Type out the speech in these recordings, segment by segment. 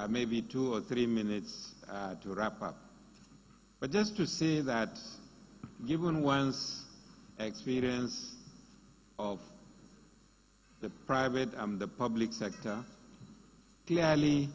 maybe 2 or 3 minutes to wrap up. But just to say that given one's experience of the private and the public sector, clearly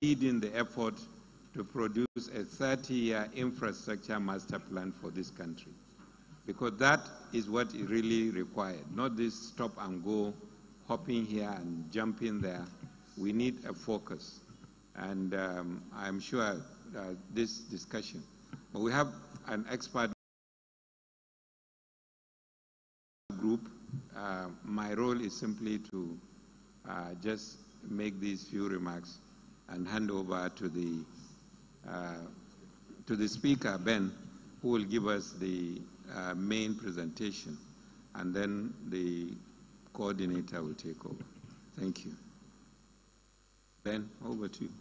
leading the effort to produce a 30-year infrastructure master plan for this country. Because that is what is really required, not this stop and go, hopping here and jumping there. We need a focus. And I'm sure this discussion, but we have an expert group. My role is simply to just make these few remarks and hand over to the speaker, Ben, who will give us the main presentation, and then the coordinator will take over. Thank you. Ben, over to you.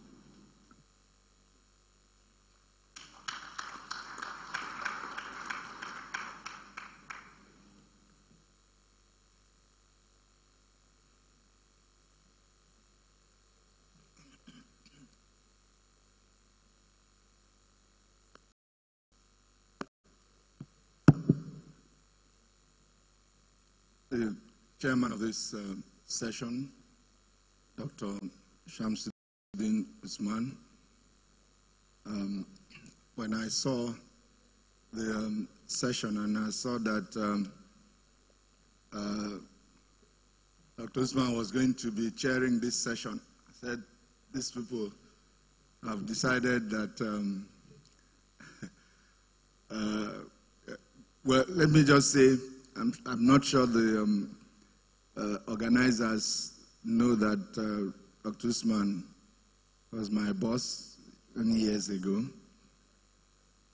The chairman of this session, Dr. Shamsuddin Usman, when I saw the session and I saw that Dr. Usman was going to be chairing this session, I said, these people have decided that, well, let me just say, I'm not sure the organizers know that Dr. Usman was my boss many years ago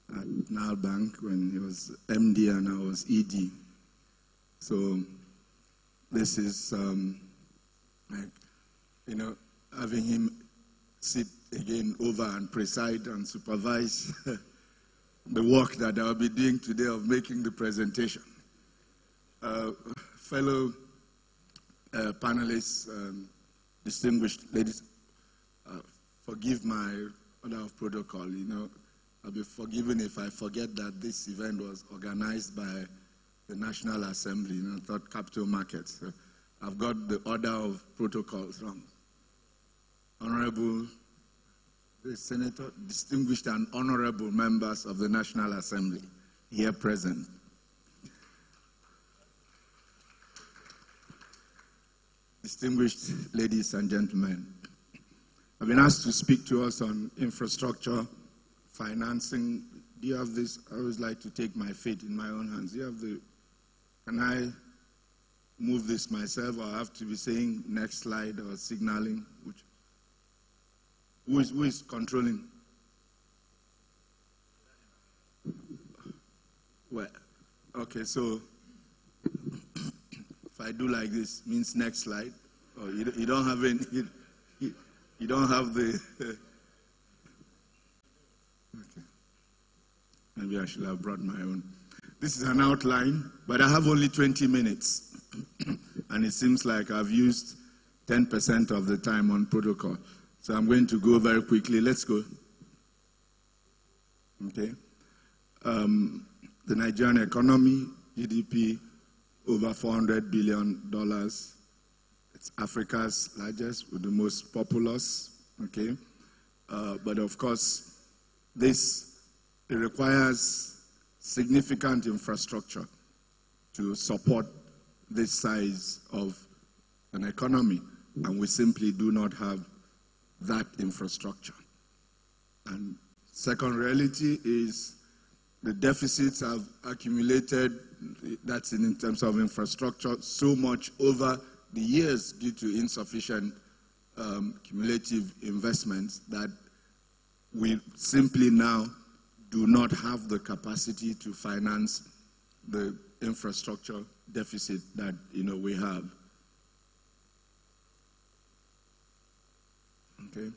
at Nile Bank when he was MD and I was ED. So this is like, you know, having him sit again over and preside and supervise the work that I'll be doing today of making the presentation. Fellow panelists, distinguished ladies, forgive my order of protocol. You know, I'll be forgiven if I forget that this event was organized by the National Assembly, not Capital Markets. So I've got the order of protocols wrong. Honorable Senator, distinguished and honorable members of the National Assembly here present. Distinguished ladies and gentlemen, I've been asked to speak to us on infrastructure, financing. Do you have this? I always like to take my fate in my own hands. Do you have the, can I move this myself, or I have to be saying next slide or signaling? Who is controlling? Well, okay, so if I do like this, means next slide. Or you don't have any, you don't have the, okay. Maybe I should have brought my own. This is an outline, but I have only 20 minutes. And it seems like I've used 10% of the time on protocol. So I'm going to go very quickly. Let's go. Okay. The Nigerian economy, GDP, over $400 billion. It's Africa's largest, with the most populous, okay? But of course, it requires significant infrastructure to support this size of an economy, and we simply do not have that infrastructure. And second reality is the deficits have accumulated, that's in terms of infrastructure, so much over the years due to insufficient cumulative investments that we simply now do not have the capacity to finance the infrastructure deficit that we have. Okay.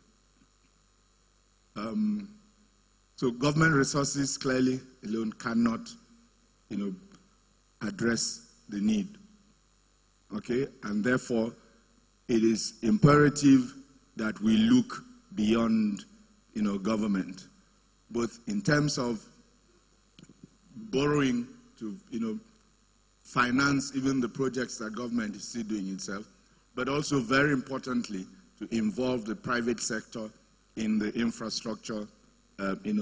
So government resources clearly alone cannot, address the need. Okay, and therefore it is imperative that we look beyond, government, both in terms of borrowing to, finance even the projects that government is still doing itself, but also very importantly to involve the private sector in the infrastructure,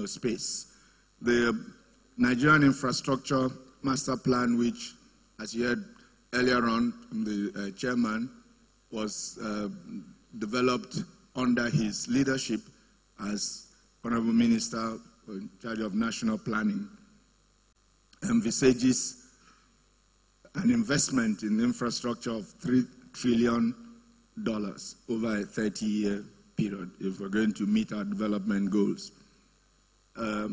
space. The Nigerian Infrastructure Master Plan, which, as you heard earlier on from the chairman, was developed under his leadership as Honorable Minister in charge of National Planning, envisages an investment in infrastructure of $3 trillion over a 30-year period if we're going to meet our development goals. A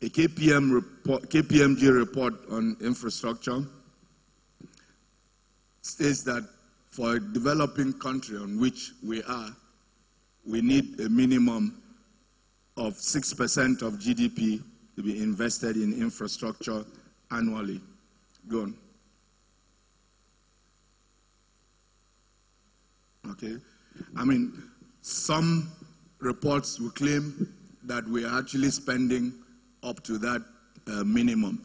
KPMG report on infrastructure states that for a developing country on which we are, we need a minimum of 6% of GDP to be invested in infrastructure annually. Go on. Okay. I mean, some reports will claim that we are actually spending up to that minimum.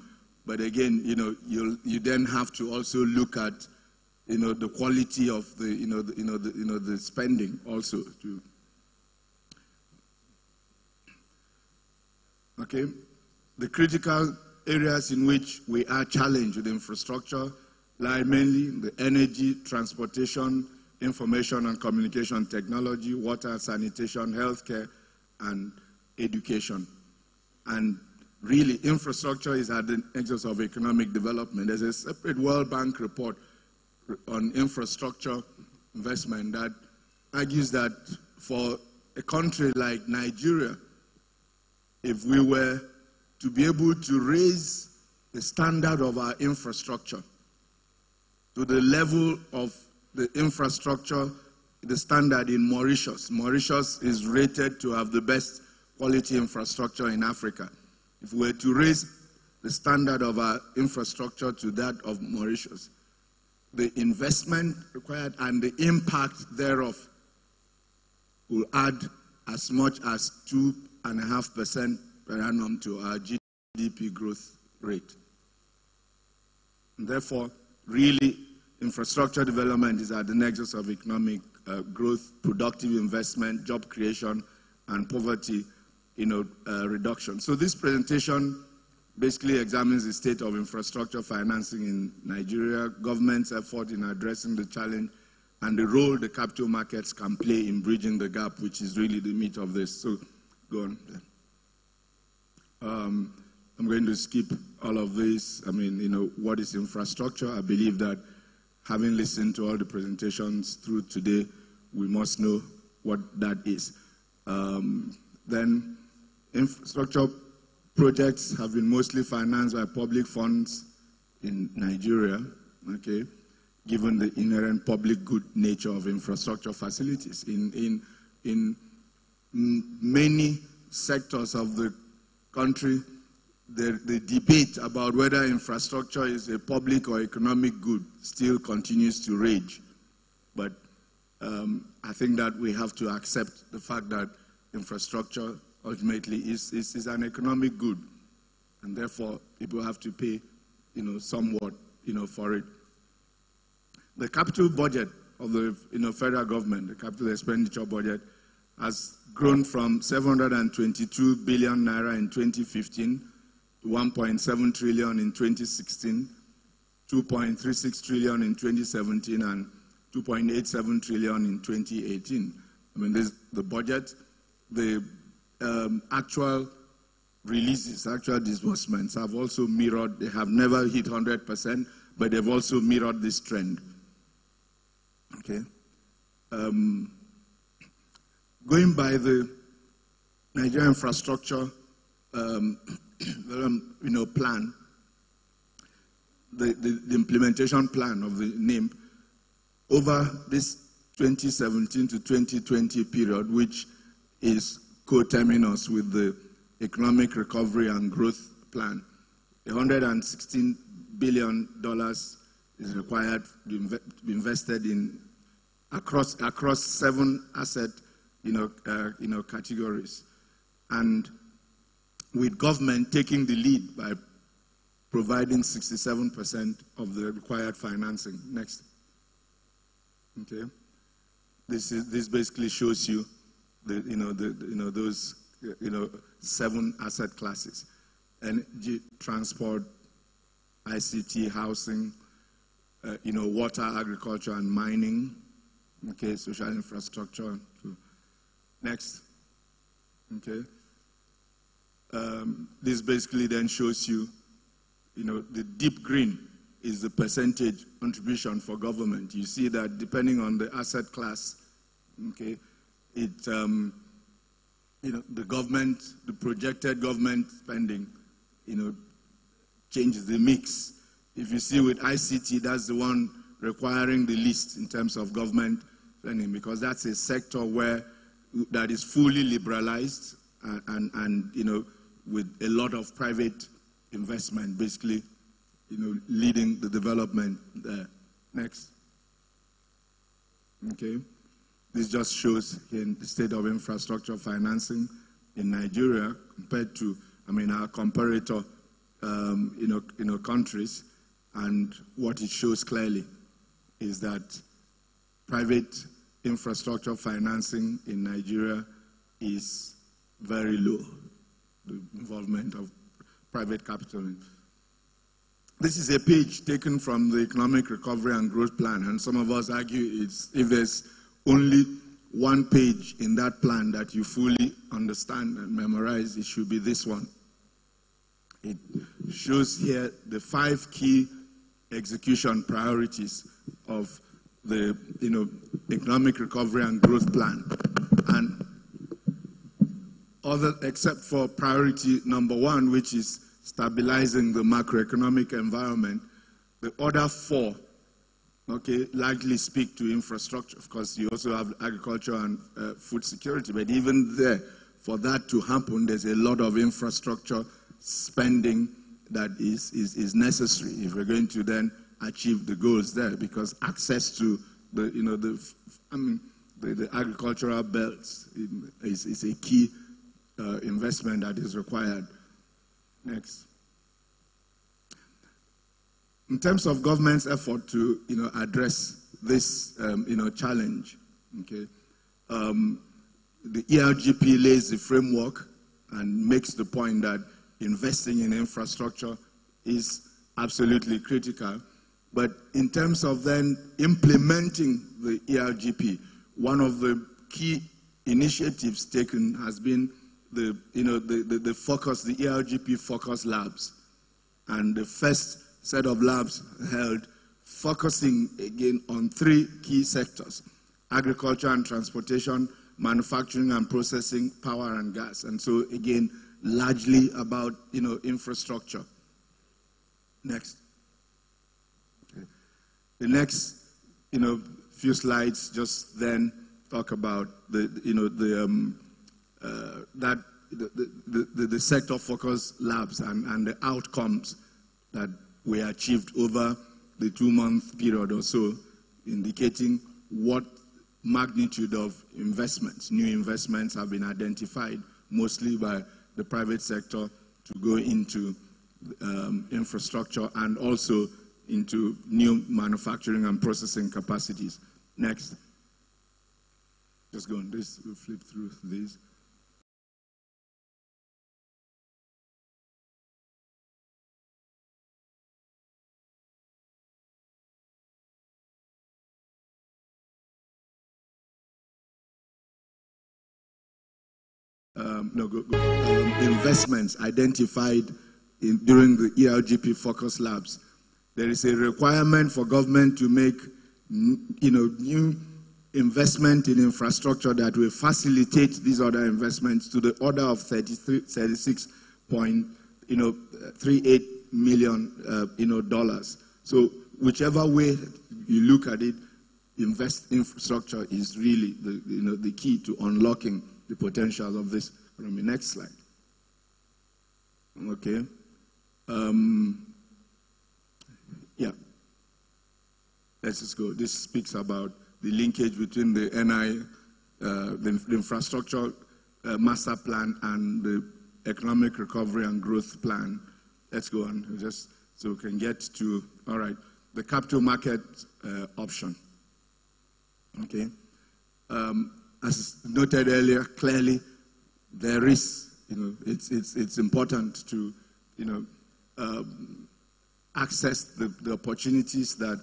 But again, you then have to also look at, the quality of the, the spending also. Okay. The critical areas in which we are challenged with infrastructure lie mainly in the energy, transportation, information and communication technology, water, sanitation, healthcare, and education. And really, infrastructure is at the nexus of economic development. There's a separate World Bank report on infrastructure investment that argues that for a country like Nigeria, if we were to be able to raise the standard of our infrastructure to the level of the infrastructure, the standard in Mauritius. Mauritius is rated to have the best quality infrastructure in Africa. If we were to raise the standard of our infrastructure to that of Mauritius, the investment required and the impact thereof will add as much as 2.5% per annum to our GDP growth rate. And therefore, really, infrastructure development is at the nexus of economic growth, productive investment, job creation, and poverty, reduction. So this presentation basically examines the state of infrastructure financing in Nigeria, government's effort in addressing the challenge, and the role the capital markets can play in bridging the gap, which is really the meat of this. So, go on. I'm going to skip all of this. I mean, what is infrastructure? I believe that having listened to all the presentations through today, we must know what that is. Then, infrastructure projects have been mostly financed by public funds in Nigeria, okay, given the inherent public good nature of infrastructure facilities. In many sectors of the country, the debate about whether infrastructure is a public or economic good still continues to rage. But I think that we have to accept the fact that infrastructure ultimately is an economic good, and therefore people have to pay, somewhat, for it. The capital budget of the federal government, the capital expenditure budget, has grown from 722 billion naira in 2015 to 1.7 trillion in 2016, 2.36 trillion in 2017, and 2.87 trillion in 2018. I mean, this, the budget, the actual releases, actual disbursements have also mirrored, they have never hit 100%, but they've also mirrored this trend. Okay. Going by the Nigeria infrastructure plan, the implementation plan of the NIMP, over this 2017 to 2020 period, which is coterminous with the Economic Recovery and Growth Plan, $116 billion is required to be invested in across 7 asset categories, and with government taking the lead by providing 67% of the required financing. Next. Okay. This basically shows you those 7 asset classes: energy, transport, ICT, housing, water, agriculture, and mining. Okay, social infrastructure. Next. Okay. This basically then shows you, the deep green is the percentage contribution for government. You see that depending on the asset class, okay, it, the government, the projected government spending, changes the mix. If you see with ICT, that's the one requiring the least in terms of government spending, because that's a sector that is fully liberalized and with a lot of private investment, basically, leading the development there. Next. Okay. This just shows in the state of infrastructure financing in Nigeria compared to, our comparator, countries, and what it shows clearly is that private infrastructure financing in Nigeria is very low, the involvement of private capital. This is a page taken from the Economic Recovery and Growth Plan, and some of us argue if there's only one page in that plan that you fully understand and memorize, it should be this one. It shows here the 5 key execution priorities of the Economic Recovery and Growth Plan. And except for priority number 1, which is stabilizing the macroeconomic environment, the other 4, okay, largely speak to infrastructure. Of course, you also have agriculture and food security, but even there, for that to happen, there's a lot of infrastructure spending that is necessary if we're going to then achieve the goals there, because access to the agricultural belts is a key investment that is required. Next. In terms of government's effort to address this challenge, okay, the ERGP lays the framework and makes the point that investing in infrastructure is absolutely critical. But in terms of then implementing the ERGP, one of the key initiatives taken has been the focus, the ERGP focus labs. And the first set of labs held focusing again on 3 key sectors: agriculture and transportation, manufacturing and processing, power and gas. And so again, largely about infrastructure. Next. Okay. The next few slides just then talk about the sector focus labs and the outcomes that were achieved over the 2-month period or so, indicating what magnitude of investments, new investments, have been identified, mostly by the private sector, to go into infrastructure and also into new manufacturing and processing capacities. Next. Just go on this, we'll flip through these. investments identified during the ELGP Focus Labs. There is a requirement for government to make new investment in infrastructure that will facilitate these other investments to the order of 36.38 million dollars. So whichever way you look at it, infrastructure is really the key to unlocking the potential of this economy. Next slide. Okay. Yeah. Let's just go. This speaks about the linkage between the NI, the infrastructure master plan and the economic recovery and growth plan. Let's go on, just so we can get to, all right, the capital market option. Okay. As noted earlier, clearly, there is, it's important to, access the opportunities that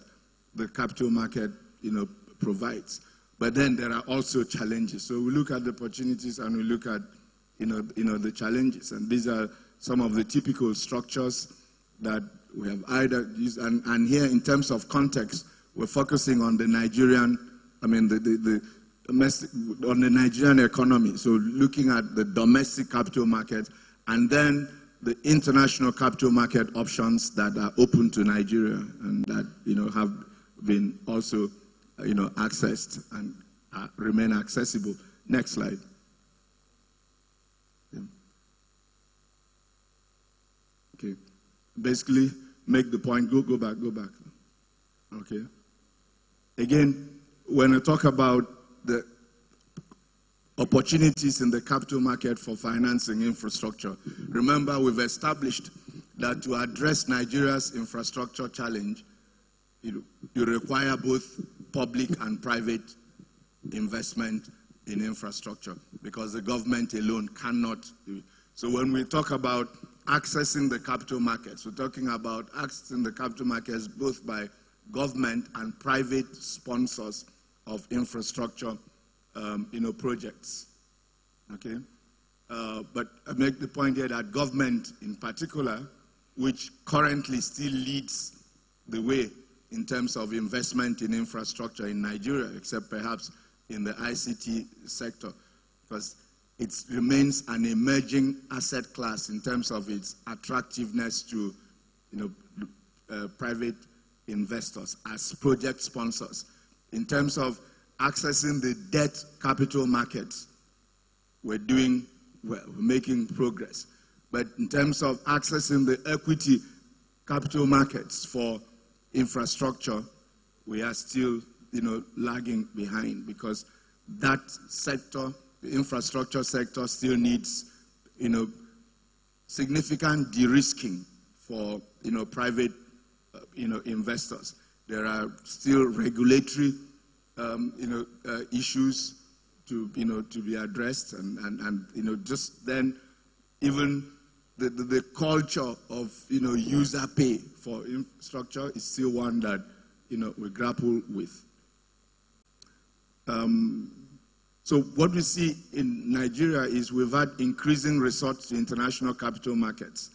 the capital market, provides. But then there are also challenges. So we look at the opportunities and we look at, the challenges. And these are some of the typical structures that we have either used. And here, in terms of context, we're focusing on the Nigerian, on the Nigerian economy. So looking at the domestic capital market and then the international capital market options that are open to Nigeria and that, have been also, accessed and remain accessible. Next slide. Yeah. Okay. Basically, make the point. Go back. Okay. Again, when I talk about the opportunities in the capital market for financing infrastructure, remember we've established that to address Nigeria's infrastructure challenge, you require both public and private investment in infrastructure because the government alone cannot do it. So when we talk about accessing the capital markets, we're talking about accessing the capital markets both by government and private sponsors of infrastructure, projects. Okay, but I make the point here that government, in particular, which currently still leads the way in terms of investment in infrastructure in Nigeria, except perhaps in the ICT sector, because it remains an emerging asset class in terms of its attractiveness to, private investors as project sponsors. In terms of accessing the debt capital markets, we're making progress. But in terms of accessing the equity capital markets for infrastructure, we are still, lagging behind because that sector, the infrastructure sector, still needs, significant de-risking for, private, investors. There are still regulatory, issues to be addressed, and just then even the culture of user pay for infrastructure is still one that we grapple with. So what we see in Nigeria is we've had increasing resort to international capital markets,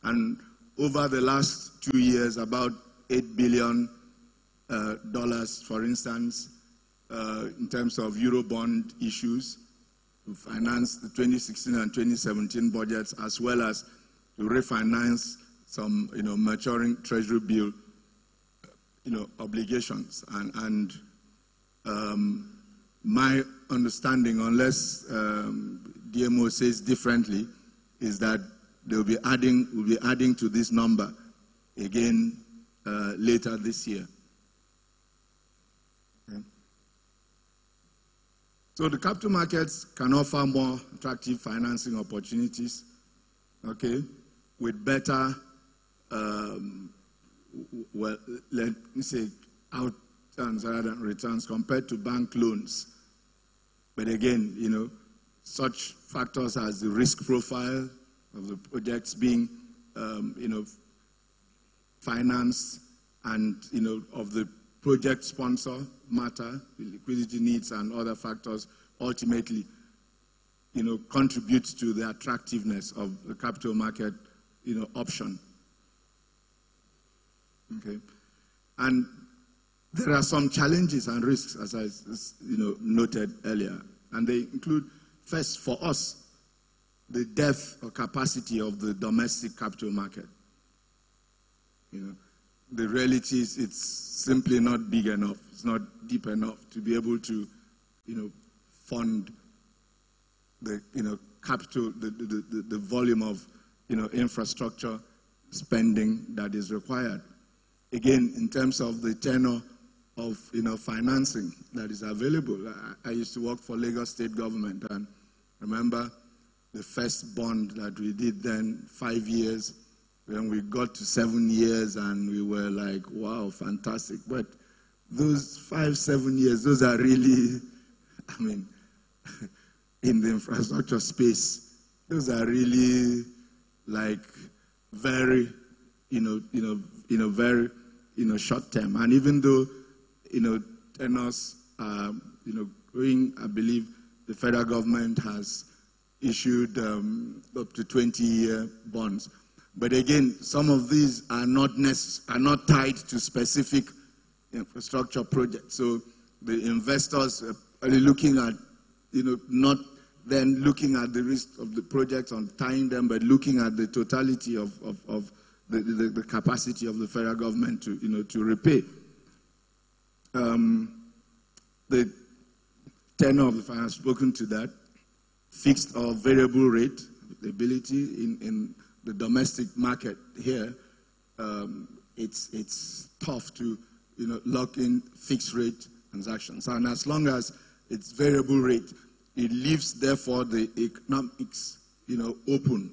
and over the last 2 years, about $8 billion, for instance, in terms of Eurobond issues, to finance the 2016 and 2017 budgets, as well as to refinance some, maturing treasury bill, obligations. And my understanding, unless DMO says differently, is that we'll be adding to this number again later this year. Okay. So the capital markets can offer more attractive financing opportunities, okay, with better, let me say, outturns rather than returns compared to bank loans. But again, such factors as the risk profile of the projects being, financed, and, of the project sponsor matter, liquidity needs and other factors, ultimately contribute to the attractiveness of the capital market, option. Okay, and there are some challenges and risks, as I noted earlier, and they include, first, for us, the depth or capacity of the domestic capital market. The reality is it's simply not big enough. It's not deep enough to be able to, fund the, capital, the volume of, infrastructure spending that is required. Again, in terms of the tenor of, financing that is available. I used to work for Lagos State government, and remember the first bond that we did then, 5 years, when we got to 7 years, and we were like, wow, fantastic. But those 5, 7 years, those are really, in the infrastructure space, those are really like very, very, short term. And even though, tenors are, growing, I believe the federal government has issued up to 20-year bonds. But again, some of these are not tied to specific infrastructure projects. So the investors are looking at, not then looking at the risk of the projects on tying them, but looking at the totality of the capacity of the federal government to, to repay. The tenor of the finance, spoken to that, fixed or variable rate, the ability in the domestic market here, it's tough to, lock in fixed rate transactions. And as long as it's variable rate, it leaves, therefore, the economics, open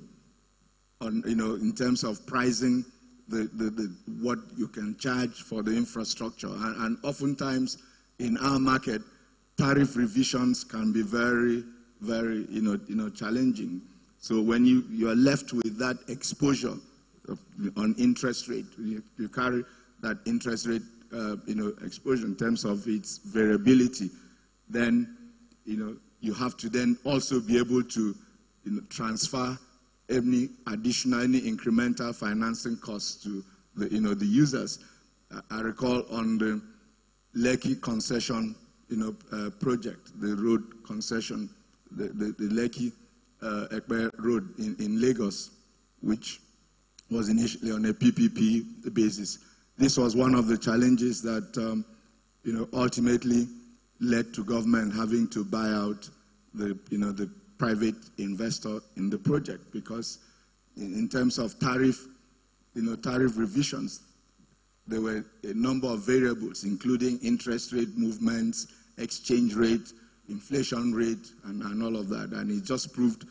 on, in terms of pricing the what you can charge for the infrastructure. And oftentimes in our market, tariff revisions can be very, very, challenging. So when you are left with that exposure on interest rate, you carry that interest rate, exposure in terms of its variability, then, you have to then also be able to, transfer any additional, any incremental financing costs to the, the users. I recall on the Lekki concession, project, the road concession, the Lekki Ekpe Road in Lagos, which was initially on a PPP basis. This was one of the challenges that, ultimately led to government having to buy out the, the private investor in the project, because in terms of tariff, tariff revisions, there were a number of variables, including interest rate movements, exchange rate, inflation rate, and all of that. And it just proved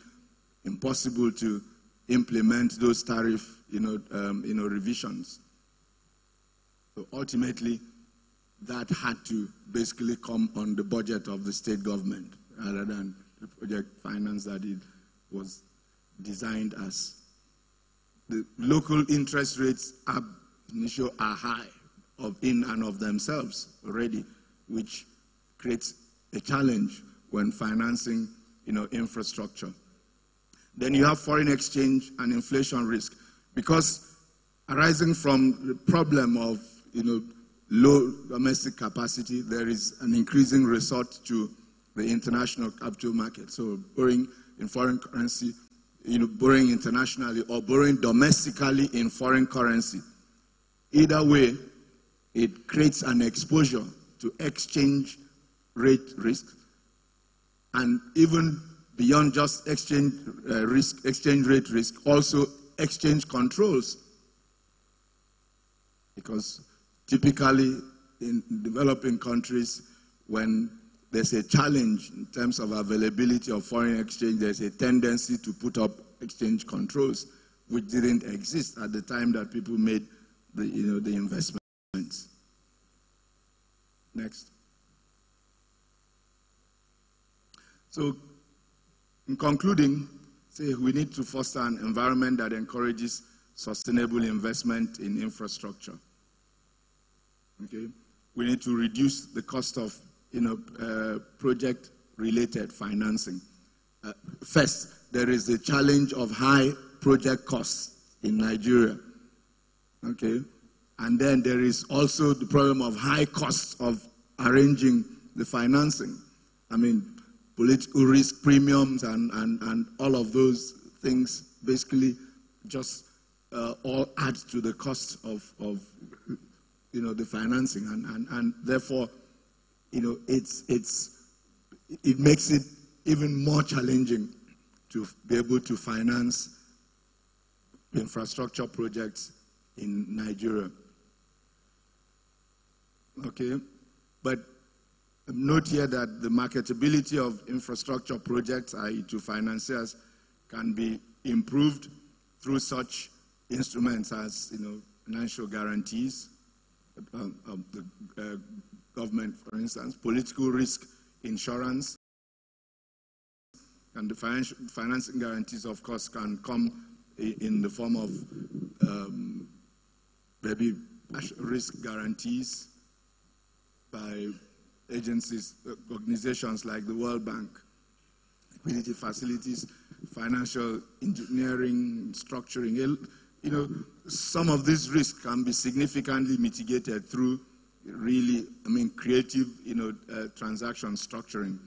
impossible to implement those tariff, revisions. So ultimately, that had to basically come on the budget of the state government rather than the project finance that it was designed as. The local interest rates are high in and of themselves already, which creates a challenge when financing, infrastructure. Then you have foreign exchange and inflation risk, because arising from the problem of, low domestic capacity, there is an increasing resort to the international capital market. So borrowing in foreign currency, borrowing internationally or borrowing domestically in foreign currency. Either way, it creates an exposure to exchange rate risk, and even beyond just exchange rate risk, also exchange controls. Because typically in developing countries, when there's a challenge in terms of availability of foreign exchange, there's a tendency to put up exchange controls, which didn't exist at the time that people made the, the investments. Next. So, in concluding, we need to foster an environment that encourages sustainable investment in infrastructure. Okay, we need to reduce the cost of project-related financing. First, there is the challenge of high project costs in Nigeria. Okay? And then there is also the problem of high costs of arranging the financing. I mean, political risk premiums and all of those things basically just all add to the cost of the financing, and therefore, it makes it even more challenging to be able to finance infrastructure projects in Nigeria. Okay, but note here that the marketability of infrastructure projects, i.e. to financiers, can be improved through such instruments as financial guarantees of the government, for instance, political risk insurance, and the financing guarantees, of course, can come in the form of maybe risk guarantees by agencies, organizations like the World Bank, liquidity facilities, financial engineering, structuring. Some of these risks can be significantly mitigated through really, creative, transaction structuring.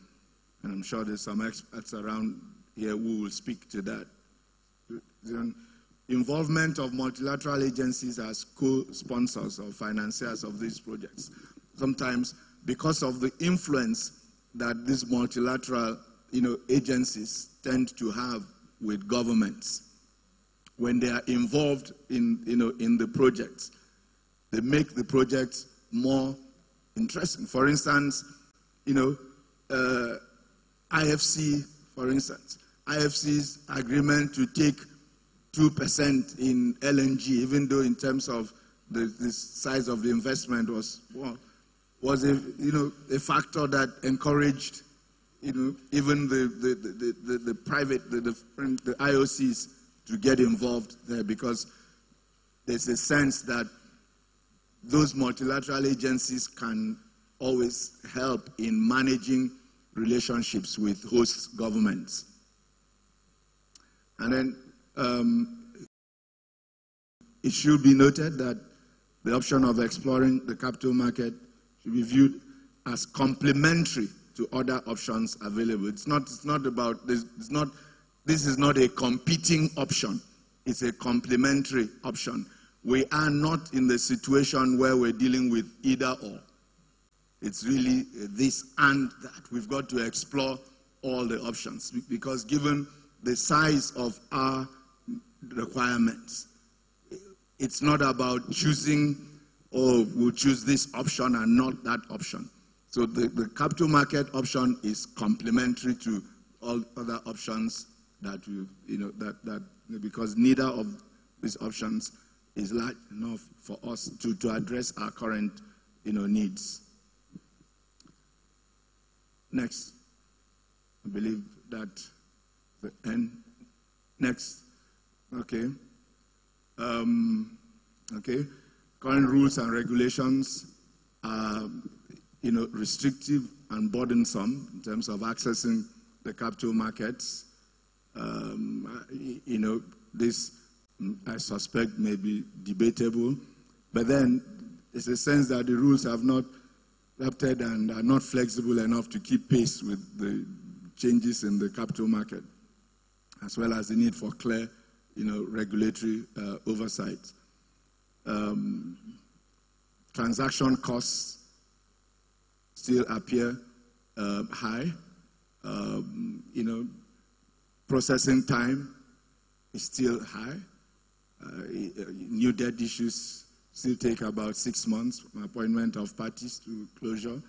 And I'm sure there's some experts around here who will speak to that. The involvement of multilateral agencies as co-sponsors or financiers of these projects. Sometimes, because of the influence that these multilateral, agencies tend to have with governments, when they are involved in the projects, they make the projects more interesting. For instance, IFC, for instance, IFC's agreement to take 2% in LNG, even though in terms of the size of the investment was a factor that encouraged even the private, the IOCs to get involved there, because there's a sense that those multilateral agencies can always help in managing relationships with host governments. And then it should be noted that the option of exploring the capital market should be viewed as complementary to other options available. It's not about this. This is not a competing option. It's a complementary option. We are not in the situation where we're dealing with either or. It's really this and that. We've got to explore all the options, because given the size of our requirements, it's not about choosing, we'll choose this option and not that option. So the capital market option is complementary to all other options that because neither of these options is large enough for us to address our current needs. Next, I believe that the end. Next, okay. Okay. Current rules and regulations are, restrictive and burdensome in terms of accessing the capital markets. This, I suspect, may be debatable, but then there's a sense that the rules have not adapted and are not flexible enough to keep pace with the changes in the capital market, as well as the need for clear, regulatory oversight. Transaction costs still appear high. Processing time is still high. New debt issues still take about 6 months from appointment of parties to closure.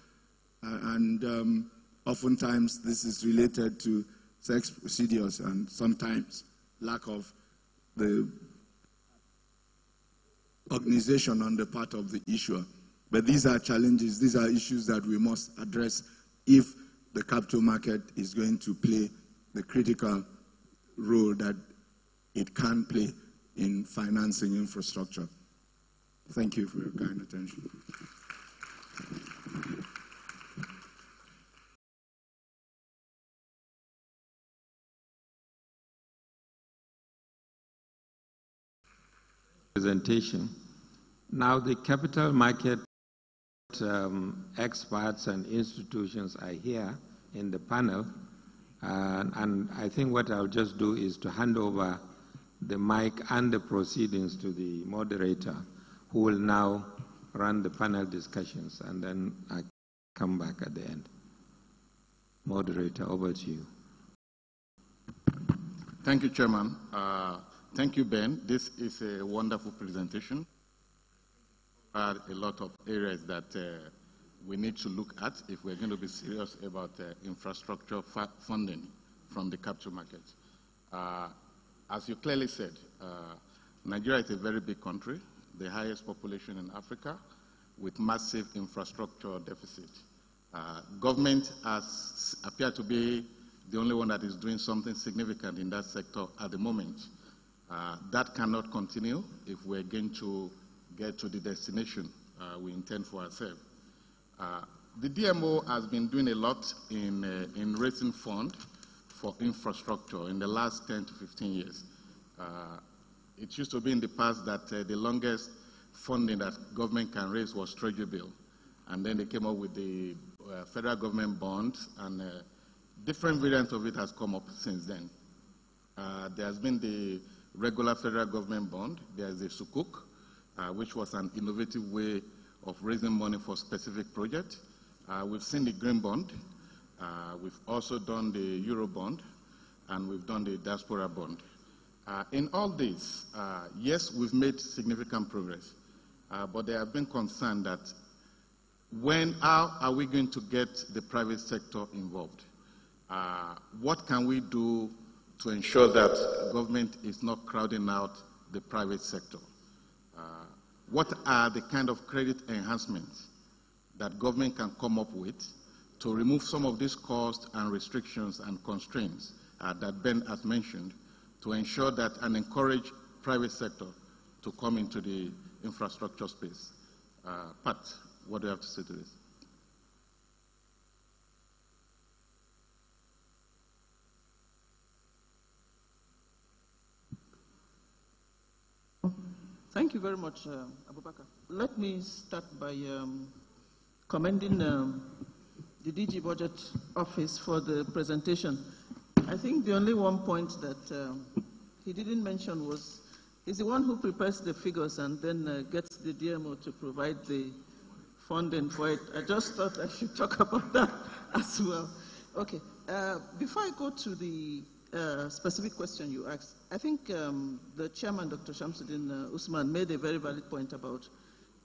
And oftentimes this is related to sex procedures and sometimes lack of the organization on the part of the issuer. But these are challenges, these are issues that we must address if the capital market is going to play the critical role that it can play in financing infrastructure. Thank you for your kind attention. presentation. Now, the capital market experts and institutions are here in the panel, and I think what I'll just do is to hand over the mic and the proceedings to the moderator, who will now run the panel discussions, and then I come back at the end. Moderator, over to you. Thank you, Chairman. Thank you, Ben. This is a wonderful presentation. A lot of areas that we need to look at if we're going to be serious about infrastructure funding from the capital market. As you clearly said, Nigeria is a very big country, the highest population in Africa, with massive infrastructure deficit. Government has appeared to be the only one that is doing something significant in that sector at the moment. That cannot continue if we're going to get to the destination we intend for ourselves. The DMO has been doing a lot in raising funds for infrastructure in the last 10 to 15 years. It used to be in the past that the longest funding that government can raise was Treasury bill. And then they came up with the federal government bonds, and different variants of it has come up since then. There has been the regular federal government bond. There's the Sukuk, which was an innovative way of raising money for specific projects. We've seen the green bond. We've also done the Euro bond, and we've done the diaspora bond. In all this, yes, we've made significant progress, but there have been concerns that how are we going to get the private sector involved? What can we do to ensure that government is not crowding out the private sector? What are the kind of credit enhancements that government can come up with to remove some of these costs and restrictions and constraints that Ben has mentioned, to ensure that and encourage private sector to come into the infrastructure space? Pat, what do you have to say to this? Thank you very much, Abubakar. Let me start by commending the DG Budget Office for the presentation. I think the only one point that he didn't mention was he's the one who prepares the figures and then gets the DMO to provide the funding for it. I just thought I should talk about that as well. Okay. Before I go to the specific question you asked, I think the chairman, Dr. Shamsuddin Usman, made a very valid point about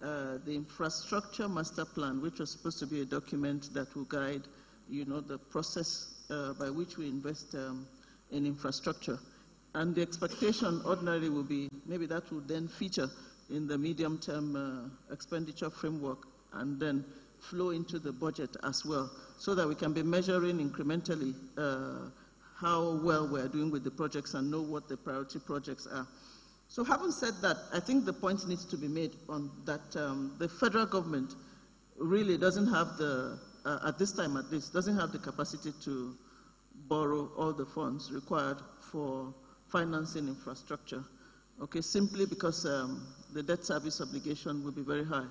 the infrastructure master plan, which was supposed to be a document that will guide, the process by which we invest in infrastructure. And the expectation ordinarily will be maybe that will then feature in the medium-term expenditure framework and then flow into the budget as well, so that we can be measuring incrementally how well we're doing with the projects and know what the priority projects are. So having said that, I think the point needs to be made on that the federal government really doesn't have the, at this time at least, doesn't have the capacity to borrow all the funds required for financing infrastructure, okay, simply because the debt service obligation will be very high.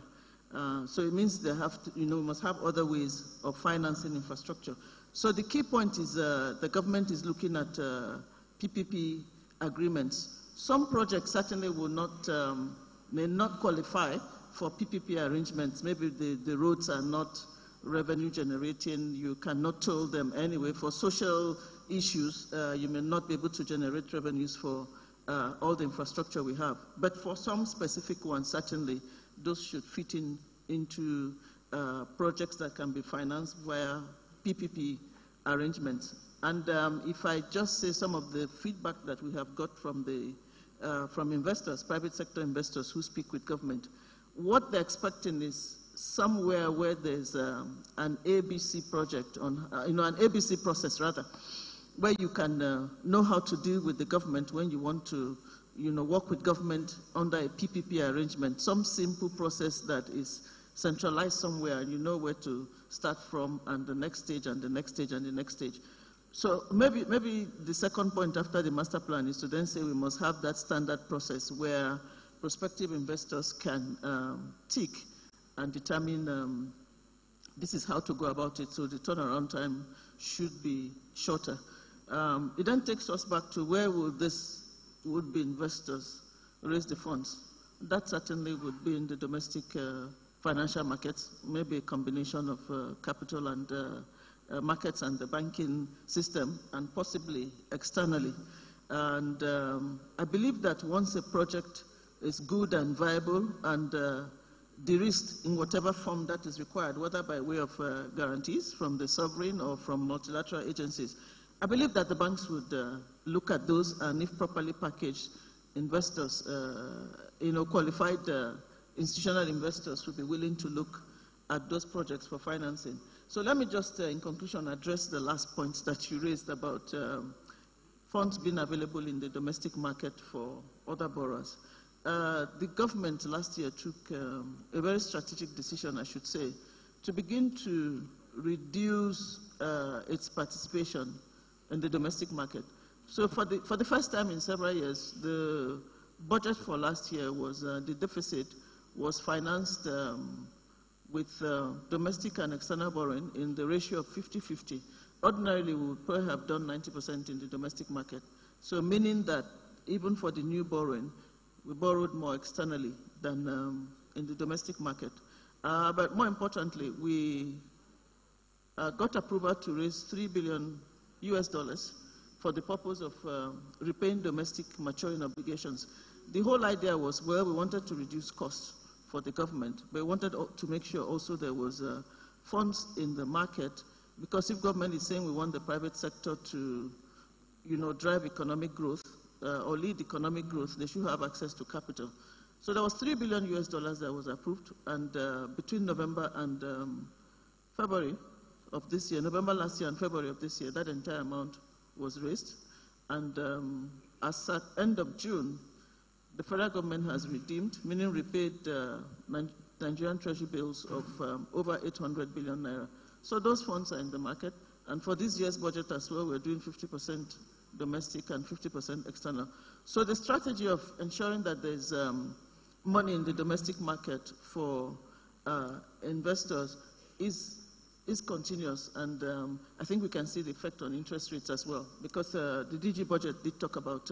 So it means they have to, we must have other ways of financing infrastructure. So the key point is the government is looking at PPP agreements. Some projects certainly will not, may not qualify for PPP arrangements. Maybe the roads are not revenue generating. You cannot toll them anyway. For social issues, you may not be able to generate revenues for all the infrastructure we have. But for some specific ones, certainly, those should fit into projects that can be financed via PPP arrangements. And if I just say some of the feedback that we have got from investors, private sector investors who speak with government, what they're expecting is somewhere where there's an ABC project on, an ABC process rather, where you can know how to deal with the government when you want to, work with government under a PPP arrangement. Some simple process that is centralized somewhere, and you know where to start from, and the next stage, and the next stage, and the next stage. So maybe the second point after the master plan is to then say we must have that standard process where prospective investors can tick and determine this is how to go about it, so the turnaround time should be shorter. It then takes us back to where would be investors raise the funds. That certainly would be in the domestic financial markets, maybe a combination of capital and markets and the banking system, and possibly externally. And I believe that once a project is good and viable and de-risked in whatever form that is required, whether by way of guarantees from the sovereign or from multilateral agencies, I believe that the banks would look at those, and if properly packaged, investors, qualified institutional investors would be willing to look at those projects for financing. So let me just, in conclusion, address the last points that you raised about funds being available in the domestic market for other borrowers. The government last year took a very strategic decision, I should say, to begin to reduce its participation in the domestic market. So for the first time in several years, the budget for last year was, the deficit was financed with domestic and external borrowing in the ratio of 50-50. Ordinarily, we would probably have done 90% in the domestic market. So meaning that even for the new borrowing, we borrowed more externally than in the domestic market. But more importantly, we got approval to raise $3 billion for the purpose of repaying domestic maturing obligations. The whole idea was, well, we wanted to reduce costs for the government, but we wanted to make sure also there was funds in the market, because if government is saying we want the private sector to, drive economic growth or lead economic growth, they should have access to capital. So there was $3 billion that was approved, and between November and February of this year, November last year and February of this year, that entire amount was raised. And as at end of June, the federal government has redeemed, meaning repaid Nigerian treasury bills of over 800 billion naira. So those funds are in the market. And for this year's budget as well, we're doing 50% domestic and 50% external. So the strategy of ensuring that there's money in the domestic market for investors is continuous, and I think we can see the effect on interest rates as well, because the DG budget did talk about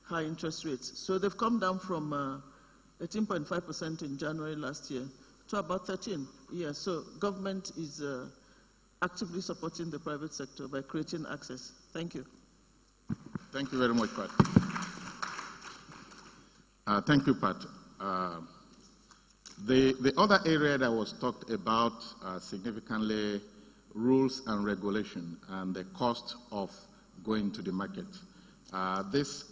high interest rates. So they've come down from 18.5% in January last year to about 13%. Yeah, so government is actively supporting the private sector by creating access. Thank you. Thank you very much, Pat. Thank you, Pat. The other area that was talked about significantly, rules and regulation and the cost of going to the market. This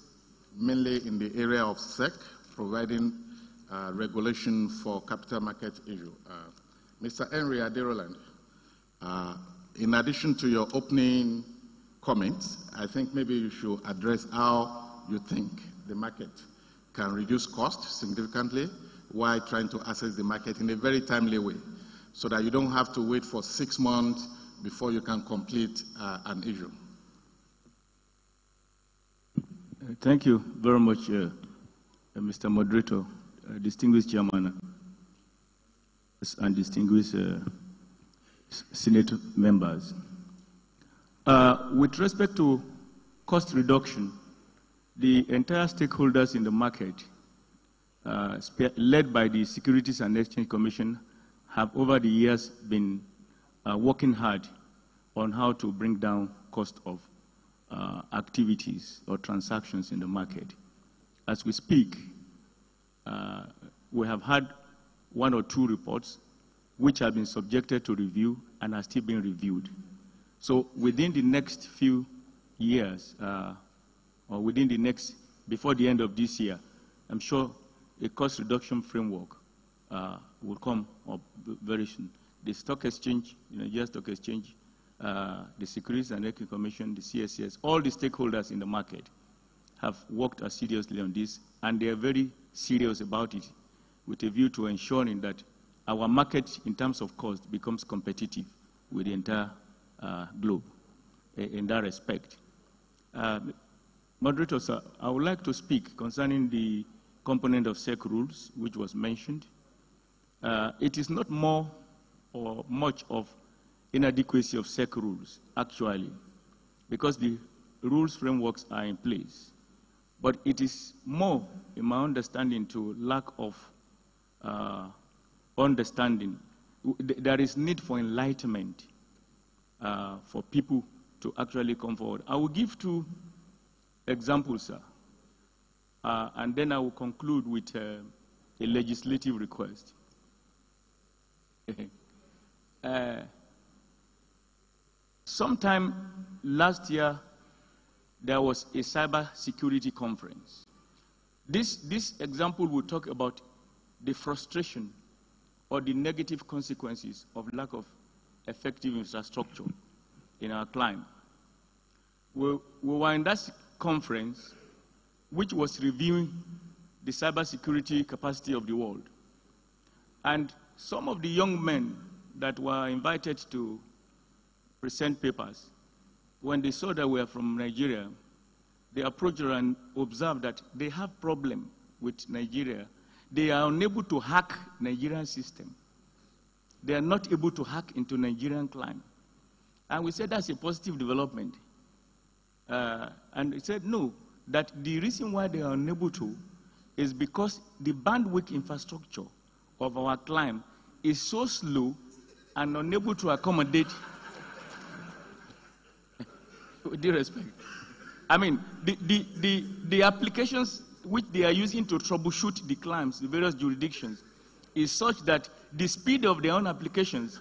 mainly in the area of SEC, providing regulation for capital market issue. Mr. Henry Aderoland, in addition to your opening comments, I think maybe you should address how you think the market can reduce cost significantly while trying to access the market in a very timely way, so that you don't have to wait for 6 months before you can complete an issue. Thank you very much, Mr. Moderator, distinguished chairman, and distinguished Senate members. With respect to cost reduction, the entire stakeholders in the market, led by the Securities and Exchange Commission, have over the years been working hard on how to bring down cost of activities or transactions in the market. As we speak, we have had 1 or 2 reports which have been subjected to review and are still being reviewed. So within the next few years, or within the next, before the end of this year, I'm sure a cost reduction framework will come up very soon. The stock exchange, Nigeria Stock Exchange, the Securities and Exchange Commission, the CSCS, all the stakeholders in the market have worked assiduously on this, and they are very serious about it, with a view to ensuring that our market, in terms of cost, becomes competitive with the entire globe in that respect. Moderator, sir, I would like to speak concerning the component of SEC rules, which was mentioned. It is not more or much of inadequacy of SEC rules, actually, because the rules frameworks are in place. But it is more, in my understanding, to lack of understanding. There is need for enlightenment for people to actually come forward. I will give 2 examples, sir, and then I will conclude with a legislative request. Sometime last year, there was a cyber security conference. This example will talk about the frustration or the negative consequences of lack of effective infrastructure in our climate. We were in that conference, which was reviewing the cybersecurity capacity of the world. And some of the young men that were invited to present papers, when they saw that we are from Nigeria, they approached her and observed that they have problem with Nigeria. They are unable to hack Nigerian system. They are not able to hack into Nigerian climate. And we said that's a positive development. And he said no, that the reason why they are unable to is because the bandwidth infrastructure of our climate is so slow and unable to accommodate. With due respect, I mean, the applications which they are using to troubleshoot the claims, the various jurisdictions, is such that the speed of their own applications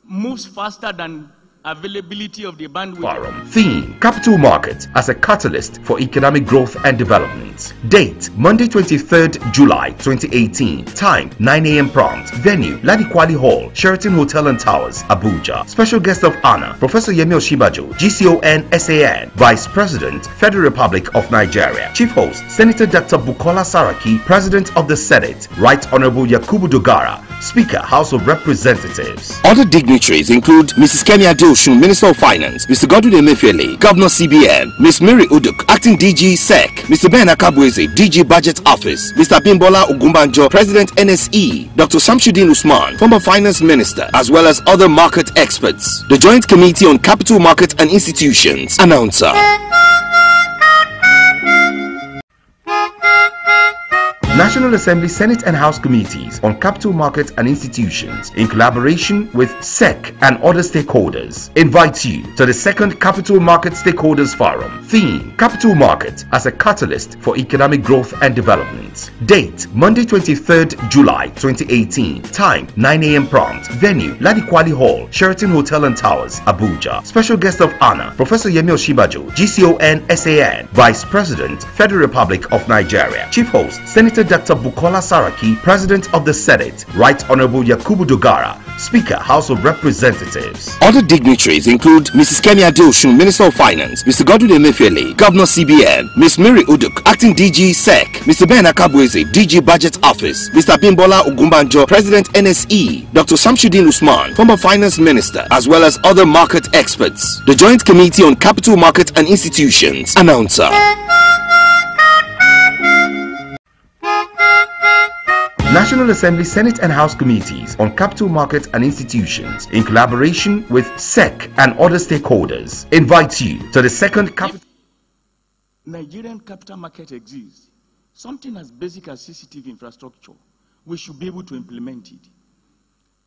moves faster than availability of the bandwidth. Forum. Theme: Capital Market as a catalyst for economic growth and development. Date: Monday 23rd July 2018. Time: 9 a.m. prompt. Venue: Ladikwali Hall, Sheraton Hotel and Towers, Abuja. Special guest of honor: Professor Yemi Oshibajo, GCON SAN, Vice President, Federal Republic of Nigeria. Chief host: Senator Dr. Bukola Saraki, President of the Senate. Right Honorable Yakubu Dogara, Speaker, House of Representatives. Other dignitaries include Mrs. Kemi Adeosun, Minister of Finance, Mr. Godwin Emefiele, Governor CBN, Ms. Mary Uduk, Acting DG SEC, Mr. Ben Akabweze, DG Budget Office, Mr. Bimbola Ogumbanjo, President NSE, Dr. Samshuddin Usman, former Finance Minister, as well as other market experts. The Joint Committee on Capital Markets and Institutions. Announcer. National Assembly Senate and House Committees on Capital Markets and Institutions, in collaboration with SEC and other stakeholders, invites you to the 2nd Capital Market Stakeholders Forum. Theme: Capital Market as a catalyst for economic growth and development. Date: Monday 23rd July 2018. Time: 9 a.m. prompt. Venue: Ladikwali Hall, Sheraton Hotel and Towers, Abuja. Special guest of honor: Professor Yemi Oshibajo, GCON SAN, Vice President, Federal Republic of Nigeria. Chief host: Senator Dr. Bukola Saraki, President of the Senate. Right Honorable Yakubu Dogara, Speaker, House of Representatives. Other dignitaries include Mrs. Kemi Adeosun, Minister of Finance, Mr. Godwin Emefiele, Governor CBN, Ms. Mary Uduk, Acting DG SEC, Mr. Ben Akabweze, DG Budget Office, Mr. Bimbola Ogumbanjo, President NSE, Dr. Samshuddin Usman, former Finance Minister, as well as other market experts. The Joint Committee on Capital Markets and Institutions. Announcer. National Assembly Senate and House Committees on Capital Markets and Institutions, in collaboration with SEC and other stakeholders, invites you to the 2nd Capital. Nigerian capital market exists, something as basic as CCTV infrastructure, we should be able to implement it.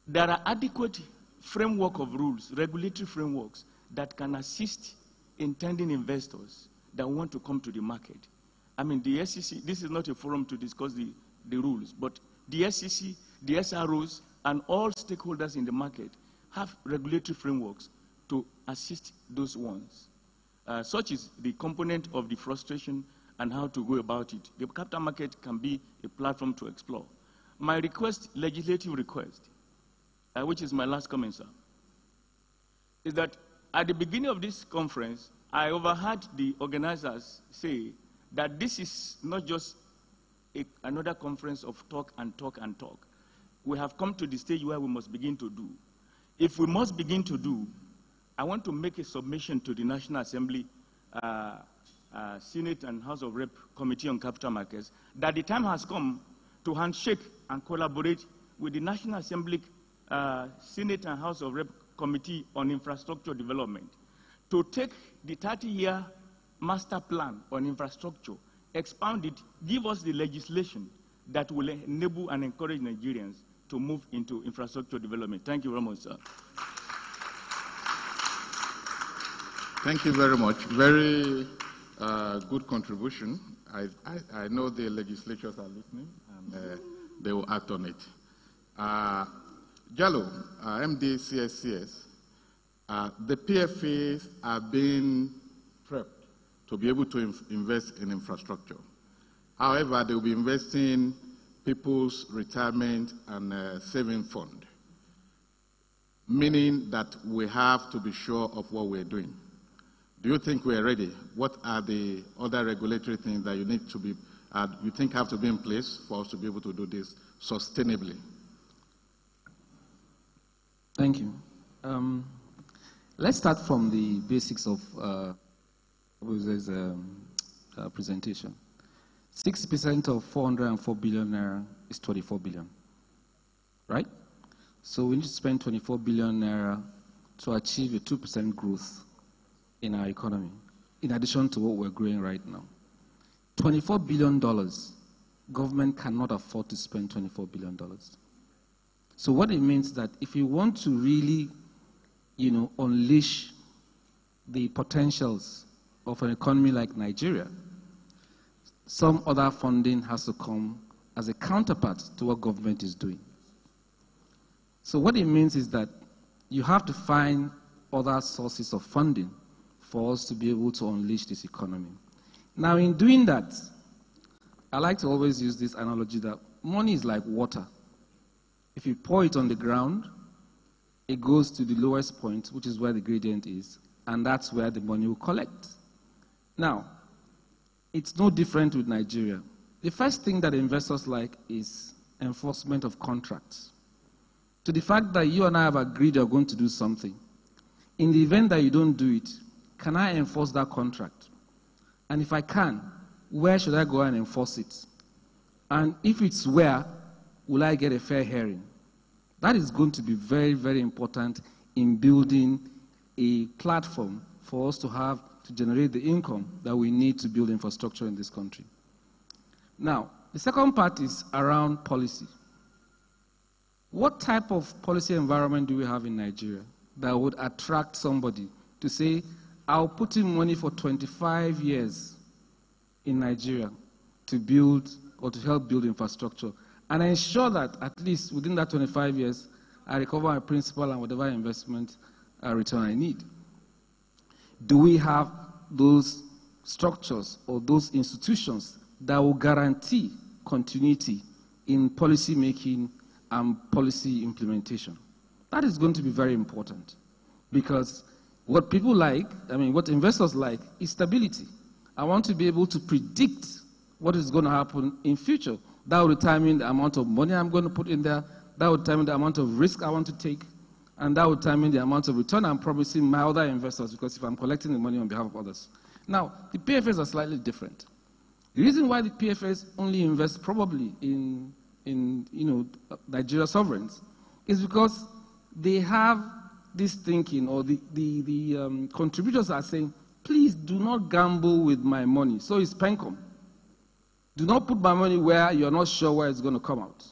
There are adequate framework of rules, regulatory frameworks that can assist intending investors that want to come to the market. I mean, the SEC, this is not a forum to discuss the rules, but the SEC, the SROs, and all stakeholders in the market have regulatory frameworks to assist those ones. Such is the component of the frustration and how to go about it. The capital market can be a platform to explore. My request, legislative request, which is my last comment, sir, is that at the beginning of this conference, I overheard the organizers say that this is not just another conference of talk and talk and talk. We have come to the stage where we must begin to do. If we must begin to do, I want to make a submission to the National Assembly Senate and House of Rep Committee on Capital Markets that the time has come to handshake and collaborate with the National Assembly Senate and House of Rep Committee on Infrastructure Development to take the 30-year master plan on infrastructure, expound it, give us the legislation that will enable and encourage Nigerians to move into infrastructure development. Thank you very much, sir. Thank you very much. Very good contribution. I know the legislatures are listening, and they will act on it. Jallo, MD CSCS, the PFAs are being prepped to be able to invest in infrastructure. However, they will be investing people's retirement and saving fund, meaning that we have to be sure of what we're doing. Do you think we're ready? What are the other regulatory things that you need to be, you think have to be in place for us to be able to do this sustainably? Thank you. Let's start from the basics of Oboze's presentation. 60% of 404 billion naira is 24 billion, right? So we need to spend 24 billion naira to achieve a 2% growth in our economy, in addition to what we're growing right now. $24 billion, government cannot afford to spend $24 billion. So what it means is that if you want to really, unleash the potentials of an economy like Nigeria, some other funding has to come as a counterpart to what government is doing. So what it means is that you have to find other sources of funding for us to be able to unleash this economy. Now, in doing that, I like to always use this analogy that money is like water. If you pour it on the ground, it goes to the lowest point, which is where the gradient is, and that's where the money will collect. Now, it's no different with Nigeria. The first thing that investors like is enforcement of contracts. To the fact that you and I have agreed you're going to do something. In the event that you don't do it, can I enforce that contract? And if I can, where should I go and enforce it? And if it's where, will I get a fair hearing? That is going to be very, very important in building a platform for us to have to generate the income that we need to build infrastructure in this country. Now, the second part is around policy. What type of policy environment do we have in Nigeria that would attract somebody to say, I'll put in money for 25 years in Nigeria to build or to help build infrastructure and ensure that at least within that 25 years, I recover my principal and whatever investment return I need? Do we have those structures or those institutions that will guarantee continuity in policy making and policy implementation? That is going to be very important because what people like, what investors like is stability. I want to be able to predict what is going to happen in future. That will determine the amount of money I'm going to put in there. That will determine the amount of risk I want to take. And that will determine the amount of return I'm promising my other investors, because if I'm collecting the money on behalf of others. Now, the PFAs are slightly different. The reason why the PFAs only invest probably in Nigeria sovereigns is because they have this thinking, or the contributors are saying, please do not gamble with my money. So it's PENCOM. Do not put my money where you're not sure where it's going to come out.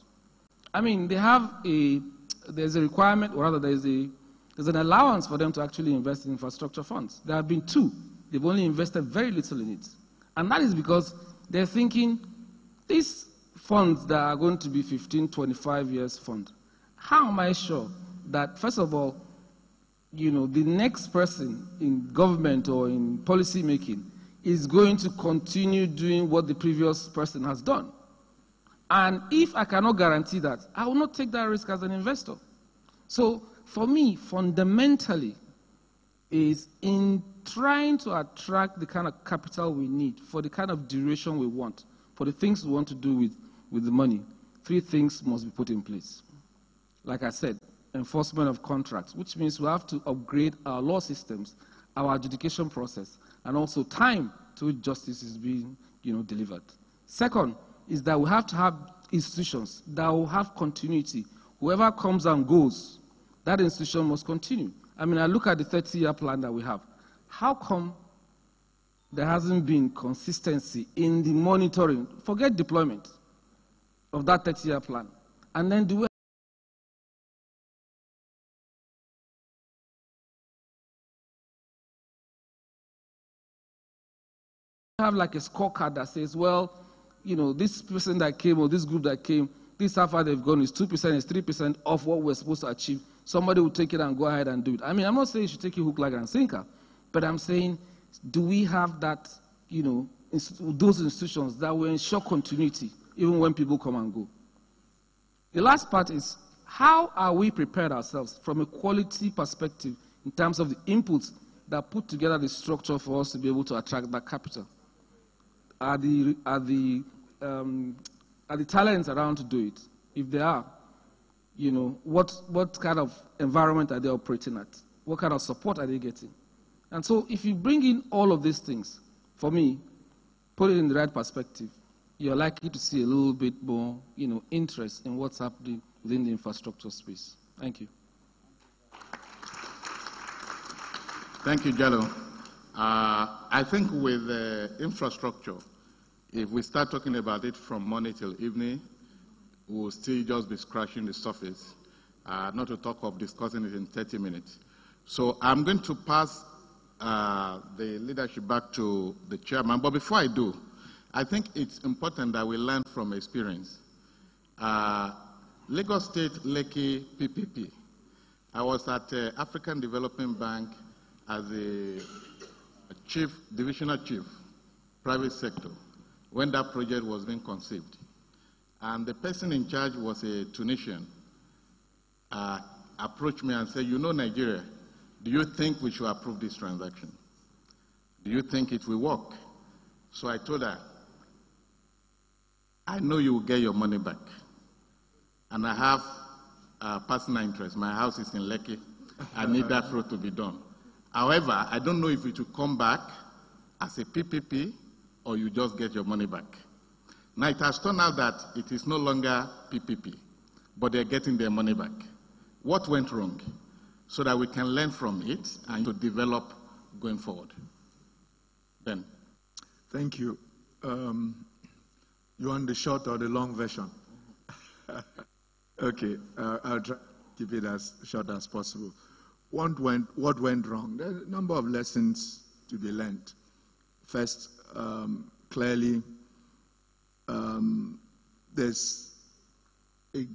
There's a requirement, or rather there's an allowance for them to actually invest in infrastructure funds. There have been 2. They've only invested very little in it. And that is because they're thinking, these funds that are going to be 15, 25 years fund, how am I sure that, first of all, the next person in government or in policy making is going to continue doing what the previous person has done? And if I cannot guarantee that, I will not take that risk as an investor. So for me, fundamentally, is in trying to attract the kind of capital we need for the kind of duration we want, for the things we want to do with the money, 3 things must be put in place. Like I said, enforcement of contracts, which means we have to upgrade our law systems, our adjudication process, and also time to which justice is being, delivered. Second is that we have to have institutions that will have continuity. Whoever comes and goes, that institution must continue. I mean, I look at the 30-year plan that we have. How come there hasn't been consistency in the monitoring, forget deployment, of that 30-year plan? And then do we have like a scorecard that says, well, this person that came or this group that came, this how far they've gone is 2%, is 3% of what we're supposed to achieve. Somebody will take it and go ahead and do it. I mean, I'm not saying you should take it hook, line, and sinker, but I'm saying, do we have that, those institutions that will ensure continuity even when people come and go? The last part is, how are we prepared ourselves from a quality perspective in terms of the inputs that put together the structure for us to be able to attract that capital? Are the talents around to do it? If they are, what kind of environment are they operating at? What kind of support are they getting? And so if you bring in all of these things, for me, put it in the right perspective, you're likely to see a little bit more, interest in what's happening within the infrastructure space. Thank you. Thank you, Jallo. I think with infrastructure, if we start talking about it from morning till evening, we'll still just be scratching the surface, not to talk of discussing it in 30 minutes. So I'm going to pass the leadership back to the chairman. But before I do, I think it's important that we learn from experience. Lagos State Lekki PPP. I was at African Development Bank as a divisional chief, private sector, when that project was being conceived. And the person in charge was a Tunisian, approached me and said, Nigeria, do you think we should approve this transaction? Do you think it will work? So I told her, I know you will get your money back. And I have personal interest. My house is in Lekki. I need that road to be done. However, I don't know if it will come back as a PPP or you just get your money back. Now, it has turned out that it is no longer PPP, but they're getting their money back. What went wrong? So that we can learn from it and to develop going forward. Ben. Thank you. You want the short or the long version? Okay, I'll try to keep it as short as possible. What went wrong? There are a number of lessons to be learned. First, clearly, there's a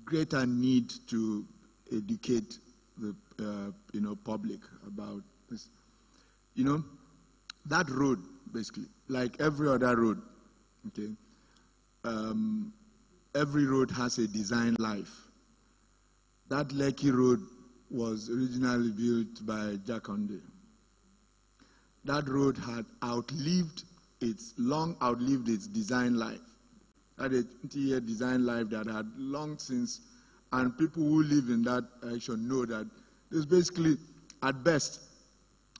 greater need to educate the public about this. That road, basically, like every other road, okay, every road has a design life. That Lekki road was originally built by Jakande. That road had long outlived its design life. Had a 20-year design life that had long since, and people who live in that direction know that it's basically, at best,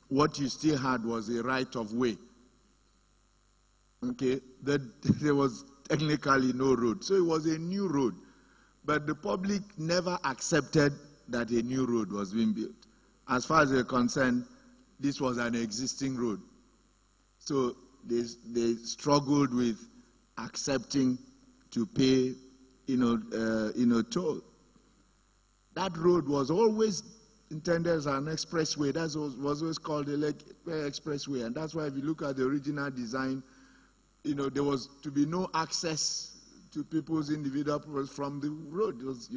what you still had was a right of way. Okay, there was technically no road, so it was a new road, but the public never accepted that a new road was being built. As far as they're concerned, this was an existing road. So they struggled with accepting to pay, toll. That road was always intended as an expressway. That was always called the Lekki Expressway, and that's why if you look at the original design, there was to be no access to people's individual properties from the road. It was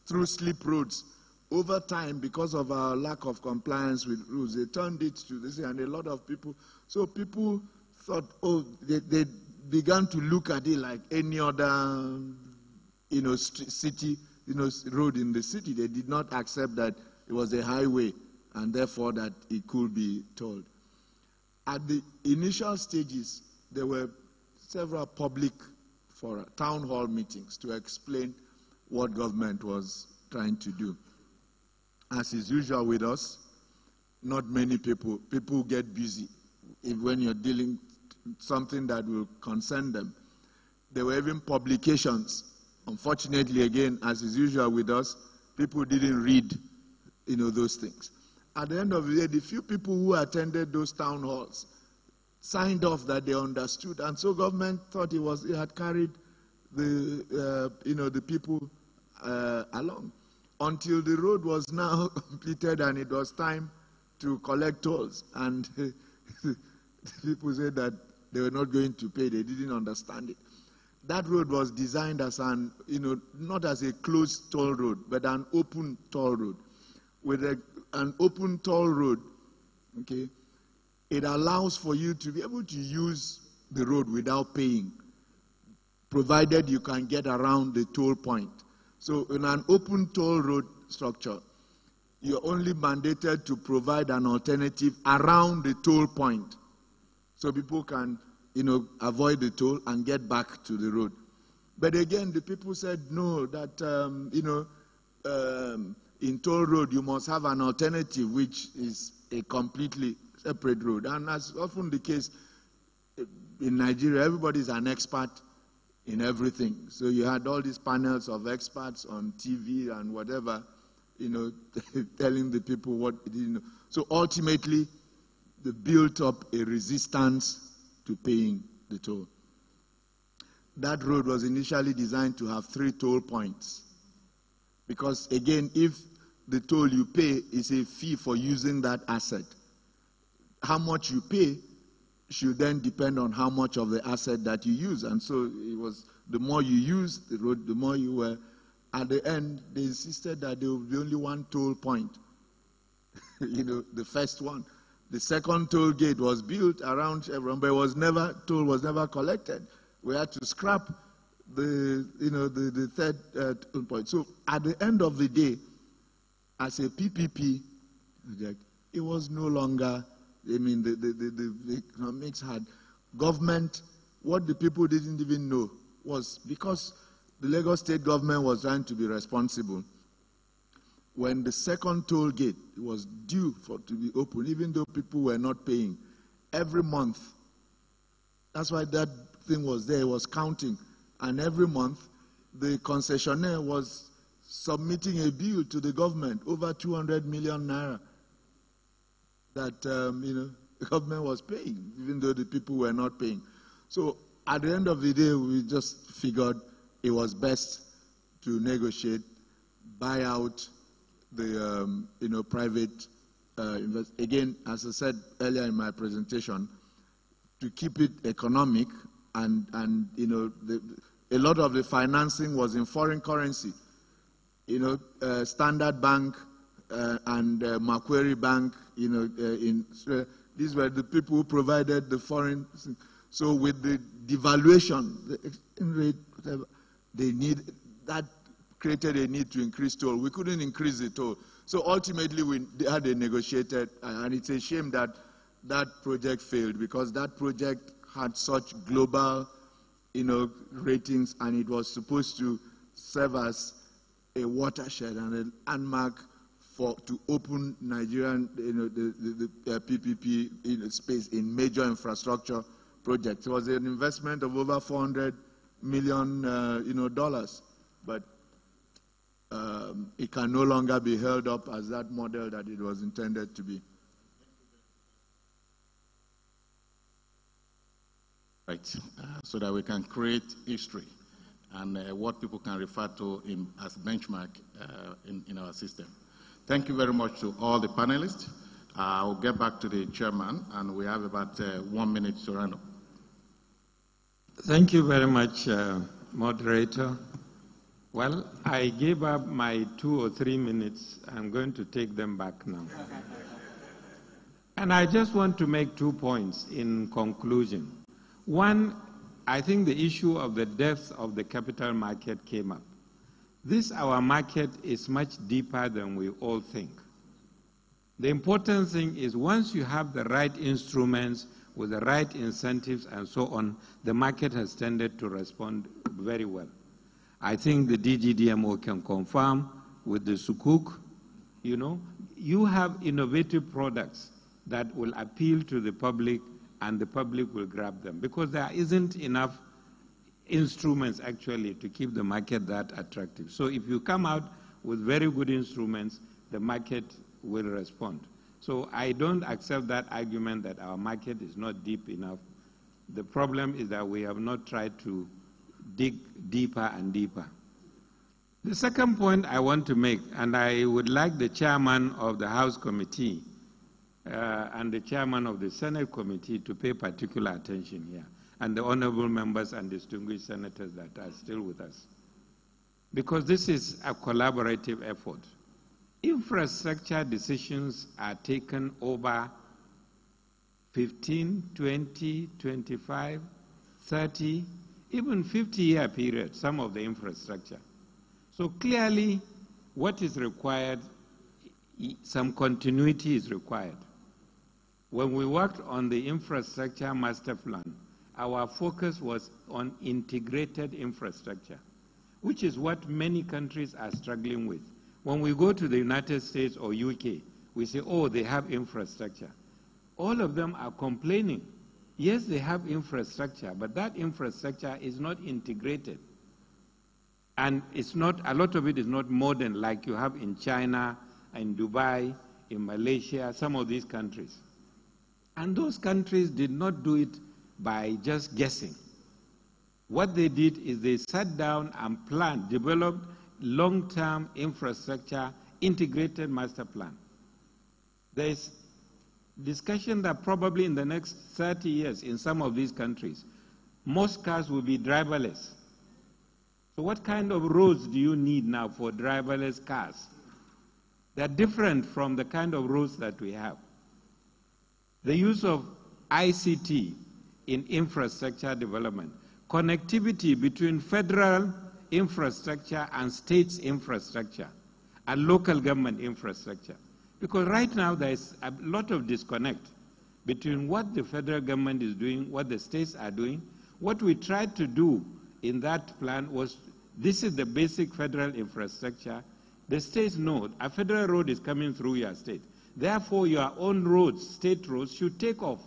through slip roads. Over time, because of our lack of compliance with rules, they turned it to this, and a lot of people, so people thought, they began to look at it like any other, city, road in the city. They did not accept that it was a highway, and therefore that it could be tolled. At the initial stages, there were several public town hall meetings to explain what government was trying to do. As is usual with us, not many people get busy when you're dealing something that will concern them. There were even publications. Unfortunately, again, as is usual with us, people didn't read, those things. At the end of the day, the few people who attended those town halls signed off that they understood, and so government thought it had carried the people along, until the road was now completed and it was time to collect tolls, and people said that they were not going to pay. They didn't understand it. That road was designed as an, not as a closed toll road, but an open toll road. With an open toll road, okay, it allows for you to be able to use the road without paying, provided you can get around the toll point. So in an open toll road structure, you're only mandated to provide an alternative around the toll point, so people can, avoid the toll and get back to the road. But again, the people said no, that, in toll road, you must have an alternative, which is a completely separate road. And as often the case in Nigeria, everybody is an expert in everything. So you had all these panels of experts on TV and whatever, telling the people what, So ultimately, they built up a resistance to paying the toll. That road was initially designed to have 3 toll points. Because again, if the toll you pay is a fee for using that asset, how much you pay should then depend on how much of the asset that you use. And so it was, the more you use the road, the more you were. At the end, they insisted that there would be only 1 toll point. The first one. The second toll gate was built around Chevron, but toll was never collected. We had to scrap the third toll point. So at the end of the day, as a PPP project, it was no longer, the economics had government. What the people didn't even know was, because the Lagos state government was trying to be responsible, when the second toll gate was due to be open, even though people were not paying, every month, that's why that thing was there, it was counting, and every month, the concessionaire was submitting a bill to the government, over 200 million naira, that, the government was paying, even though the people were not paying. So at the end of the day, we just figured it was best to negotiate, buy out the private again, as I said earlier in my presentation, to keep it economic, and a lot of the financing was in foreign currency. Standard Bank and Macquarie Bank, these were the people who provided the foreign. So with the devaluation, the exchange rate, whatever, that created a need to increase toll. We couldn't increase the toll. So ultimately, we had a negotiated, and it's a shame that that project failed, because that project had such global, ratings, and it was supposed to serve as a watershed and a landmark to open Nigerian, the PPP space in major infrastructure projects. It was an investment of over $400 million, dollars, but it can no longer be held up as that model that it was intended to be. Right, so that we can create history and what people can refer to as benchmark in our system. Thank you very much to all the panelists. I'll get back to the chairman, and we have about 1 minute to round up. Thank you very much, moderator. Well, I gave up my 2 or 3 minutes. I'm going to take them back now. And I just want to make 2 points in conclusion. One, I think the issue of the depth of the capital market came up. Our market is much deeper than we all think. The important thing is, once you have the right instruments with the right incentives and so on, the market has tended to respond very well. I think the DGDMO can confirm with the Sukuk, you have innovative products that will appeal to the public and the public will grab them, because there isn't enough instruments actually to keep the market that attractive. So if you come out with very good instruments, the market will respond. So I don't accept that argument that our market is not deep enough. The problem is that we have not tried to dig deeper and deeper. The second point I want to make, and I would like the chairman of the House Committee and the chairman of the Senate Committee to pay particular attention here, and the honorable members and distinguished senators that are still with us, because this is a collaborative effort. Infrastructure decisions are taken over 15, 20, 25, 30, even 50-year period, some of the infrastructure. So clearly, what is required, some continuity is required. When we worked on the infrastructure master plan, our focus was on integrated infrastructure, which is what many countries are struggling with. When we go to the United States or UK, we say, oh, they have infrastructure. All of them are complaining. Yes, they have infrastructure, but that infrastructure is not integrated. And it's not, a lot of it is not modern like you have in China, in Dubai, in Malaysia, some of these countries. And those countries did not do it by just guessing. What they did is they sat down and planned, developed long-term infrastructure integrated master plan. There is discussion that probably in the next 30 years in some of these countries, most cars will be driverless. So what kind of roads do you need now for driverless cars? They're different from the kind of roads that we have. The use of ICT in infrastructure development, connectivity between federal infrastructure and states infrastructure and local government infrastructure. Because right now there is a lot of disconnect between what the federal government is doing, what the states are doing. What we tried to do in that plan was, this is the basic federal infrastructure. The states know a federal road is coming through your state. Therefore, your own roads, state roads, should take off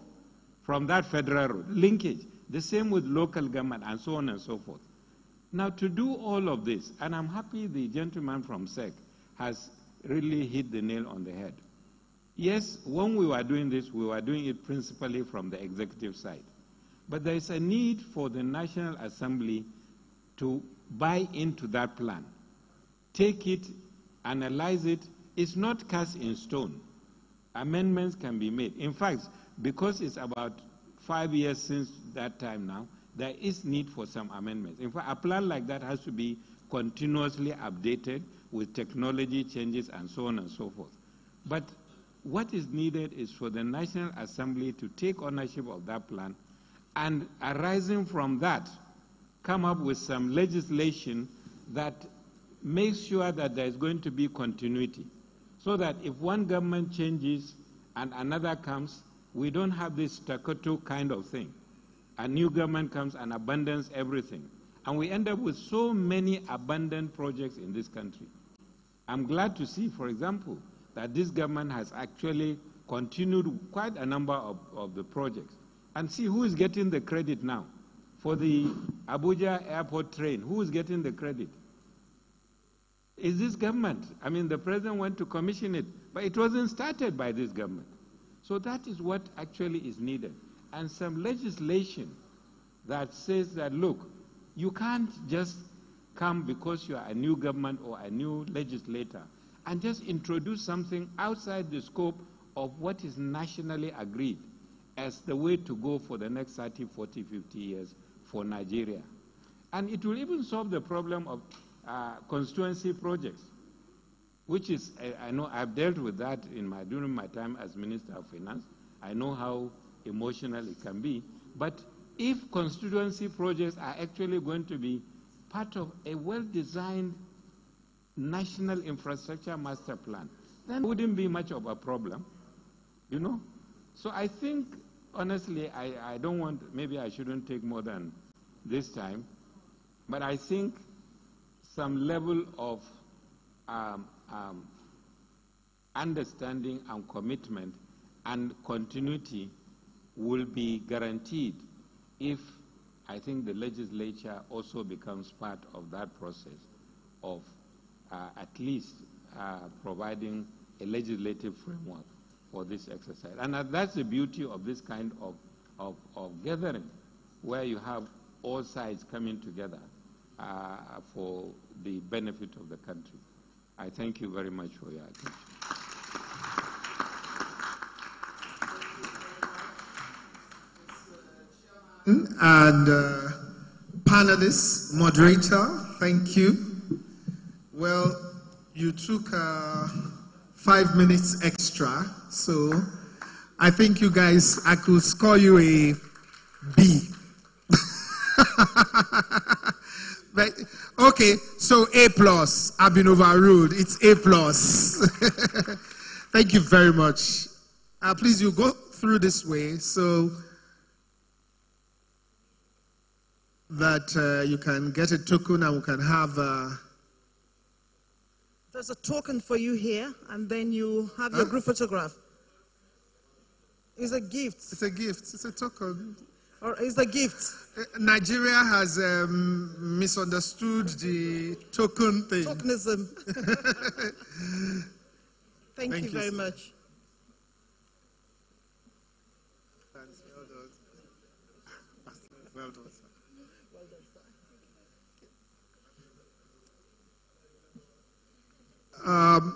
from that federal road, linkage. The same with local government and so on and so forth. Now, to do all of this, and I'm happy the gentleman from SEC has really hit the nail on the head. Yes, when we were doing this, we were doing it principally from the executive side. But there is a need for the National Assembly to buy into that plan, take it, analyze it. It's not cast in stone. Amendments can be made. In fact, because it's about 5 years since that time now, there is need for some amendments. In fact, a plan like that has to be continuously updated with technology changes and so on and so forth. But what is needed is for the National Assembly to take ownership of that plan and, arising from that, come up with some legislation that makes sure that there is going to be continuity, so that if one government changes and another comes, we don't have this staccato kind of thing. A new government comes and abandons everything. And we end up with so many abandoned projects in this country. I'm glad to see, for example, that this government has actually continued quite a number of the projects. And see who is getting the credit now. For the Abuja airport train, who is getting the credit? Is this government. I mean, the president went to commission it, but it wasn't started by this government. So that is what actually is needed. And some legislation that says that, look, you can't just come because you are a new government or a new legislator and just introduce something outside the scope of what is nationally agreed as the way to go for the next 30, 40, 50 years for Nigeria. And it will even solve the problem of constituency projects, which is, I know I've dealt with that during my time as Minister of Finance. I know how emotional it can be. But if constituency projects are actually going to be part of a well-designed national infrastructure master plan, then it wouldn't be much of a problem, you know? So I think, honestly, I don't want, maybe I shouldn't take more than this time, but I think some level of understanding and commitment and continuity will be guaranteed if I think the legislature also becomes part of that process of at least providing a legislative framework for this exercise. And that's the beauty of this kind of gathering, where you have all sides coming together for the benefit of the country. I thank you very much for your attention. And panelists, moderator, thank you. Well, you took 5 minutes extra, so I think you guys, I could score you a B. But, okay, so A+, I've been overruled. It's A+. Thank you very much. Please, you go through this way so that you can get a token and we can have... There's a token for you here, and then you have your group photograph. It's a gift. It's a gift. It's a token. Or it's a gift. Nigeria has misunderstood the token thing. Tokenism. Thank you very much. Thanks. Well done. Well done, sir. Well done,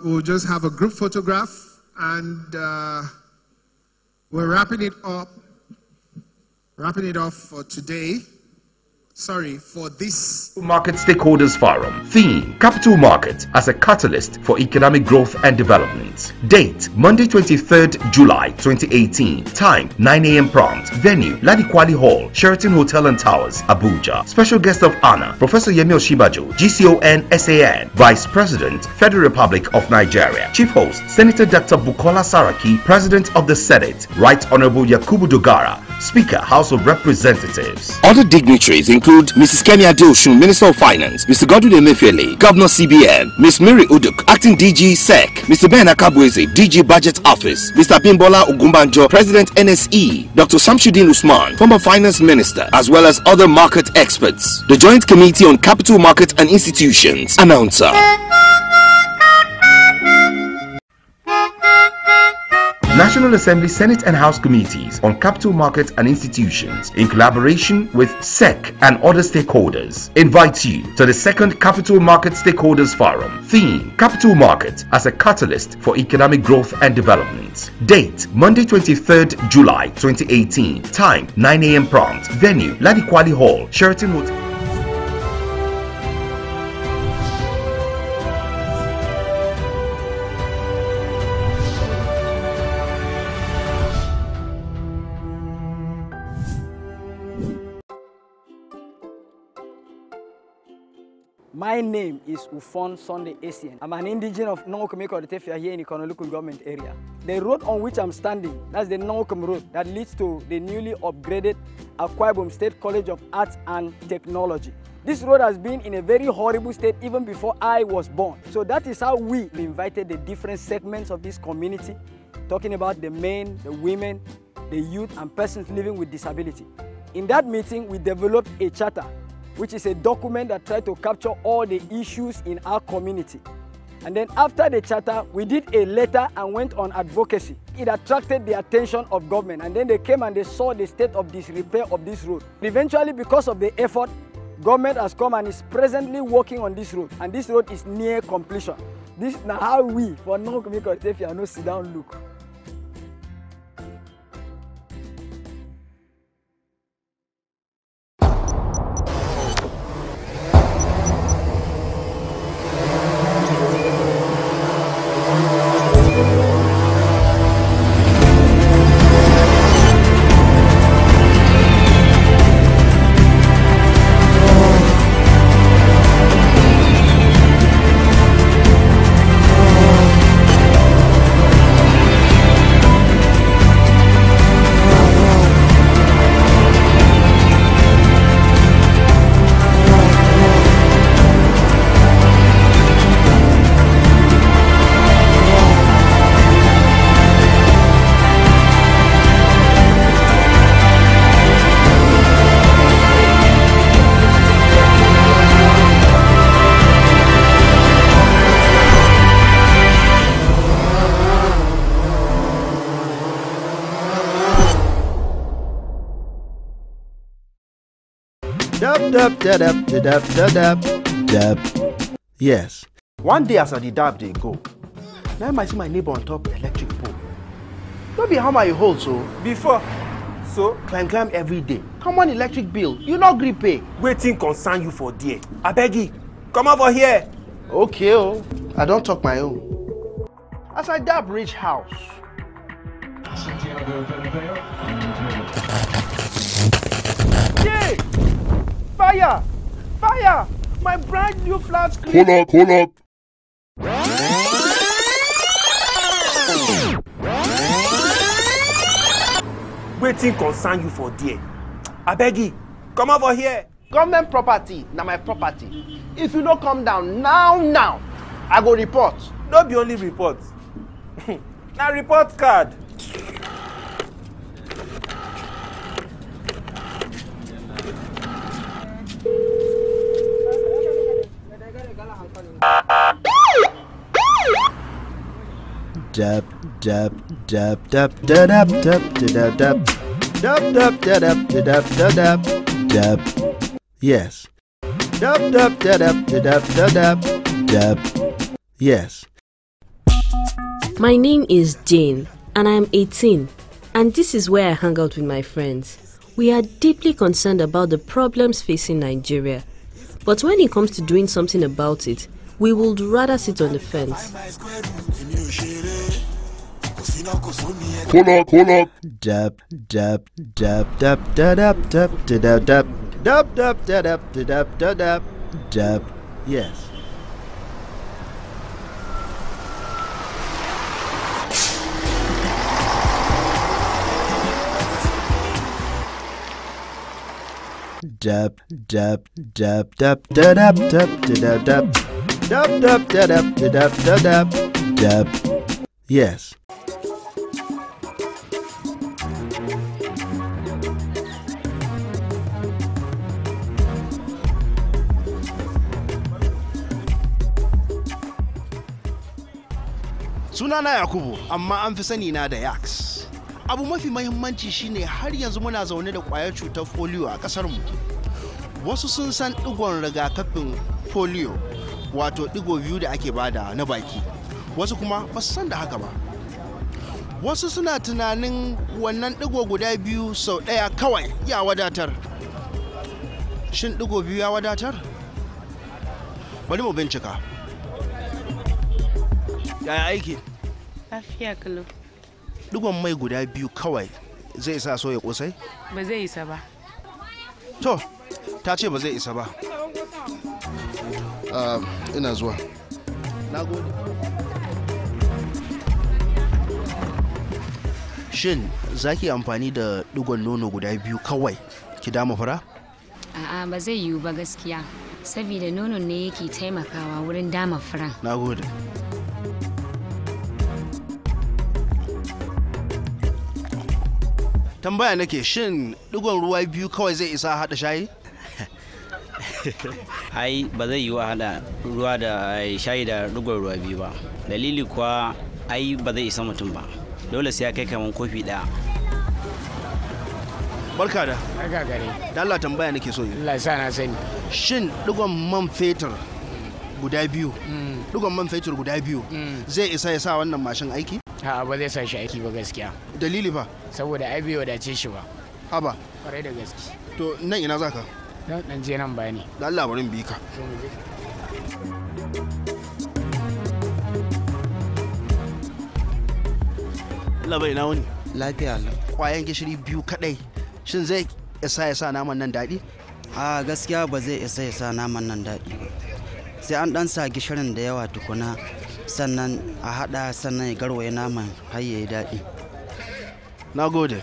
sir. We'll just have a group photograph, and we're wrapping it up for today. Sorry, for this Market Stakeholders Forum. Theme: Capital Market as a catalyst for economic growth and development. Date: Monday 23rd July 2018. Time: 9 a.m. prompt. Venue: Ladikwali Hall, Sheraton Hotel and Towers, Abuja. Special guest of honor: Professor Yemi Oshibajo, GCON SAN, Vice President, Federal Republic of Nigeria. Chief host: Senator Dr. Bukola Saraki, President of the Senate. Right Honorable Yakubu Dogara, Speaker, House of Representatives. Other dignitaries include Mrs. Kemi Adeosun, Minister of Finance, Mr. Godwin Emefiele, Governor CBN, Ms. Miri Uduk, Acting DG SEC, Mr. Ben Akabweze, DG Budget Office, Mr. Bimbola Ogumbanjo, President NSE, Dr. Samshuddin Usman, former Finance Minister, as well as other market experts. The Joint Committee on Capital Markets and Institutions. Announcer. National Assembly Senate and House Committees on Capital Markets and Institutions, in collaboration with SEC and other stakeholders, invite you to the second Capital Market Stakeholders Forum. Theme: Capital Market as a catalyst for economic growth and development. Date: Monday 23rd July 2018. Time: 9 a.m. prompt. Venue: Ladikwali Hall, Sheraton Hotel. My name is Ufon Sunday Essien. I'm an indigenous of Nongokomeko Odetefia here in Ikonolokun government area. The road on which I'm standing, that's the Nongokom Road that leads to the newly upgraded Akwa Ibom State College of Arts and Technology. This road has been in a very horrible state even before I was born. So that is how we invited the different segments of this community, talking about the men, the women, the youth, and persons living with disability. In that meeting, we developed a charter, which is a document that tried to capture all the issues in our community. And then after the charter, we did a letter and went on advocacy. It attracted the attention of government, and then they came and they saw the state of disrepair of this road. Eventually, because of the effort, government has come and is presently working on this road, and this road is near completion. This is how we, for Nongokomeko Odetefia, no sit down look. Dab. Yes. One day as I the dab they go. Now I see my neighbor on top electric pole. Don't be how my hold so. Before. So? Climb every day. Come on electric bill. You not gree pay. Waiting concern you for there. I beg you. Come over here. Okay, oh. I don't talk my own. As I dab reach house. Yay! Fire! Fire! My brand new flat screen. Hold up. Waiting concern you for there. I beg you. Come over here. Government property, now my property. If you don't come down now, I go report. Don't be only report. Now report card. Dab. Yes. Dab. Yes. My name is Jane, and I am 18, and this is where I hang out with my friends. We are deeply concerned about the problems facing Nigeria, but when it comes to doing something about it, we would rather sit on the fence. Hold up. Dab. Yes. Dab. Yes. Sunana Yakubu, amma an fi sani na da Yaks. Abu mafi mahimmanci shine har yanzu muna zaune da kwayar cutar polio a kasar mu. Wasu sun san digon rigakafin polio, wato digo biyu da ake bada na baki. Wasu kuma ba su san da haka ba. Wasu suna tunanin wannan digo guda biyu sau daya kawai ya wadatar. Shin digo biyu ya wadatar? Bari mu bincika. Yaya aiki? Lafiya kalau. Digon mai guda biyu kawai zai isa so ya kosai? Ba zai isa ba. To, ta ce ba zai isa ba. Ina zuwa. Na gode. Shin za ki amfani da digon nono guda biyu kawai ki dama fura? A'a ba zai yiwu ba gaskiya. Saboda nonon ne yake taimakawa wurin dama furan. Na gode. Tambaya nake, shin digon ruwa biyu kawai zai isa hada shayi? Ai ba zai yiwu a hada ruwa da shayi da digon ruwa biyu ba. Dalili kuwa ai ba zai isa mutum ba. Dole sai ya kai kaman kofi daya. Barka da. Barka gare. Da Allah tambaya nake so yi. Allah sa na sani. Shin digon man fetur guda biyu, digon man fetur guda biyu zai isa ya sa wannan mashin aiki? A'a ba zai sa shi aiki ba gaskiya. Dalili ba? Saboda ai bai wadace shi ba. Haba. Kwarai da gaske. To nan ina zaka? Dan je nan bayani. Da Allah bari bi ka. Labai na wani? Lafiya lau. Kwayan gishiri biyu kadai. Shin zai isa ya sa naman nan daɗi? A gaskiya ba zai isa ya sa naman nan daɗi ba. Sai an ɗan sa gishirin da yawa tukuna, sannan a haɗa sannan ya garwaye naman har ya yi daɗi. Na gode.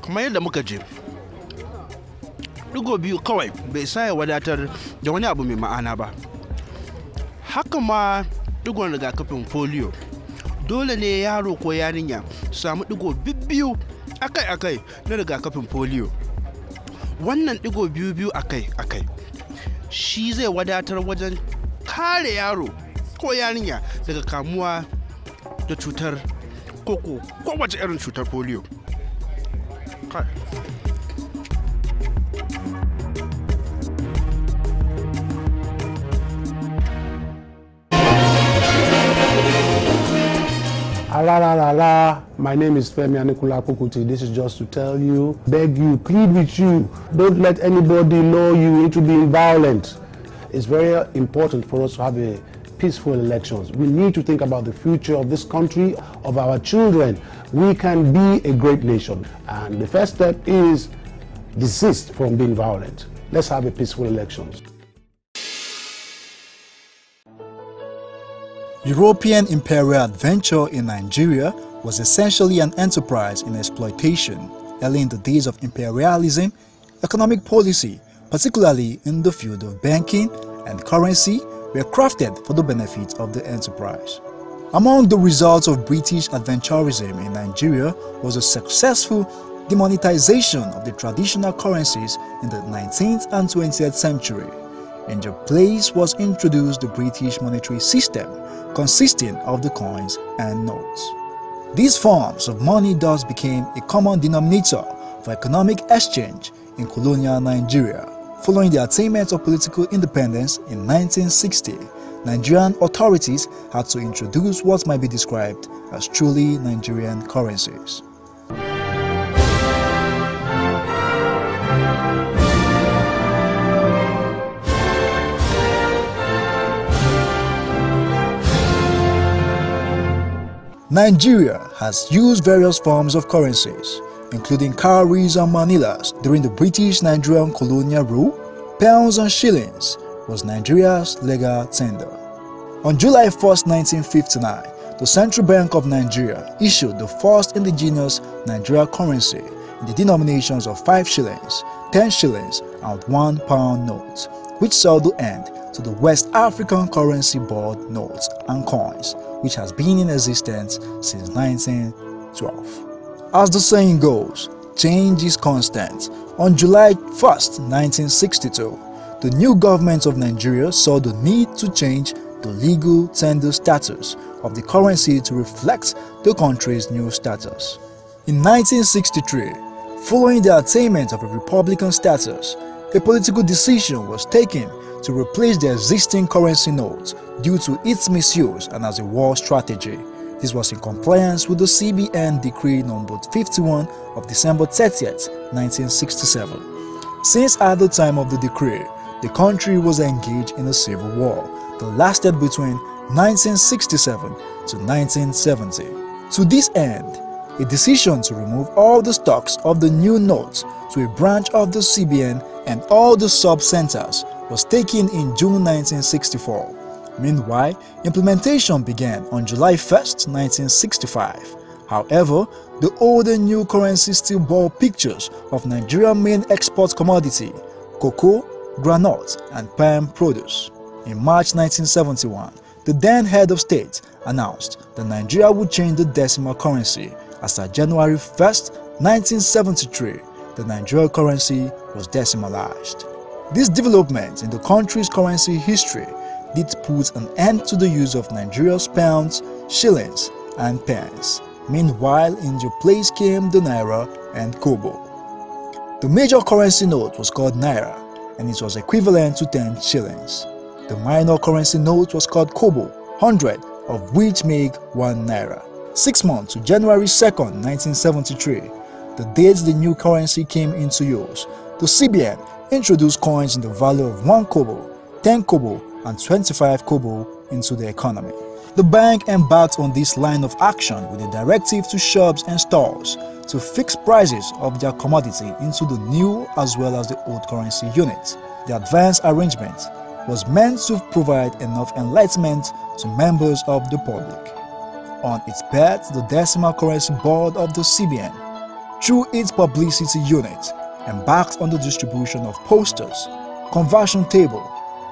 Kamar yadda muka je, digo biyu kawai bai sa ya wadatar da wani abu mai ma'ana ba. Haka ma digon rigakafin polio, dole ne yaro ko yarinya su samu digo biyu akai-akai na rigakafin polio. Wannan digo biyu akai-akai shi zai wadatar wajen kare yaro ko yarinya daga kamuwa da cutar koko kowace irin cutar polio. All right. My name is Femi Anikula Pukuti. This is just to tell you, beg you, plead with you. Don't let anybody lure you into being violent. It's very important for us to have a peaceful elections. We need to think about the future of this country, of our children. We can be a great nation. And the first step is desist from being violent. Let's have a peaceful elections. European imperial adventure in Nigeria was essentially an enterprise in exploitation early in the days of imperialism. Economic policy, particularly in the field of banking and currency, were crafted for the benefit of the enterprise. Among the results of British adventurism in Nigeria was a successful demonetization of the traditional currencies in the 19th and 20th century. In their place was introduced the British monetary system, consisting of the coins and notes. These forms of money thus became a common denominator for economic exchange in colonial Nigeria. Following the attainment of political independence in 1960, Nigerian authorities had to introduce what might be described as truly Nigerian currencies. Nigeria has used various forms of currencies, including cowries and manillas during the British-Nigerian colonial rule. Pounds and shillings was Nigeria's legal tender. On July 1, 1959, the Central Bank of Nigeria issued the first indigenous Nigeria currency in the denominations of 5 shillings, 10 shillings, and 1 pound notes, which saw the end to the West African Currency Board notes and coins, which has been in existence since 1912. As the saying goes, change is constant. On July 1, 1962, the new government of Nigeria saw the need to change the legal tender status of the currency to reflect the country's new status. In 1963, following the attainment of a republican status, a political decision was taken to replace the existing currency notes due to its misuse and as a war strategy. This was in compliance with the CBN Decree number 51 of December 30th, 1967. Since at the time of the decree, the country was engaged in a civil war that lasted between 1967 to 1970. To this end, a decision to remove all the stocks of the new notes to a branch of the CBN and all the sub-centers was taken in June 1964. Meanwhile, implementation began on July 1, 1965. However, the old and new currency still bore pictures of Nigeria's main export commodity, cocoa, groundnut, and palm produce. In March 1971, the then head of state announced that Nigeria would change the decimal currency. As of January 1, 1973, the Nigerian currency was decimalized. This development in the country's currency history did put an end to the use of Nigeria's pounds, shillings, and pence. Meanwhile, in their place came the naira and kobo. The major currency note was called naira, and it was equivalent to 10 shillings. The minor currency note was called kobo, 100 of which make 1 naira. 6 months to January 2, 1973, the date the new currency came into use, the CBN introduced coins in the value of 1 kobo, 10 kobo, and 25 kobo into the economy. The bank embarked on this line of action with a directive to shops and stores to fix prices of their commodity into the new as well as the old currency unit. The advanced arrangement was meant to provide enough enlightenment to members of the public. On its part, the Decimal Currency Board of the CBN, through its publicity unit, embarked on the distribution of posters, conversion table,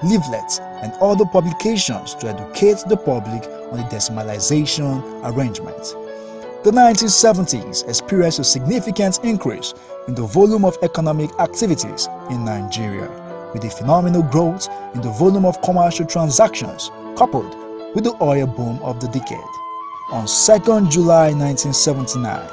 leaflets, and other publications to educate the public on the decimalization arrangement. The 1970s experienced a significant increase in the volume of economic activities in Nigeria, with a phenomenal growth in the volume of commercial transactions coupled with the oil boom of the decade. On 2nd July 1979,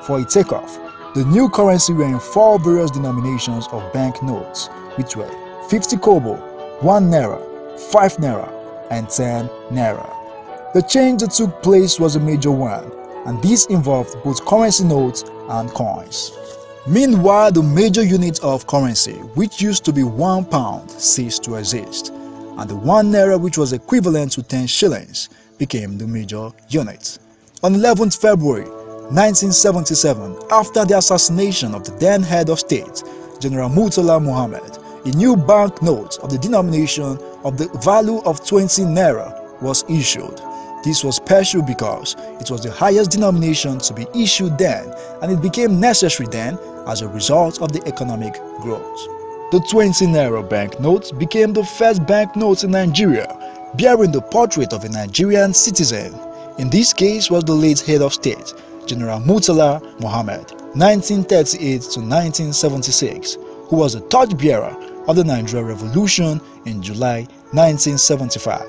for a takeoff, The new currency were in 4 various denominations of banknotes, which were 50 kobo, 1 naira, 5 naira, and 10 naira. The change that took place was a major one, and this involved both currency notes and coins. Meanwhile, the major unit of currency, which used to be 1 pound, ceased to exist, and the 1 naira, which was equivalent to 10 shillings, became the major unit. On 11th February 1977, after the assassination of the then head of state, General Murtala Muhammad, a new banknote of the denomination of the value of 20 naira was issued. This was special because it was the highest denomination to be issued then, and it became necessary then as a result of the economic growth. The 20 naira banknote became the first banknote in Nigeria, bearing the portrait of a Nigerian citizen. In this case was the late head of state, General Murtala Muhammad, 1938 to 1976, who was the torchbearer of the Nigerian Revolution in July 1975.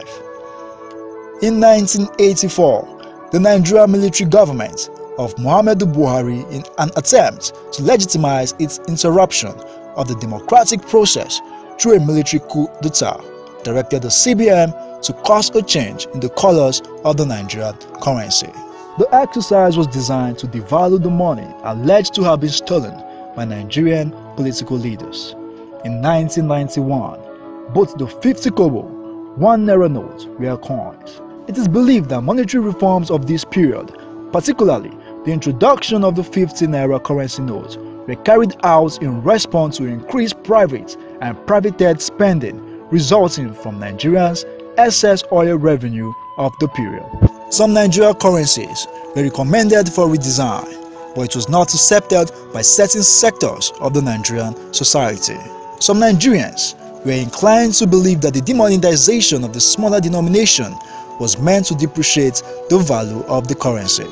In 1984, the Nigerian military government of Muhammadu Buhari, in an attempt to legitimize its interruption of the democratic process through a military coup d'etat, directed the CBN to cause a change in the colors of the Nigerian currency. The exercise was designed to devalue the money alleged to have been stolen by Nigerian political leaders. In 1991, both the 50 kobo, 1 naira notes were coins. It is believed that monetary reforms of this period, particularly the introduction of the 50 naira currency notes, were carried out in response to increased private and privated spending resulting from Nigeria's excess oil revenue of the period. Some Nigerian currencies were recommended for redesign, but it was not accepted by certain sectors of the Nigerian society. Some Nigerians were inclined to believe that the demonetization of the smaller denomination was meant to depreciate the value of the currency.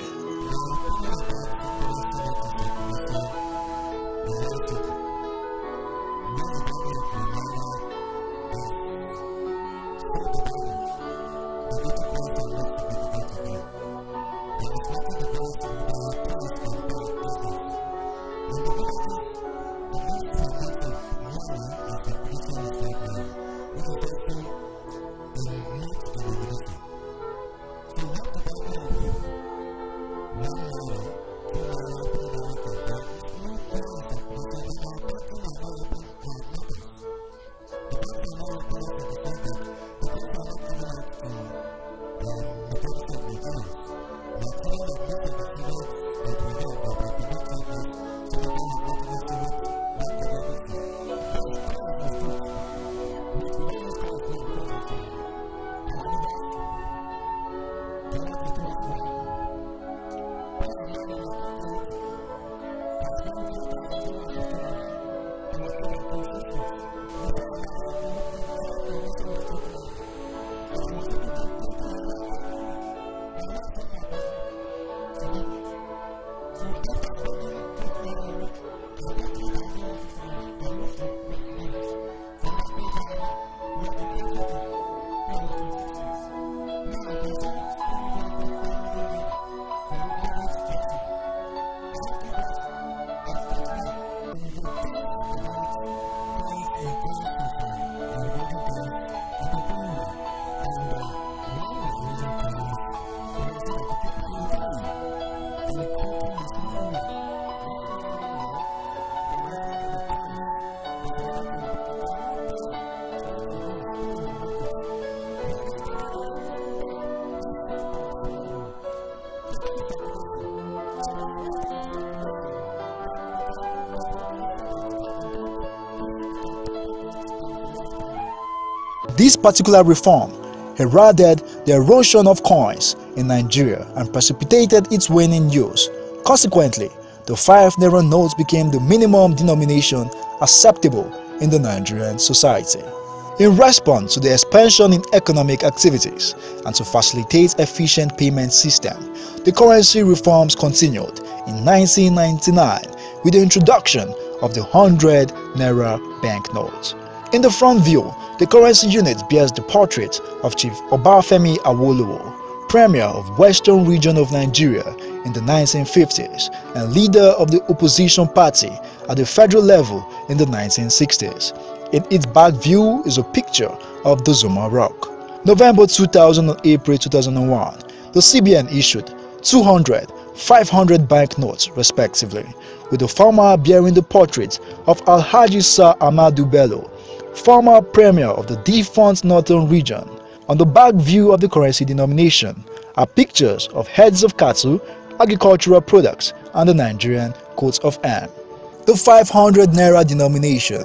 This particular reform heralded the erosion of coins in Nigeria and precipitated its waning use. Consequently, the 5 naira notes became the minimum denomination acceptable in the Nigerian society. In response to the expansion in economic activities and to facilitate efficient payment system, the currency reforms continued in 1999 with the introduction of the 100 naira banknote. In the front view, the currency unit bears the portrait of Chief Obafemi Awolowo, Premier of Western Region of Nigeria in the 1950s and leader of the opposition party at the federal level in the 1960s. In its back view is a picture of the Zuma Rock. November 2000 and April 2001, the CBN issued 200, 500 banknotes respectively, with the former bearing the portrait of Alhaji Sir Ahmadu Bello, former premier of the defunct Northern region. On the back view of the currency denomination are pictures of heads of cattle, agricultural products, and the Nigerian coat of arms. The 500 Naira denomination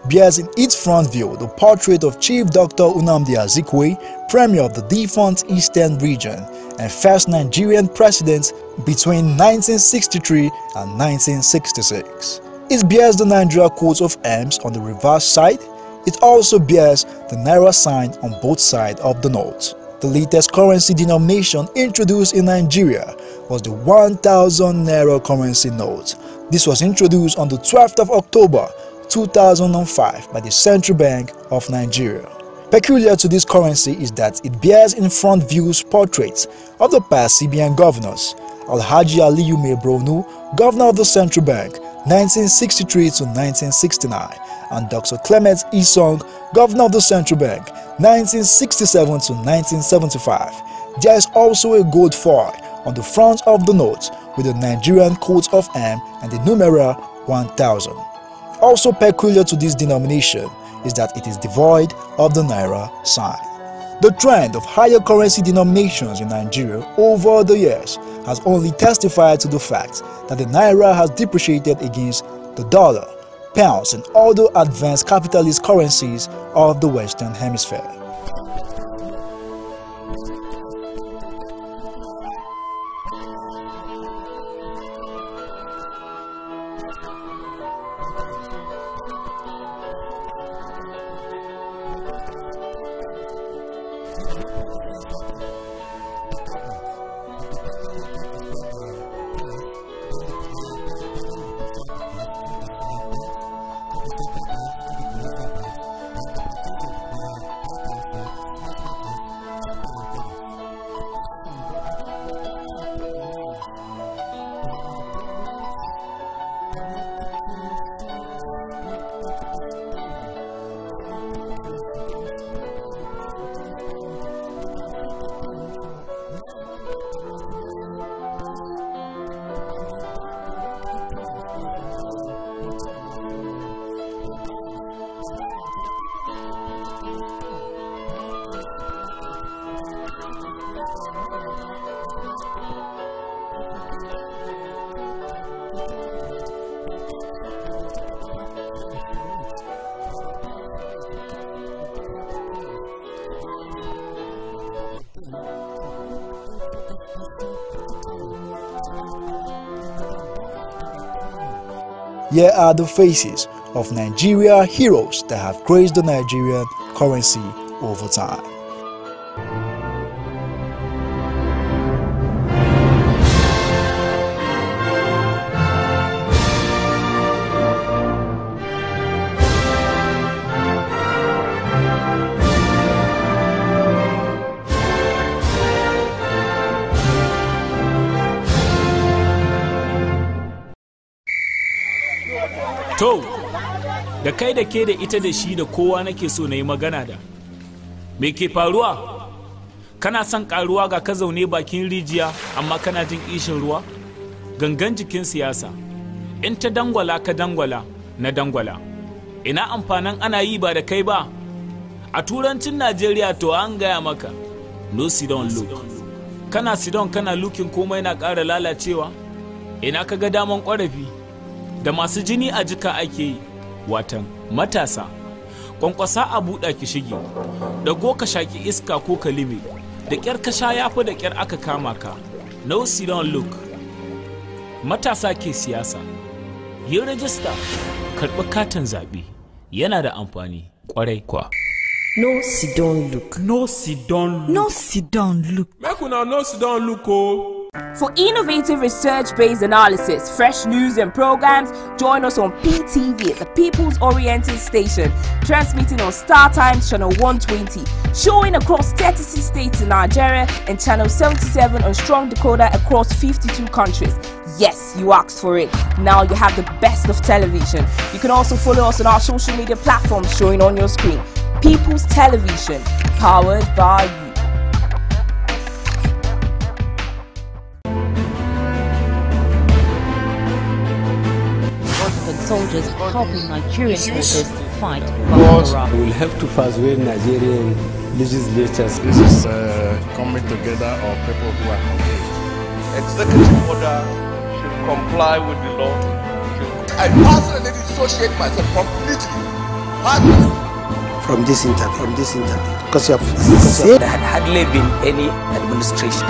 bears in its front view the portrait of Chief Dr. Nnamdi Azikiwe, premier of the defunct Eastern region and first Nigerian president between 1963 and 1966. It bears the Nigeria coat of arms on the reverse side. It also bears the Naira sign on both sides of the note. The latest currency denomination introduced in Nigeria was the 1000 Naira currency note. This was introduced on the 12th of October 2005 by the Central Bank of Nigeria. Peculiar to this currency is that it bears in front views portraits of the past CBN governors: Alhaji Aliyu Mai Bronu, governor of the Central Bank 1963 to 1969, and Dr. Clement Isong, governor of the Central Bank 1967 to 1975. There is also a gold foil on the front of the note with the Nigerian coat of arms and the numeral 1000. Also peculiar to this denomination is that it is devoid of the Naira sign. The trend of higher currency denominations in Nigeria over the years has only testified to the fact that the Naira has depreciated against the dollar, pounds, and other advanced capitalist currencies of the Western Hemisphere. Here are the faces of Nigeria heroes that have graced the Nigerian currency over time. To, da kai da ke da ita da shi da kowa nake so na yi magana da. Me ke faruwa? Kana son karuwa ga ka zaune bakin rijiya amma kana jin ishin ruwa? Gangan jikin siyasa. In ta dangwala ka dangwala na dangwala. Ina amfanin ana yi ba da kai ba? A turancin Najeriya to an gaya maka. No sit down look. Kana sit down kana looking komai na ƙara lalacewa? Ina ka ga daman ƙorafi? Da masu jini a jika ake yi, watan matasa. Kwankwasa a buɗa ki shige, dago ka shaki iska ko ka lime, da ƙyar ka sha yafi da ƙyar aka kama ka. No sit down look. Matasa ke siyasa. Yin rajista, karɓi katin zaɓe yana da amfani ƙwarai kwa. No sit down look. No sit down look. No sit down look. Make una no sit down look oh. For innovative research-based analysis, fresh news and programs, join us on PTV, the People's Oriented Station, transmitting on Star Times Channel 120, showing across 36 states in Nigeria, and Channel 77 on Strong Decoder across 52 countries. Yes, you asked for it. Now you have the best of television. You can also follow us on our social media platforms showing on your screen. People's Television, powered by you. Soldiers helping Nigerian forces to fight Boko Haram. We will have to persuade Nigerian legislatures. This is coming together of people who are confused. Executive order should comply with the law. I personally dissociate myself completely. From this interview, because you have said there had hardly been any administration.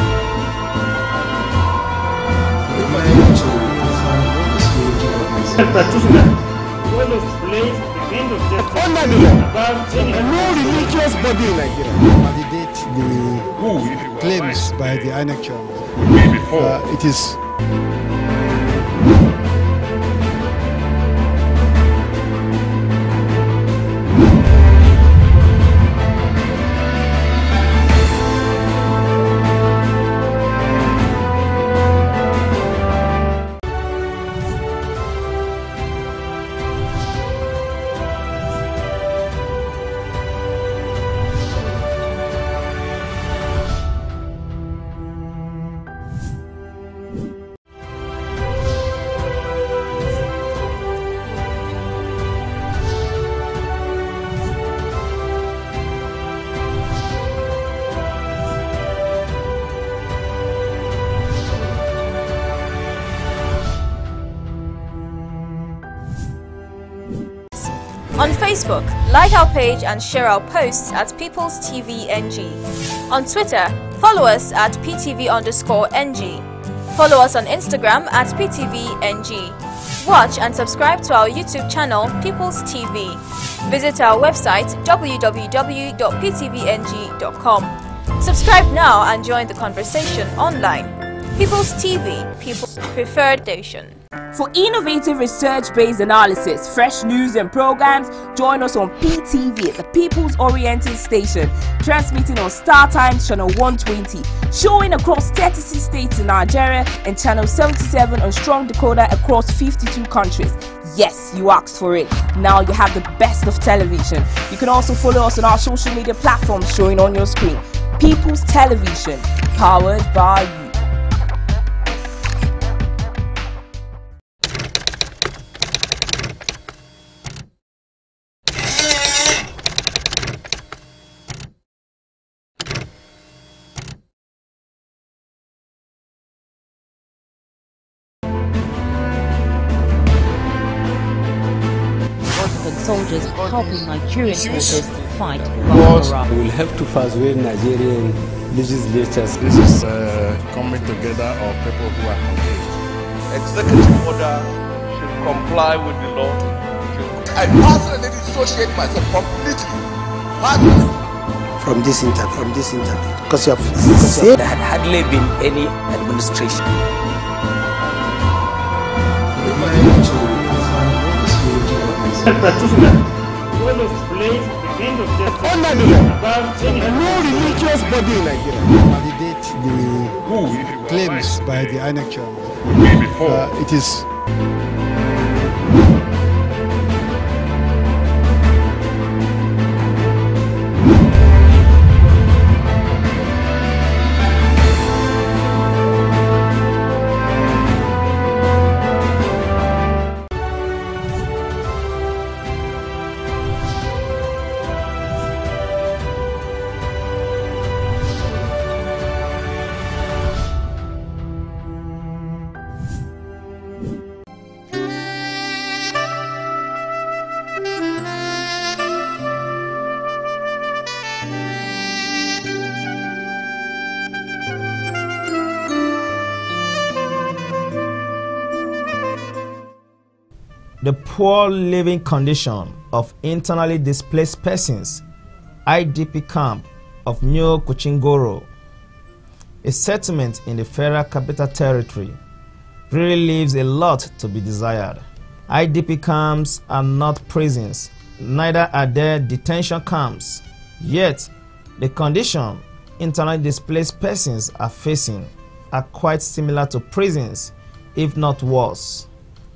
Under the law, no religious body in Nigeria validate the claims by the INEC chairman. It is. On Facebook, like our page and share our posts at People's TV NG. On Twitter, follow us at PTV_NG. Follow us on Instagram at PTV_NG. Watch and subscribe to our YouTube channel, People's TV. Visit our website, www.ptvng.com. Subscribe now and join the conversation online. People's TV, People's Preferred Station. For innovative research-based analysis, fresh news and programs, join us on PTV, the People's Oriented Station, transmitting on Star Times Channel 120, showing across 36 states in Nigeria, and Channel 77 on Strong Decoder across 52 countries. Yes, you asked for it. Now you have the best of television. You can also follow us on our social media platforms showing on your screen. People's Television, powered by you. Soldiers helping Nigerian forces to fight Boko Haram. We will have to persuade Nigerian legislatures. This is coming together of people who are confused. Executive order should comply with the law. I personally dissociate myself completely. From this interview, because you have said there had hardly been any administration. Under the law, no religious body in Nigeria validate the claims by the INEC chairman. It is. The poor living condition of internally displaced persons IDP camp of New Kuchingoro, a settlement in the Federal Capital Territory, really leaves a lot to be desired. IDP camps are not prisons, neither are they detention camps. Yet, the condition internally displaced persons are facing are quite similar to prisons, if not worse.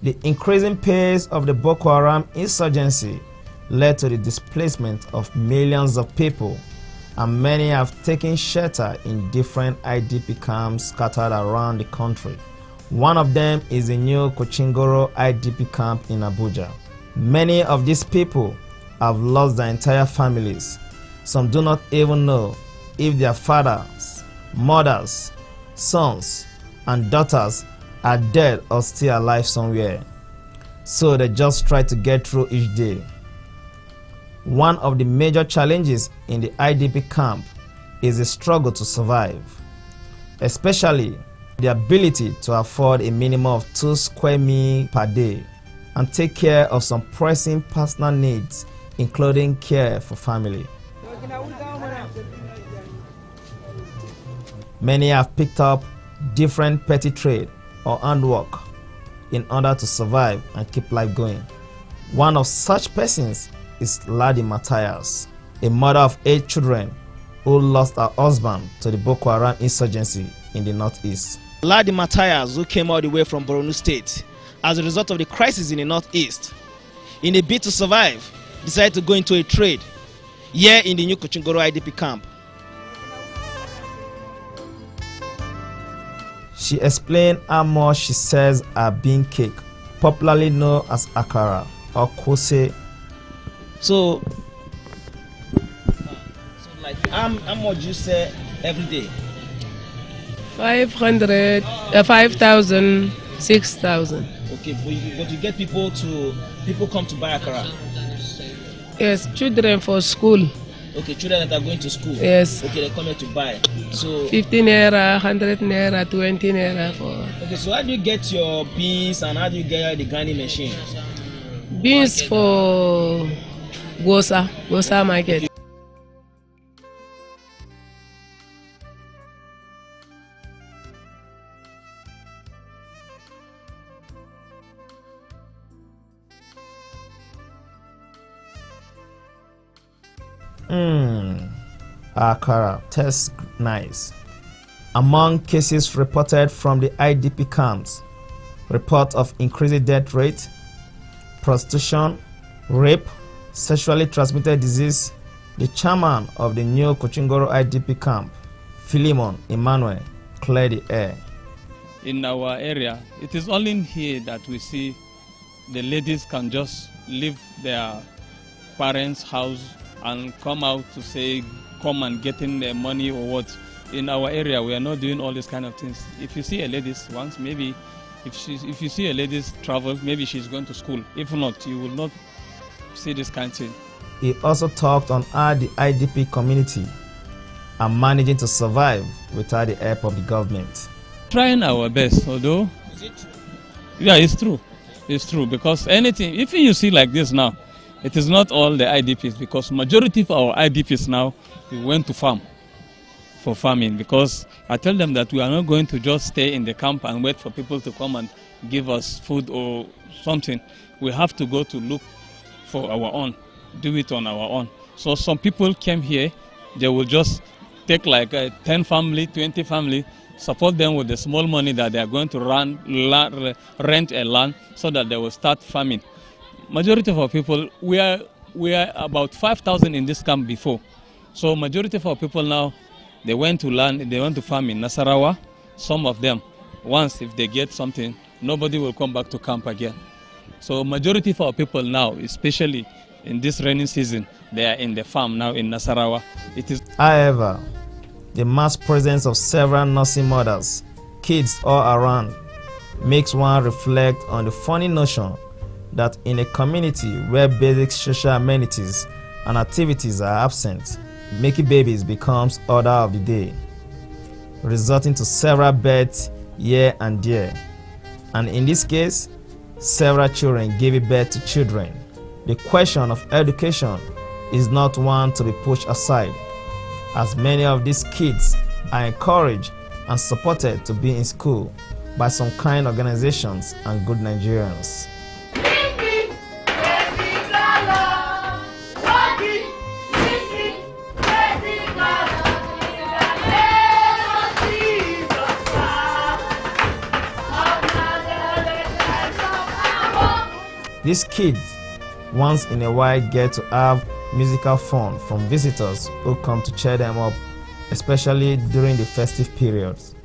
The increasing pace of the Boko Haram insurgency led to the displacement of millions of people, and many have taken shelter in different IDP camps scattered around the country. One of them is the New Kuchingoro IDP camp in Abuja. Many of these people have lost their entire families. Some do not even know if their fathers, mothers, sons, and daughters are dead or still alive somewhere. So they just try to get through each day. One of the major challenges in the IDP camp is the struggle to survive, especially the ability to afford a minimum of 2 square meals per day and take care of some pressing personal needs, including care for family. Many have picked up different petty trade or handwork in order to survive and keep life going. One of such persons is Ladi Matthias, a mother of 8 children who lost her husband to the Boko Haram insurgency in the northeast. Ladi Matthias, who came all the way from Borno State as a result of the crisis in the northeast, in a bid to survive, decided to go into a trade here in the New Kuchingoro IDP camp. She explained how much she sells her bean cake, popularly known as akara or kose. So like how much you sell every day? 500, 5,000, 6,000. Okay, but you get people come to buy akara? Yes, children for school. Okay, children that are going to school. Yes. Okay, they come here to buy. So 50 naira, 100 naira, 20 naira for. Okay, so how do you get your beans and how do you get the grinding machine? Beans for Gosa market. Okay. Akara tastes nice. Among cases reported from the IDP camps, report of increased death rate, prostitution, rape, sexually transmitted disease, the chairman of the New Kuchingoro IDP camp, Philemon Emmanuel, cleared the air. In our area, it is only here that we see the ladies can just leave their parents' house and come out to say, come and get in the money or what. In our area, we are not doing all these kind of things. If you see a lady once, maybe if you see a lady travel, maybe she's going to school. If not, you will not see this kind of thing. He also talked on how the IDP community are managing to survive without the help of the government. Trying our best, although. Is it true? Yeah, it's true. It's true because anything, if you see like this now, it is not all the IDPs because majority of our IDPs now, we went to farm for farming because I tell them that we are not going to just stay in the camp and wait for people to come and give us food or something. We have to go to look for our own, do it on our own. So some people came here, they will just take like 10 family, 20 family, support them with the small money that they are going to rent a land so that they will start farming. Majority of our people, we are about 5,000 in this camp before. So majority of our people now, they went to farm in Nasarawa. Some of them, once if they get something, nobody will come back to camp again. So majority of our people now, especially in this rainy season, they are in the farm now in Nasarawa. However, the mass presence of several nursing mothers, kids all around, makes one reflect on the funny notion that in a community where basic social amenities and activities are absent, making babies becomes order of the day, resulting to several births here and there. And in this case, several children gave birth to children. The question of education is not one to be pushed aside, as many of these kids are encouraged and supported to be in school by some kind organizations and good Nigerians. These kids once in a while get to have musical fun from visitors who come to cheer them up, especially during the festive periods.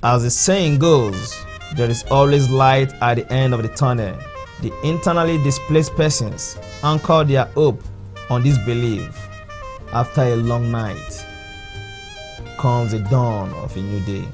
As the saying goes, there is always light at the end of the tunnel. The internally displaced persons anchor their hope on this belief. After a long night comes the dawn of a new day.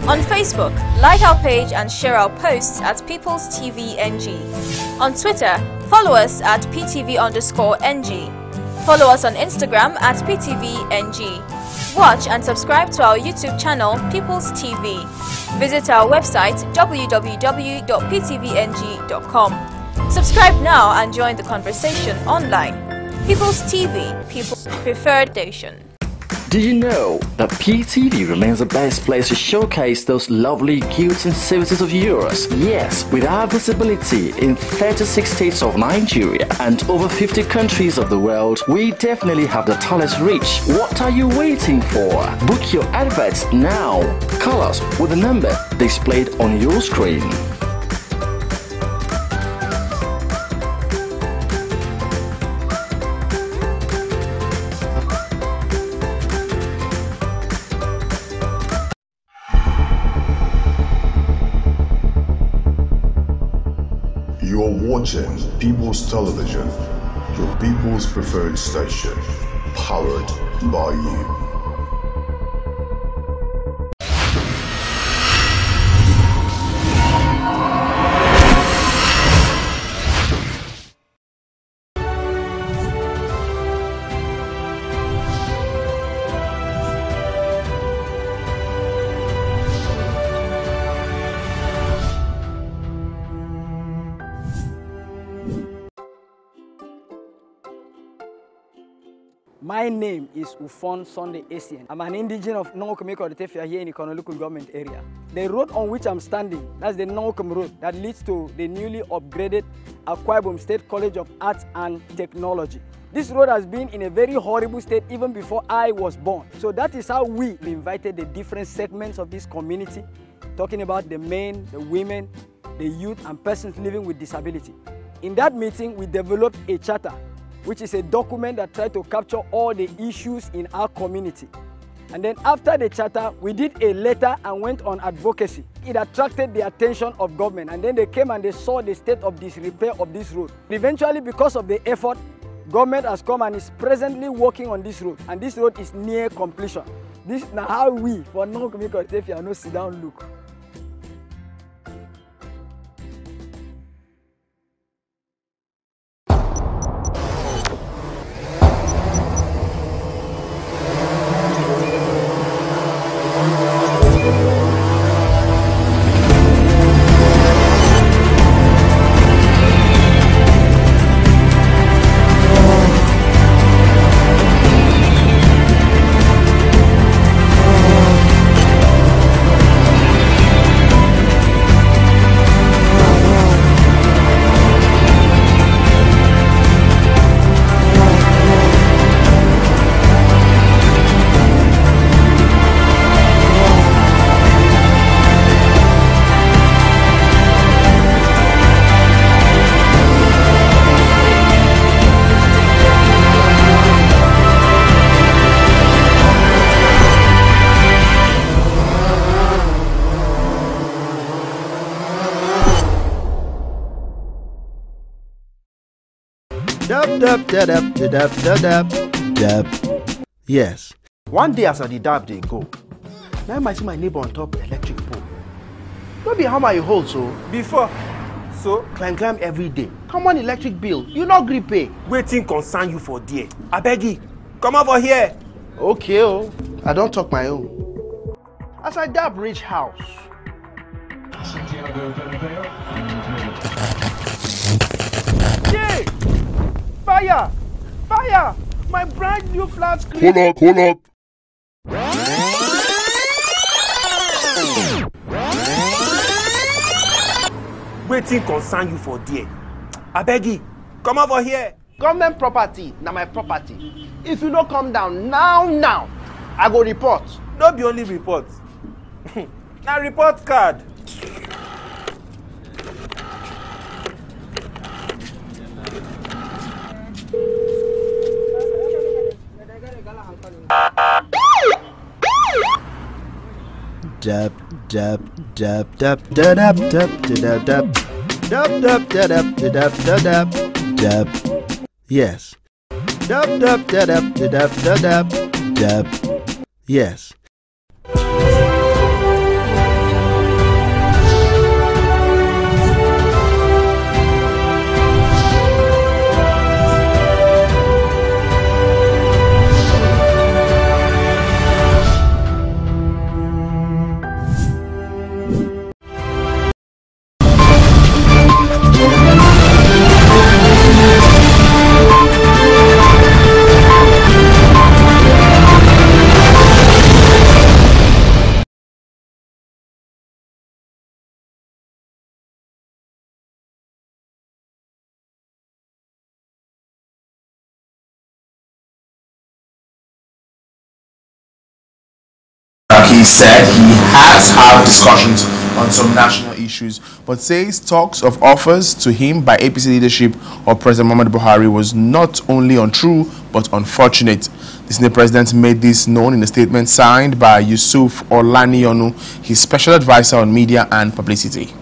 On Facebook, like our page and share our posts at People's TV NG. On Twitter, follow us at PTV_NG. Follow us on Instagram at PTVNG. Watch and subscribe to our YouTube channel, People's TV. Visit our website, www.ptvng.com. Subscribe now and join the conversation online. People's TV, People's Preferred Station. Do you know that PTV remains the best place to showcase those lovely goods and services of yours? Yes, with our visibility in 36 states of Nigeria and over 50 countries of the world, we definitely have the tallest reach. What are you waiting for? Book your adverts now. Call us with the number displayed on your screen. You're watching People's Television, your people's preferred station, powered by you. My name is Ufon Sunday Asian. I'm an indigenous of Nongokomeko Odetefia here in the Konoluku government area. The road on which I'm standing, that's the Nongokom Road that leads to the newly upgraded Akwa Ibom State College of Arts and Technology. This road has been in a very horrible state even before I was born. So that is how we invited the different segments of this community, talking about the men, the women, the youth and persons living with disability. In that meeting, we developed a charter, which is a document that tried to capture all the issues in our community. And then after the charter, we did a letter and went on advocacy. It attracted the attention of government, and then they came and they saw the state of disrepair of this road. Eventually, because of the effort, government has come and is presently working on this road, and this road is near completion. This is how we, for Nongokomeko Odetefia, no sit down look. Dab. Yes. One day as I did dab, they go. Now I might see my neighbor on top the electric pole. Don't be how my hold so. Before. So? Climb every day. Come on, electric bill. You not gree pay. Waiting concern you for there. I beg you. Come over here. Okay, oh. I don't talk my own. As I dab reach house. Yay! Fire! Fire! My brand new flat screen. Hold up. Waiting concern you for there. I beg you. Come over here. Government property, now my property. If you don't come down now, I go report. Don't be only report. Now report card. Dab. Yes. Dab. Yes. He said he has had discussions on some national issues, but says talks of offers to him by APC leadership or President Muhammadu Buhari was not only untrue but unfortunate. The Senate President made this known in a statement signed by Yusuf Olaniyonu, his special advisor on media and publicity.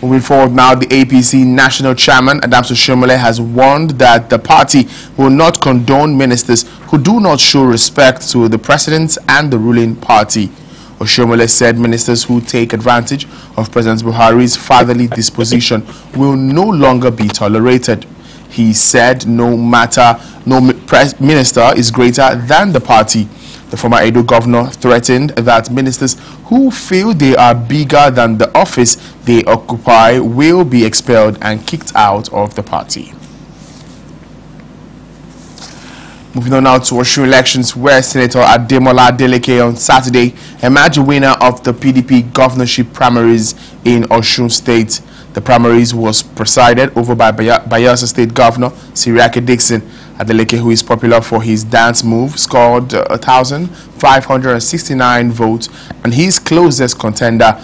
Moving forward now, the APC National Chairman, Adams Oshiomhole, has warned that the party will not condone ministers who do not show respect to the president and the ruling party. Oshiomhole said ministers who take advantage of President Buhari's fatherly disposition will no longer be tolerated. He said no minister is greater than the party. The former Edo governor threatened that ministers who feel they are bigger than the office they occupy will be expelled and kicked out of the party. Moving on now to Osun elections, where Senator Ademola Adeleke on Saturday emerged winner of the PDP governorship primaries in Osun State. The primaries was presided over by Bayelsa State Governor Siriake Dixon. Adeleke, who is popular for his dance move, scored 1,569 votes, and his closest contender,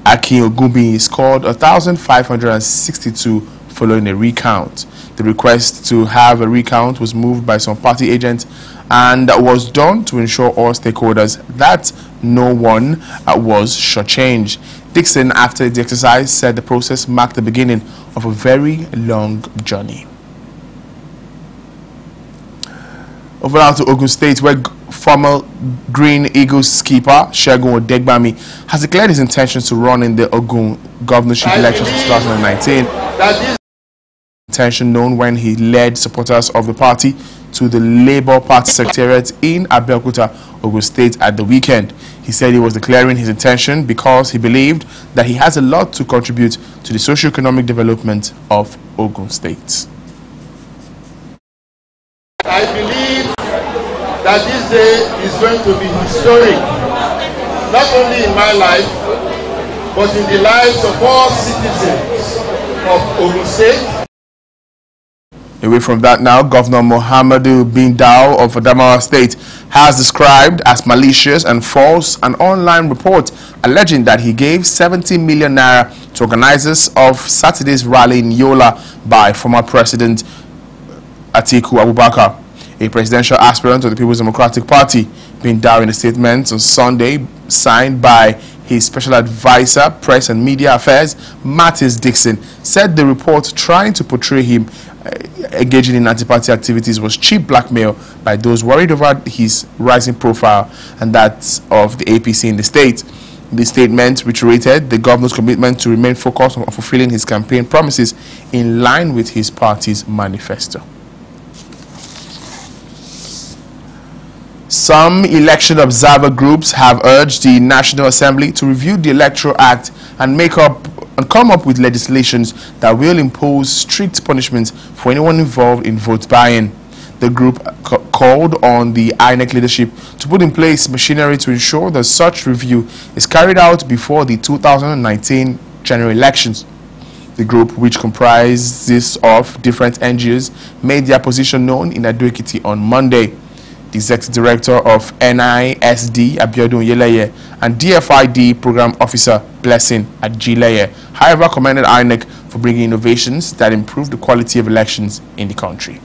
Akin Ogumbi, scored 1,562 following a recount. The request to have a recount was moved by some party agents and was done to ensure all stakeholders that no one was shortchanged. Dixon, after the exercise, said the process marked the beginning of a very long journey. Over now to Ogun State, where former Green Eagles skipper Segun Odegbami has declared his intentions to run in the Ogun governorship elections of 2019. Intention known when he led supporters of the party to the Labour Party Secretariat in Abeokuta, Ogun State at the weekend. He said he was declaring his intention because he believed that he has a lot to contribute to the socio-economic development of Ogun State. I believe that this day is going to be historic, not only in my life, but in the lives of all citizens of Ogun State. Away from that now, Governor Muhammadu Bindao of Adamawa State has described as malicious and false an online report alleging that he gave 70 million naira to organizers of Saturday's rally in Yola by former President Atiku Abubakar, a presidential aspirant of the People's Democratic Party. Bindao, in a statement on Sunday signed by his special advisor, Press and Media Affairs, Martins Dixon, said the report trying to portray him engaging in anti-party activities was cheap blackmail by those worried over his rising profile and that of the APC in the state. The statement reiterated the governor's commitment to remain focused on fulfilling his campaign promises in line with his party's manifesto. Some election observer groups have urged the National Assembly to review the Electoral Act and come up with legislations that will impose strict punishments for anyone involved in vote buying. The group called on the INEC leadership to put in place machinery to ensure that such review is carried out before the 2019 general elections. The group, which comprises of different NGOs, made their position known in Ado-Ekiti on Monday. The Executive Director of NISD, Abiodun Yeleye, and DFID Program Officer, Blessing Ajileye, however, commended INEC for bringing innovations that improve the quality of elections in the country.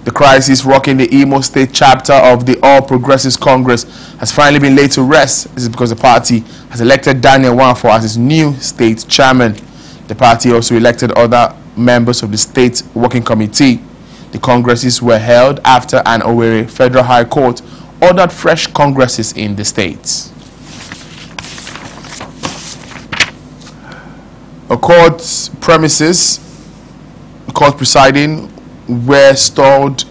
The crisis rocking the Imo State chapter of the All Progressives Congress has finally been laid to rest. This is because the party has elected Daniel Nwafor as its new state chairman. The party also elected other members of the state working committee. The congresses were held after an Owerri Federal High Court ordered fresh congresses in the states. A court presiding were stalled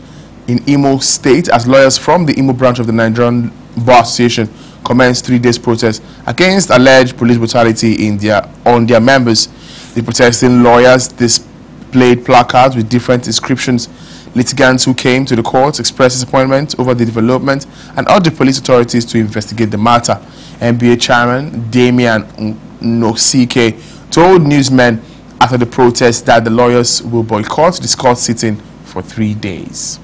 in Imo State as lawyers from the Imo branch of the Nigerian Bar Association commenced 3 days protest against alleged police brutality on their members. The protesting lawyers displayed placards with different inscriptions. Litigants who came to the court expressed disappointment over the development and urged the police authorities to investigate the matter. NBA chairman Damian Nosike told newsmen after the protest that the lawyers will boycott the court sitting for 3 days.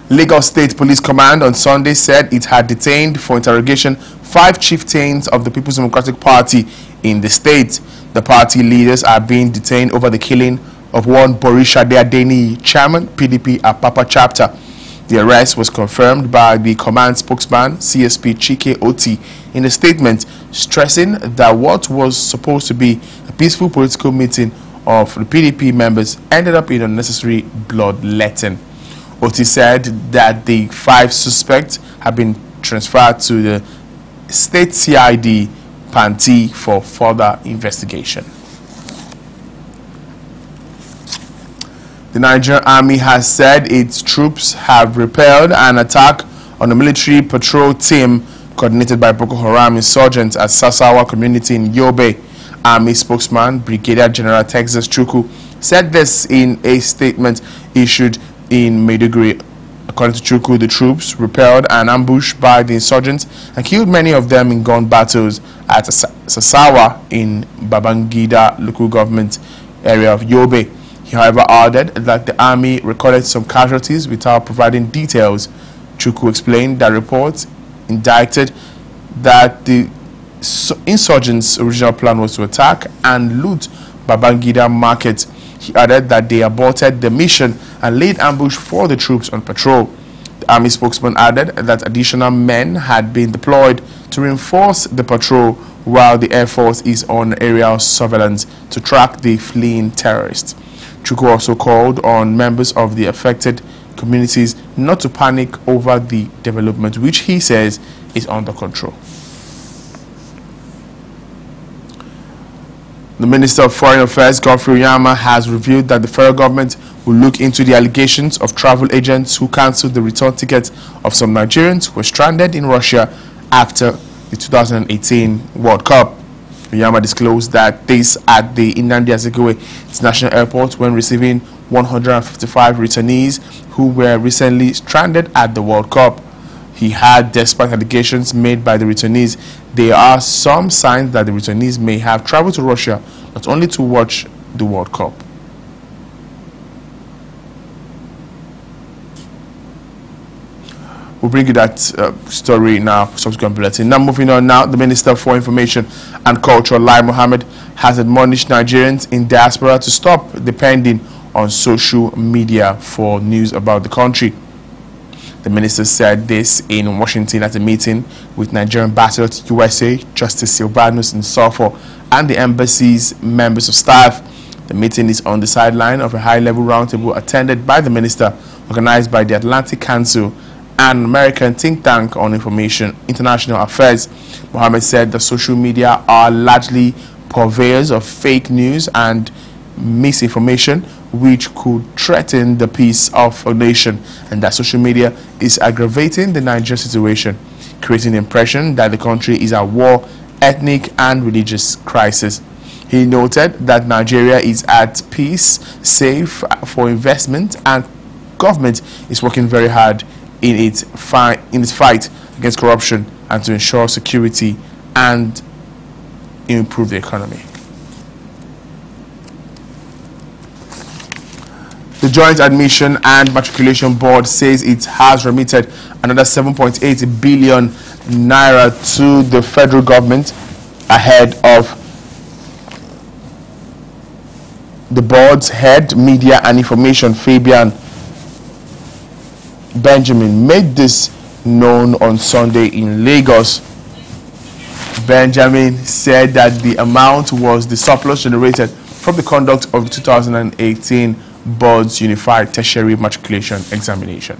Lagos State Police Command on Sunday said it had detained for interrogation 5 chieftains of the People's Democratic Party in the state. The party leaders are being detained over the killing of one Borisha Deadeni, chairman, PDP Apapa chapter. The arrest was confirmed by the command spokesman, CSP Chike Oti, in a statement stressing that what was supposed to be a peaceful political meeting of the PDP members ended up in unnecessary bloodletting. Oti said that the 5 suspects have been transferred to the state CID Panti for further investigation. The Nigerian Army has said its troops have repelled an attack on a military patrol team coordinated by Boko Haram insurgents at Sasawa community in Yobe. Army spokesman Brigadier General Texas Chukwu said this in a statement issued in Maiduguri. According to Chukwu, the troops repelled an ambush by the insurgents and killed many of them in gun battles at Sasawa in Babangida local government area of Yobe. He, however, added that the army recorded some casualties without providing details. Chukwu explained that reports indicted that the insurgents' original plan was to attack and loot Babangida market. He added that they aborted the mission and laid ambush for the troops on patrol. The army spokesman added that additional men had been deployed to reinforce the patrol while the Air Force is on aerial surveillance to track the fleeing terrorists. Chukwu also called on members of the affected communities not to panic over the development, which he says is under control. The Minister of Foreign Affairs, Godfrey Uyama, has revealed that the federal government will look into the allegations of travel agents who cancelled the return tickets of some Nigerians who were stranded in Russia after the 2018 World Cup. Uyama disclosed that this at the Nnamdi Azikiwe International Airport when receiving 155 returnees who were recently stranded at the World Cup. He had, despite allegations made by the returnees, there are some signs that the returnees may have traveled to Russia not only to watch the World Cup. We'll bring you that story now, subsequent bulletin. Now moving on now, the Minister for Information and Culture, Lai Mohammed, has admonished Nigerians in diaspora to stop depending on social media for news about the country. The minister said this in Washington at a meeting with Nigerian ambassador to USA, Justice Silvanus Nsofo, and the embassy's members of staff. The meeting is on the sideline of a high-level roundtable attended by the minister, organized by the Atlantic Council, an American think tank on international affairs. Mohammed said that social media are largely purveyors of fake news and misinformation, which could threaten the peace of a nation, and that social media is aggravating the Nigerian situation, creating the impression that the country is at war, ethnic and religious crisis. He noted that Nigeria is at peace, safe for investment, and government is working very hard in its fight against corruption and to ensure security and improve the economy. The Joint Admission and Matriculation Board says it has remitted another 7.8 billion naira to the federal government ahead of the board's head, media and information, Fabian Benjamin, made this known on Sunday in Lagos. Benjamin said that the amount was the surplus generated from the conduct of the 2018 Board's Unified Tertiary Matriculation Examination.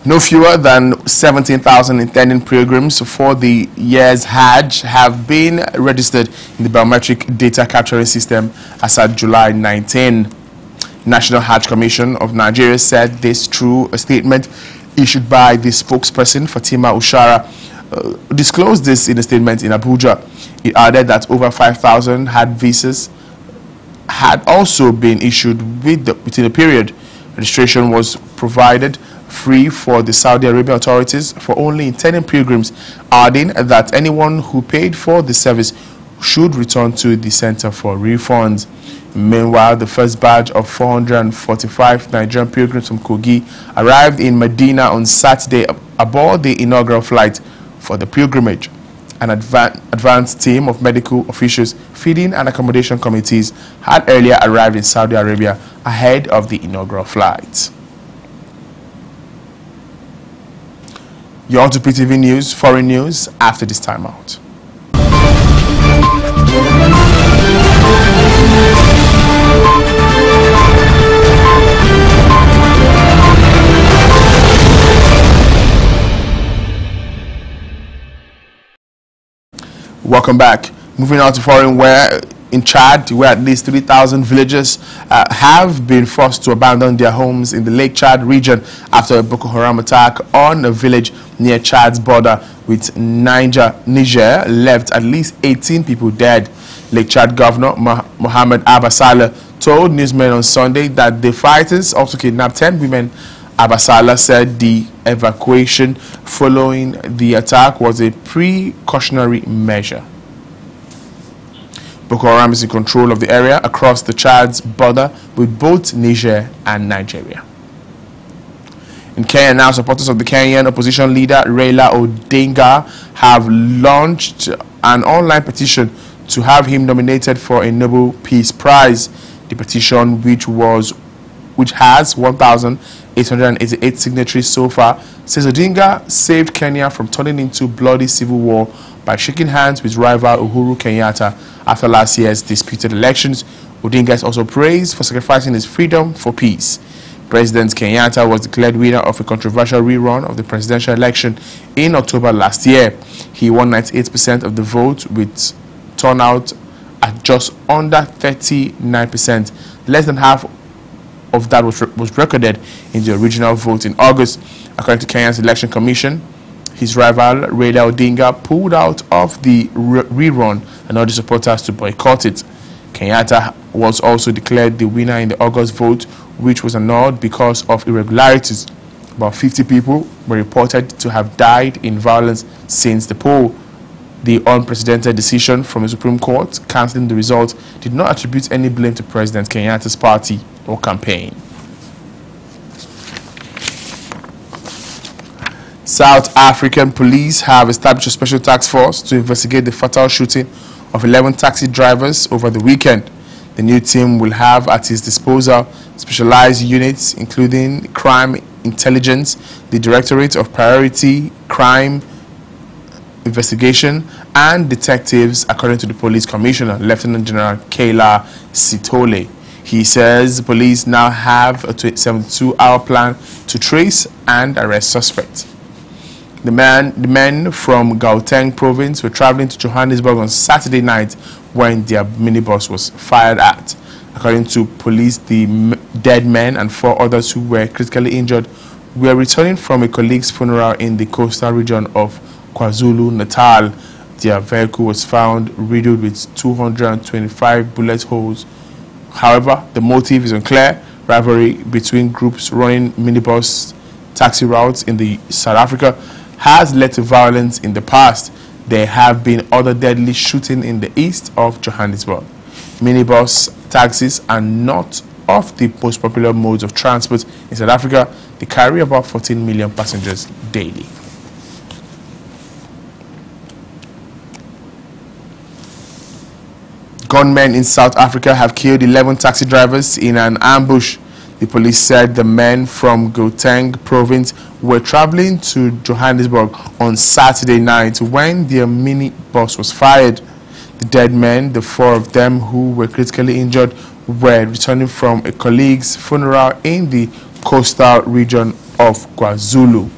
No fewer than 17,000 intending pilgrims for the year's Hajj have been registered in the biometric data capturing system as at July 19. National Hajj Commission of Nigeria said this through a statement issued by the spokesperson Fatima Ushara. Disclosed this in a statement in Abuja. It added that over 5,000 visas had also been issued within the period. Registration was provided free for the Saudi Arabian authorities for only intending pilgrims, adding that anyone who paid for the service should return to the center for refunds. Meanwhile, the first batch of 445 Nigerian pilgrims from Kogi arrived in Medina on Saturday aboard the inaugural flight for the pilgrimage. An advanced team of medical officials, feeding and accommodation committees had earlier arrived in Saudi Arabia ahead of the inaugural flight. You're on to PTV News, foreign news after this timeout. Welcome back. Moving on to foreign, where in Chad, where at least 3,000 villagers have been forced to abandon their homes in the Lake Chad region after a Boko Haram attack on a village near Chad's border with Niger left at least 18 people dead. Lake Chad Governor Mohamed Abba Saleh told newsmen on Sunday that the fighters also kidnapped 10 women. Abba Saleh said the evacuation following the attack was a precautionary measure. Boko Haram is in control of the area across the Chad's border with both Niger and Nigeria. In Kenya now, supporters of the Kenyan opposition leader Raila Odinga have launched an online petition to have him nominated for a Nobel Peace Prize. The petition, which has 1,888 signatories so far, says Odinga saved Kenya from turning into bloody civil war by shaking hands with rival Uhuru Kenyatta after last year's disputed elections. Odinga is also praised for sacrificing his freedom for peace. President Kenyatta was declared winner of a controversial rerun of the presidential election in October last year. He won 98% of the vote with turnout at just under 39%. Less than half of that was recorded in the original vote in August. According to Kenya's Election Commission, his rival Raila Odinga pulled out of the rerun and urged supporters to boycott it. Kenyatta was also declared the winner in the August vote, which was annulled because of irregularities. About 50 people were reported to have died in violence since the poll. The unprecedented decision from the Supreme Court cancelling the result did not attribute any blame to President Kenyatta's party or campaign. South African police have established a special task force to investigate the fatal shooting of 11 taxi drivers over the weekend. The new team will have at its disposal specialized units including crime intelligence, the Directorate of Priority Crime Investigation, and detectives, according to the police commissioner, Lieutenant General Kayla Sitole. He says the police now have a 72-hour plan to trace and arrest suspects. The men from Gauteng province were traveling to Johannesburg on Saturday night when their minibus was fired at. According to police, the dead men and 4 others who were critically injured were returning from a colleague's funeral in the coastal region of KwaZulu-Natal. Their vehicle was found riddled with 225 bullet holes. However, the motive is unclear. Rivalry between groups running minibus taxi routes in South Africa has led to violence in the past. There have been other deadly shootings in the east of Johannesburg. Minibus taxis are not of the most popular modes of transport in South Africa. They carry about 14 million passengers daily. Gunmen in South Africa have killed 11 taxi drivers in an ambush. The police said the men from Gauteng province were traveling to Johannesburg on Saturday night when their minibus was fired. The dead men, the 4 of them who were critically injured, were returning from a colleague's funeral in the coastal region of KwaZulu.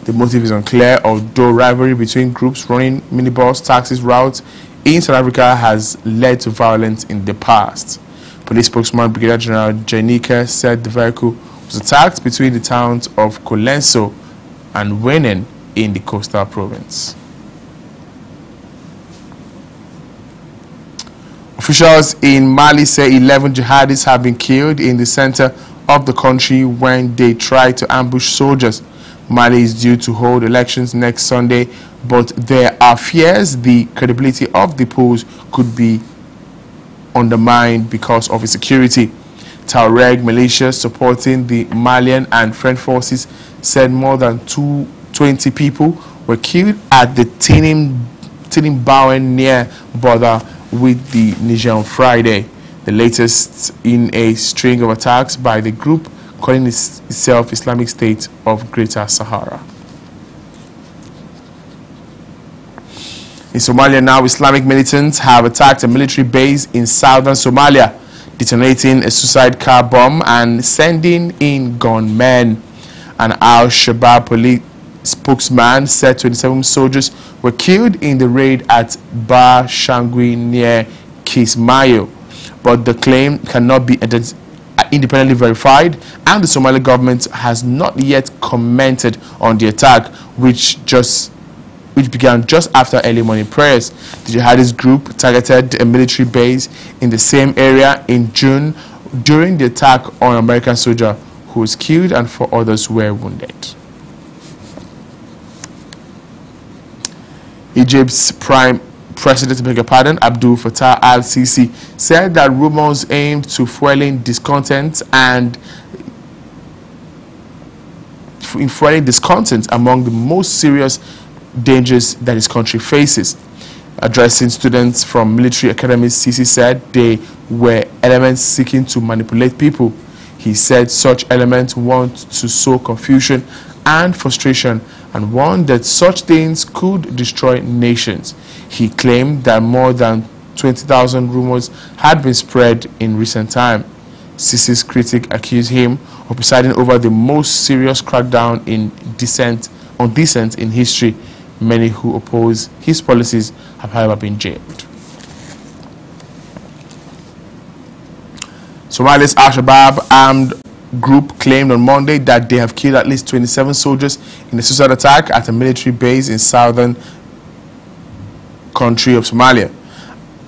The motive is unclear, although rivalry between groups running minibus taxi routes in South Africa has led to violence in the past. Police spokesman Brigadier General Janika said the vehicle was attacked between the towns of Colenso and Wenen in the coastal province. Officials in Mali say 11 jihadists have been killed in the center of the country when they tried to ambush soldiers. Mali is due to hold elections next Sunday, but there are fears the credibility of the polls could be undermined because of its security. Tuareg militias supporting the Malian and French forces said more than 20 people were killed at the Tinimbawen near border with the Niger on Friday, the latest in a string of attacks by the group calling itself Islamic State of Greater Sahara. In Somalia now, Islamic militants have attacked a military base in southern Somalia, detonating a suicide car bomb and sending in gunmen. An Al-Shabaab police spokesman said 27 soldiers were killed in the raid at Bar Shangui near Kismayo, but the claim cannot be independently verified, and the Somali government has not yet commented on the attack, which began just after early morning prayers. The jihadist group targeted a military base in the same area in June during the attack on an American soldier who was killed and 4 others were wounded. Egypt's Prime President, Abdul Fattah al-Sisi, said that rumors aimed to fueling discontent among the most serious dangers that his country faces. Addressing students from military academies, Sisi said they were elements seeking to manipulate people. He said such elements want to sow confusion and frustration and warned that such things could destroy nations. He claimed that more than 20,000 rumors had been spread in recent time. Sisi's critics accused him of presiding over the most serious crackdown on dissent in history. Many who oppose his policies have, however, been jailed. Somalia's Al-Shabaab armed group claimed on Monday that they have killed at least 27 soldiers in a suicide attack at a military base in southern country of Somalia.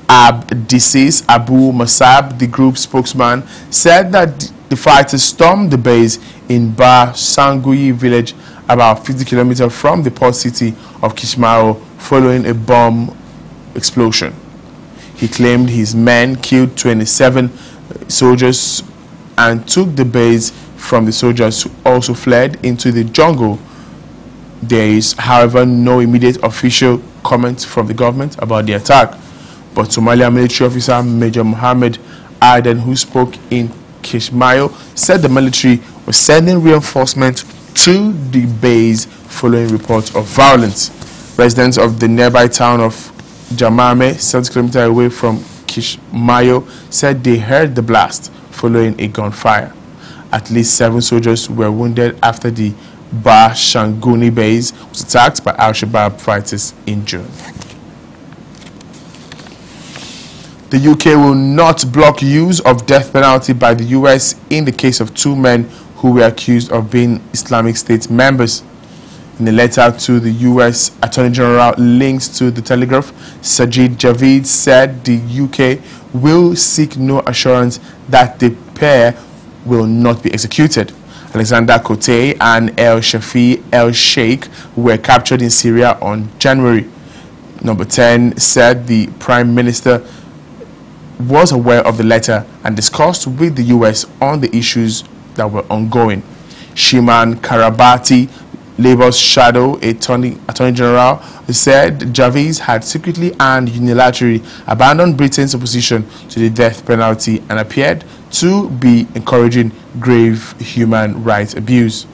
Abdisis Abu Masab, the group's spokesman, said that the fighters stormed the base in Ba Sanguyi village about 50 kilometers from the port city of Kismayo following a bomb explosion. He claimed his men killed 27 soldiers and took the base from the soldiers who also fled into the jungle. There is, however, no immediate official comment from the government about the attack. But Somalia military officer Major Mohammed Aden, who spoke in Kismayo, said the military was sending reinforcement to the base following reports of violence. Residents of the nearby town of Jamame, 70 kilometers away from Kismayo, said they heard the blast following a gunfire. At least 7 soldiers were wounded after the Ba Shanguni base was attacked by Al-Shabaab fighters in June. The UK will not block use of death penalty by the US in the case of 2 men who were accused of being Islamic State members. In a letter to the US Attorney General linked to the Telegraph, Sajid Javid said the UK will seek no assurance that the pair will not be executed. Alexander Kote and El Shafi El Sheikh were captured in Syria on January. Number 10 said the Prime Minister was aware of the letter and discussed with the US on the issues that were ongoing. Shiman Karabati, Labour's shadow Attorney General, said Javiz had secretly and unilaterally abandoned Britain's opposition to the death penalty and appeared to be encouraging grave human rights abuse.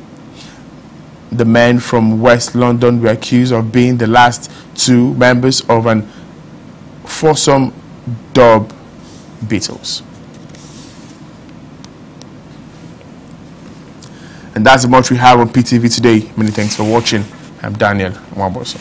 The men from West London were accused of being the last 2 members of an foursome dubbed Beatles. And that's the much we have on PTV today. Many thanks for watching. I'm Daniel Mwaboso.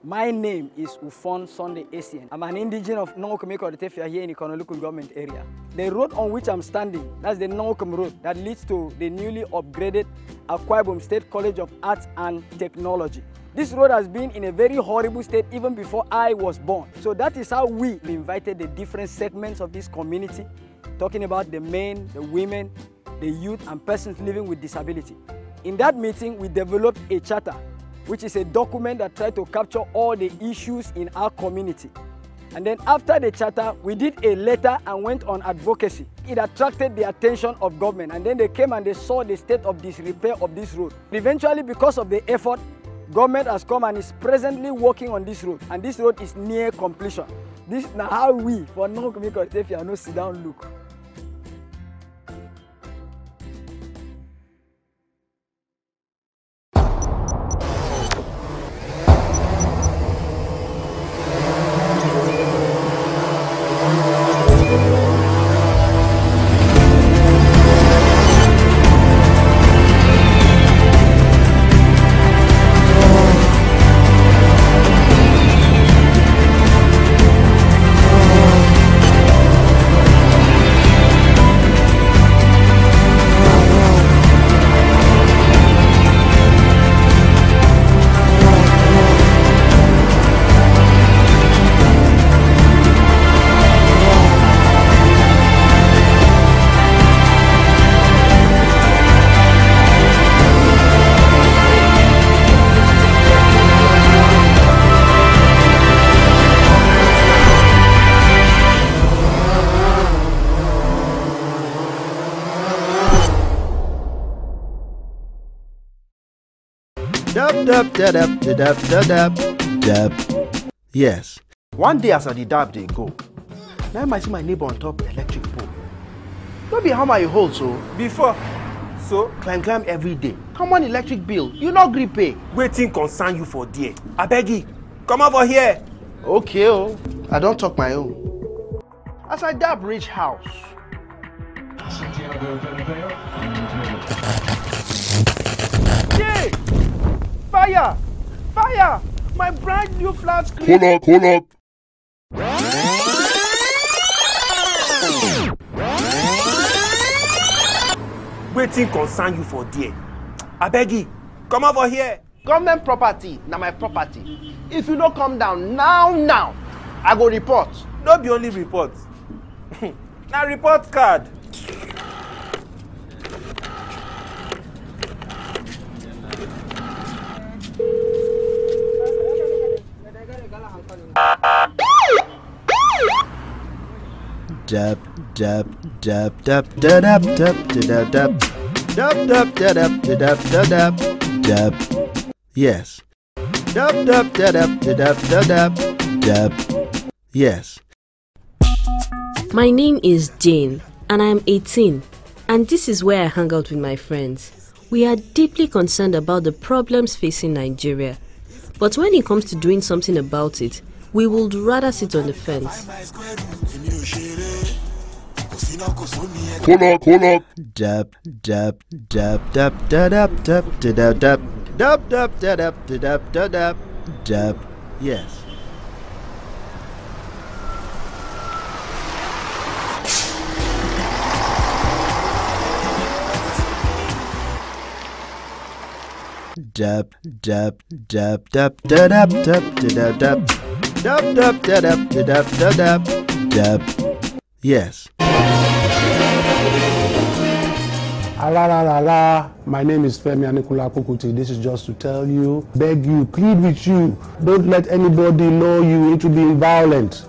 My name is Ufon Sunday Essien. I'm an indigene of Nongokomeko Tefia here in the Konoluku government area. The road on which I'm standing, that's the Nongokom Road that leads to the newly upgraded Akwa Ibom State College of Arts and Technology. This road has been in a very horrible state even before I was born. So that is how we invited the different segments of this community, talking about the men, the women, the youth and persons living with disability. In that meeting, we developed a charter, which is a document that tried to capture all the issues in our community. And then after the charter, we did a letter and went on advocacy. It attracted the attention of government, and then they came and they saw the state of disrepair of this road. Eventually, because of the effort, Government has come and is presently working on this road, and this road is near completion. This now how we for non-communicable if you no sit down look. Dab. Yes. One day as I did dab, they go. Now I might see my neighbor on top the electric pole. Don't be how my hold so. Before. So? Climb every day. Come on, electric bill. You not gree pay. Waiting concern you for there. I beg you. Come over here. Okay, oh. I don't talk my own. As I dab reach house. Yay! Fire! Fire! My brand new flat screen. Hold up. Waiting concern you for there. I beg you. Come over here. Government property, now my property. If you don't come down now, I go report. No be only report. Now report card. Dab. Yes. Dab. Yes. My name is Jane, and I am 18, and this is where I hang out with my friends. We are deeply concerned about the problems facing Nigeria, but when it comes to doing something about it, we would rather sit on the fence. Hold up. Dab. Yes. Dab. Yes. My name is Femi Anikula Kokuti. This is just to tell you, beg you, plead with you. Don't let anybody lure you into being violent.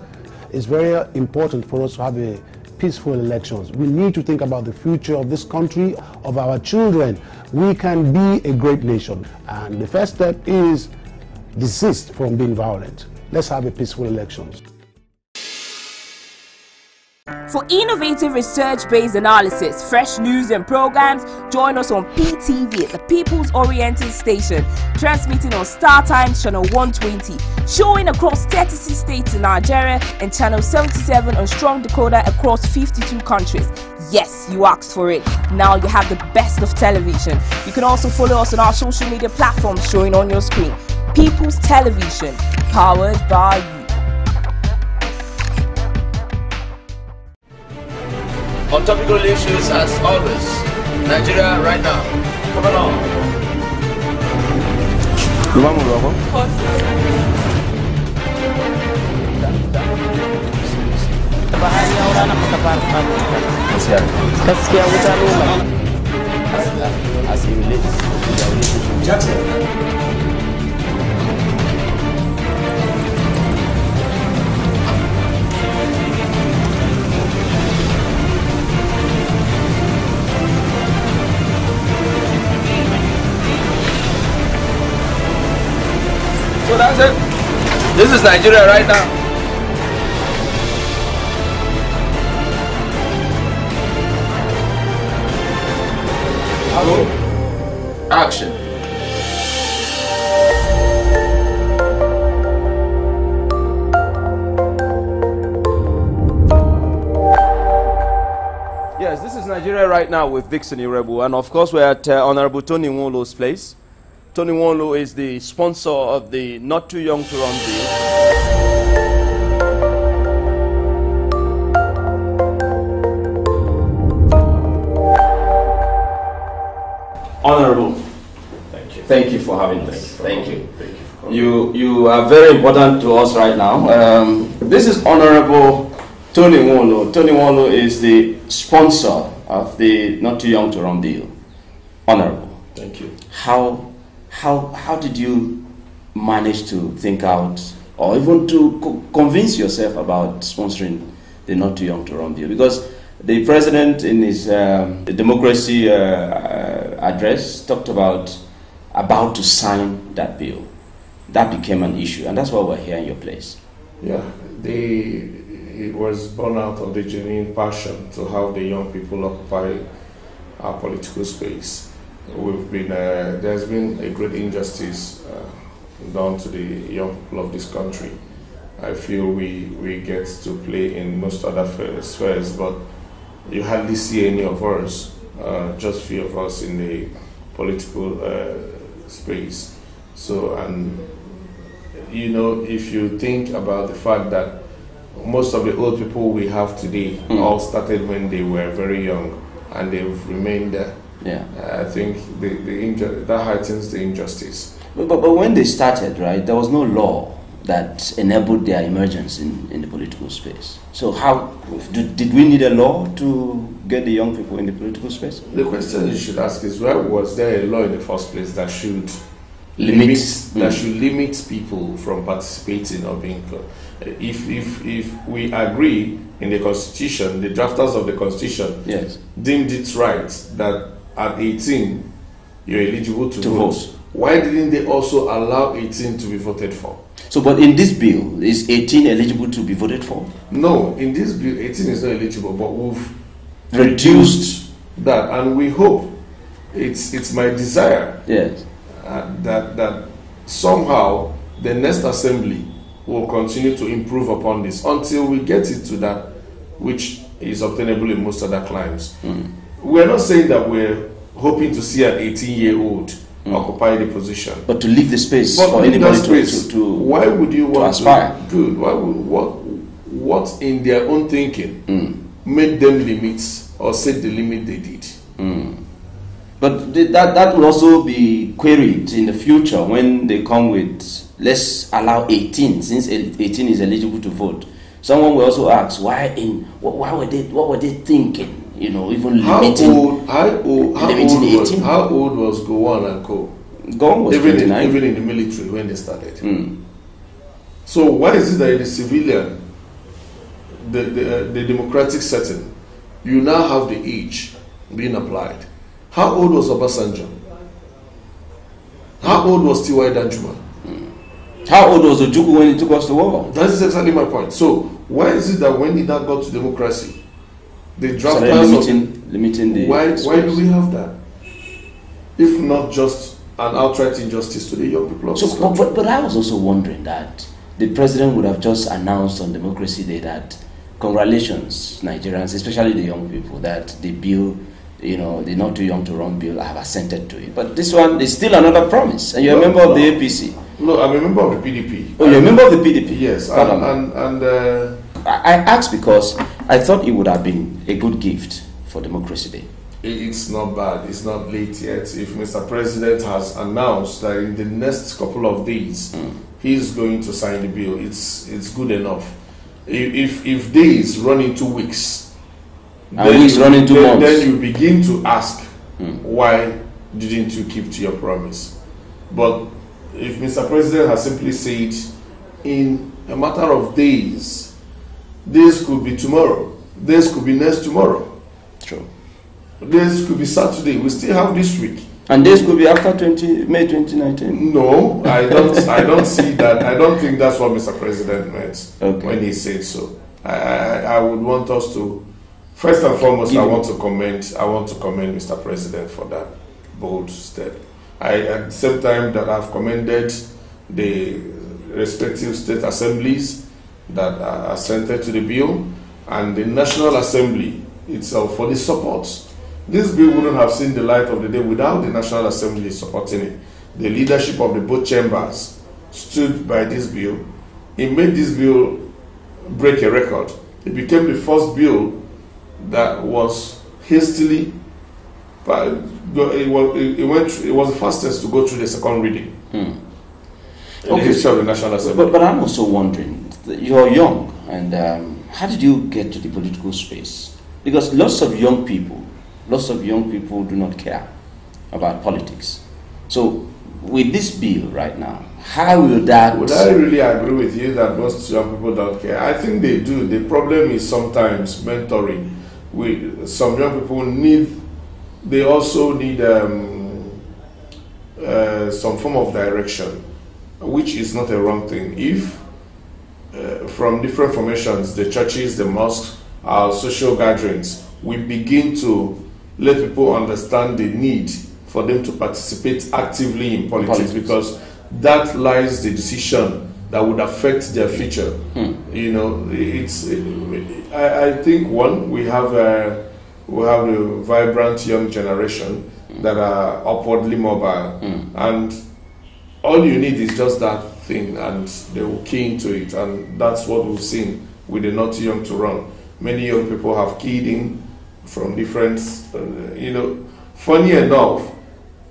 It's very important for us to have a peaceful elections. We need to think about the future of this country, of our children. We can be a great nation. And the first step is desist from being violent. Let's have a peaceful elections. For innovative research-based analysis, fresh news and programs, join us on PTV, the People's Oriented Station, transmitting on Star Times Channel 120, showing across 36 states in Nigeria, and Channel 77 on Strong Decoder across 52 countries. Yes, you asked for it. Now you have the best of television. You can also follow us on our social media platforms showing on your screen. People's Television, powered by you. On topical issues as always, Nigeria right now. Come along. Gaskiya wuta noma. As it relates to their relationship. Jackson. This is Nigeria right now. Action. Yes, this is Nigeria right now with Vixen Irebu, and of course we're at Honorable Tony Nwolo's place. Tony Nwolo is the sponsor of the Not Too Young to Run bill. Honorable, thank you for having us. Thank you. You are very important to us right now. This is Honorable Tony Nwolo. Tony Nwolo is the sponsor of the Not Too Young to Run bill. Honorable, thank you. How did you manage to think out, or even to convince yourself about sponsoring the Not Too Young to Run bill? Because the president in his democracy address talked about to sign that bill. That became an issue, and that's why we're here in your place. Yeah, it was born out of the genuine passion to have the young people occupy our political space. There's been a great injustice done to the young people of this country. I feel we get to play in most other spheres, but you hardly see any of us, just few of us in the political space. So, and you know, if you think about the fact that most of the old people we have today all started when they were very young, and they've remained there. Yeah, I think that heightens the injustice. But when they started, right, there was no law that enabled their emergence in the political space. So how did we need a law to get the young people in the political space? The question you should ask is, why was there a law in the first place that should limit people from participating or being? If we agree in the Constitution, the drafters of the Constitution deemed it right that at 18 you're eligible to vote. Why didn't they also allow 18 to be voted for? So, but in this bill, is 18 eligible to be voted for? No, in this bill, 18 is not eligible, but we've reduced that, and we hope, it's my desire that somehow the next assembly will continue to improve upon this until we get it to that which is obtainable in most other climes. We're not saying that we're hoping to see an 18-year-old occupy the position, but to leave the space for anybody to why would you want to aspire? Good. Why would, what in their own thinking made them limit or set the limit they did? But that will also be queried in the future when they come with, let's allow 18, since 18 is eligible to vote. Someone will also ask, what were they thinking? You know, even limiting 18. How old was Gowon and Co? Gowon was 29. Even in the military when they started. So why is it that in the civilian, the democratic setting, you now have the age being applied? How old was Obasanjo? How old was T.Y. Danjuma? How old was Ojukwu when he took us to war? That is exactly my point. So why is it that when it now got to democracy, the drafters limiting the why do we have that? If not just an outright injustice to the young people of this country. But I was also wondering that the president would have just announced on Democracy Day that congratulations, Nigerians, especially the young people, that the bill, you know, the Not Too Young to Run bill, I have assented to it. But this one is still another promise, and you're a member of the APC. No, I'm a member of the PDP. Oh, you're a member of the PDP? Yes, I asked because I thought it would have been a good gift for Democracy Day. It's not bad. It's not late yet. If Mr. President has announced that in the next couple of days he's going to sign the bill, it's good enough. If days run into weeks, and weeks run into months, then you begin to ask, why didn't you keep to your promise? But if Mr. President has simply said, in a matter of days, this could be tomorrow, this could be next tomorrow. True. This could be Saturday. We still have this week. And this could be after May 2019? No, I don't see that. I don't think that's what Mr. President meant when he said so. I would want us to, first and foremost, I want to commend Mr. President for that bold step. At the same time that I've commended the respective state assemblies that assented to the bill and the National Assembly itself for the support. This bill wouldn't have seen the light of the day without the National Assembly supporting it. The leadership of the both chambers stood by this bill. It made this bill break a record. It became the first bill that was hastily, it was the fastest to go through the second reading. In the history of the National Assembly. But I'm also wondering, you're young, and how did you get to the political space? Because lots of young people do not care about politics. So with this bill right now, how will that... Would I really agree with you that most young people don't care? I think they do. The problem is sometimes mentoring. Some young people they also need some form of direction, which is not a wrong thing. If from different formations, the churches, the mosques, our social gatherings, we begin to let people understand the need for them to participate actively in politics, because that lies the decision that would affect their future. You know, I think we have a vibrant young generation that are upwardly mobile, and all you need is just that thing, and they will key into it, and that's what we've seen with the Not Too Young to Run. Many young people have keyed in from different, funny enough,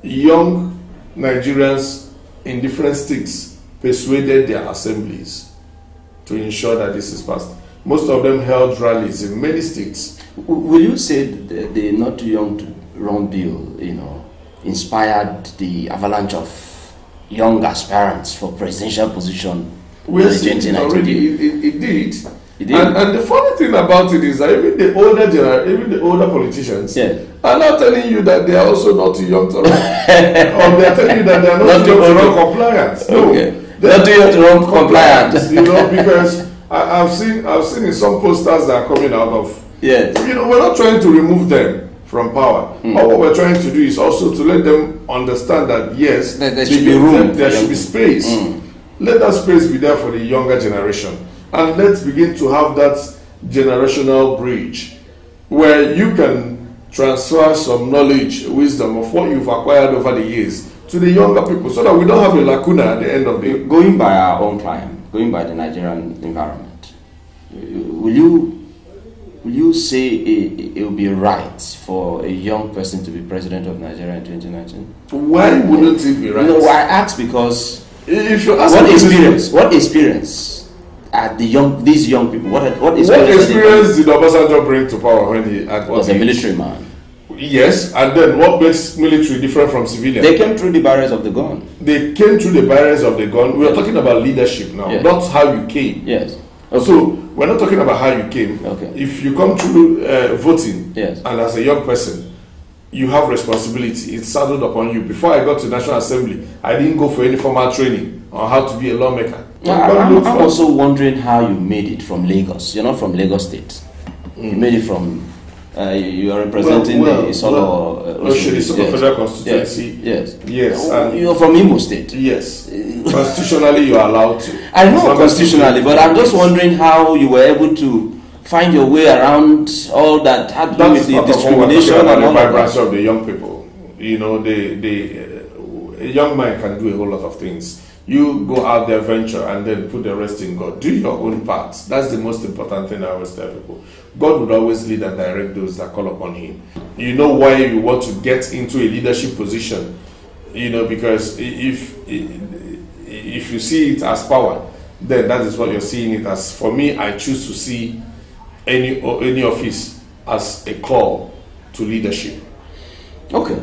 young Nigerians in different states persuaded their assemblies to ensure that this is passed. Most of them held rallies in many states. Will you say the Not Too Young to Run bill, inspired the avalanche of young aspirants for presidential position in 2019? It did. And the funny thing about it is that even the older politicians are now telling you that they are also not too young to run. Or they are telling you that they are not too young to run compliant. No, they are too young to run compliant. Because I've seen in some posters that are coming out of. We're not trying to remove them from power. But what we're trying to do is also to let them understand that yes, there should be room. There should be space. Let that space be there for the younger generation. And let's begin to have that generational bridge where you can transfer some knowledge, wisdom of what you've acquired over the years to the younger people, so that we don't have a lacuna at the end of the day. Going by our own climate, going by the Nigerian environment, will you say it will be right for a young person to be president of Nigeria in 2019? Why wouldn't it be right? No, I ask because if you ask what experience are these young people? What experience did Obasanjo bring to power when he was a military man? Yes, and then what makes military different from civilian? They came through the barriers of the gun. They came through the barriers of the gun. We are talking about leadership now, not how you came. Yes. Okay. So we're not talking about how you came. Okay. If you come through voting, and as a young person, you have responsibility. It's saddled upon you. Before I got to National Assembly, I didn't go for any formal training on how to be a lawmaker. I'm also wondering how you made it from Lagos. You're not from Lagos State. You made it from. You are representing the Solo Federal Constituency. Yes. You're from Imo State. Yes. Constitutionally, you are allowed to. I know constitutionally, but I'm just wondering how you were able to find your way around all that had to do with the discrimination and all the vibrancy of the young people. A young man can do a whole lot of things. You go out there, venture, and then put the rest in God. Do your own part. That's the most important thing I always tell people. God would always lead and direct those that call upon Him. You know why you want to get into a leadership position. Because if you see it as power, then that is what you're seeing it as. For me, I choose to see any office as a call to leadership. Okay.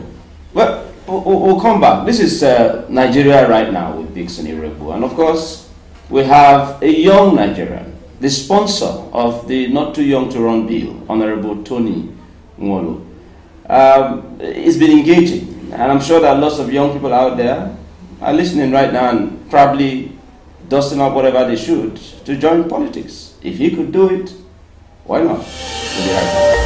Well, we'll come back. This is Nigeria right now with Dickson Iregbu. And of course, we have a young Nigerian, the sponsor of the Not Too Young to Run bill, Honorable Tony Nwolo. He's been engaging And I'm sure that lots of young people out there are listening right now and probably dusting up whatever they should to join politics. If he could do it, why not? We'll be right back.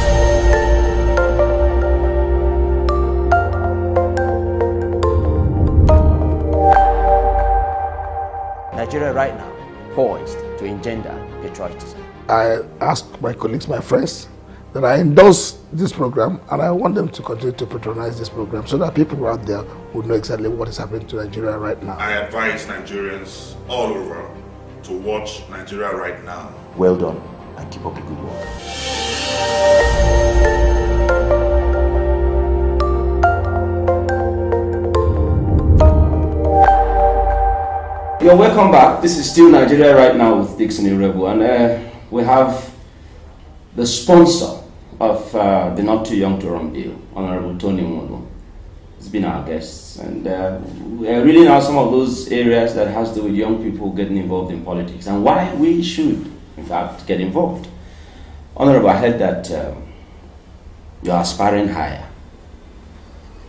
Nigeria right now poised to engender patriotism. I ask my colleagues, my friends, that I endorse this program, and I want them to continue to patronize this program so that people out there would know exactly what is happening to Nigeria right now. I advise Nigerians all over to watch Nigeria Right Now. Well done, and keep up the good work. You're welcome back. This is still Nigeria Right Now with Dixon Irebu, and we have the sponsor of the Not Too Young to Run bill, Honorable Tony Nwonu. He's been our guest, and we are really now some of those areas that has to do with young people getting involved in politics and why we should, in fact, get involved. Honorable, I heard that you're aspiring higher.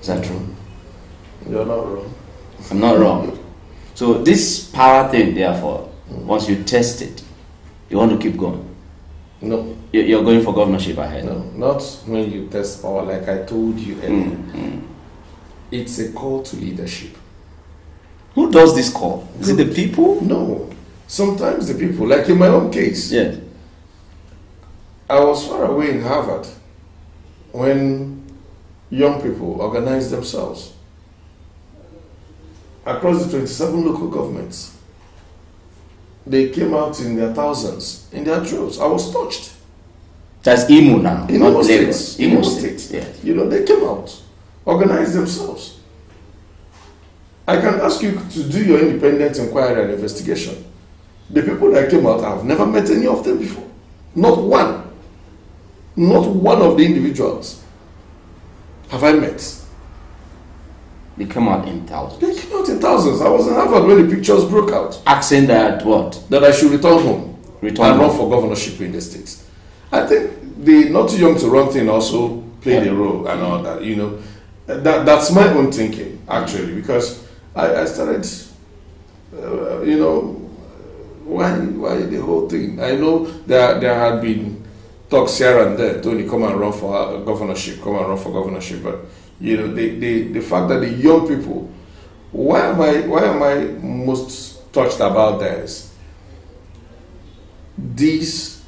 Is that true? You're not wrong. I'm not wrong. So this power thing, therefore, once you test it, you want to keep going? No. You're going for governorship ahead? No, not when you test power, like I told you earlier. It's a call to leadership. Who does this call? Is it the people? No. Sometimes the people, like in my own case. Yes. I was far away in Harvard when young people organized themselves across the 27 local governments. They came out in their thousands, in their droves. I was touched. That's Imo now, in not Imo Lagos. State. Imo State. Yes. You know, they came out, organized themselves. I can ask you to do your independent inquiry and investigation. The people that came out, I've never met any of them before. Not one. Not one of the individuals have I met. They come out in thousands. They came out in thousands. I was in Harvard when the pictures broke out. Asking that what? That I should return home and run for governorship in the States. I think the Not Too Young to Run thing also played a role and all that, you know. That's my own thinking, actually, because I started, you know, why the whole thing? I know there had been talks here and there, Tony, come and run for governorship, but you know, the fact that the young people, why am I most touched about this? This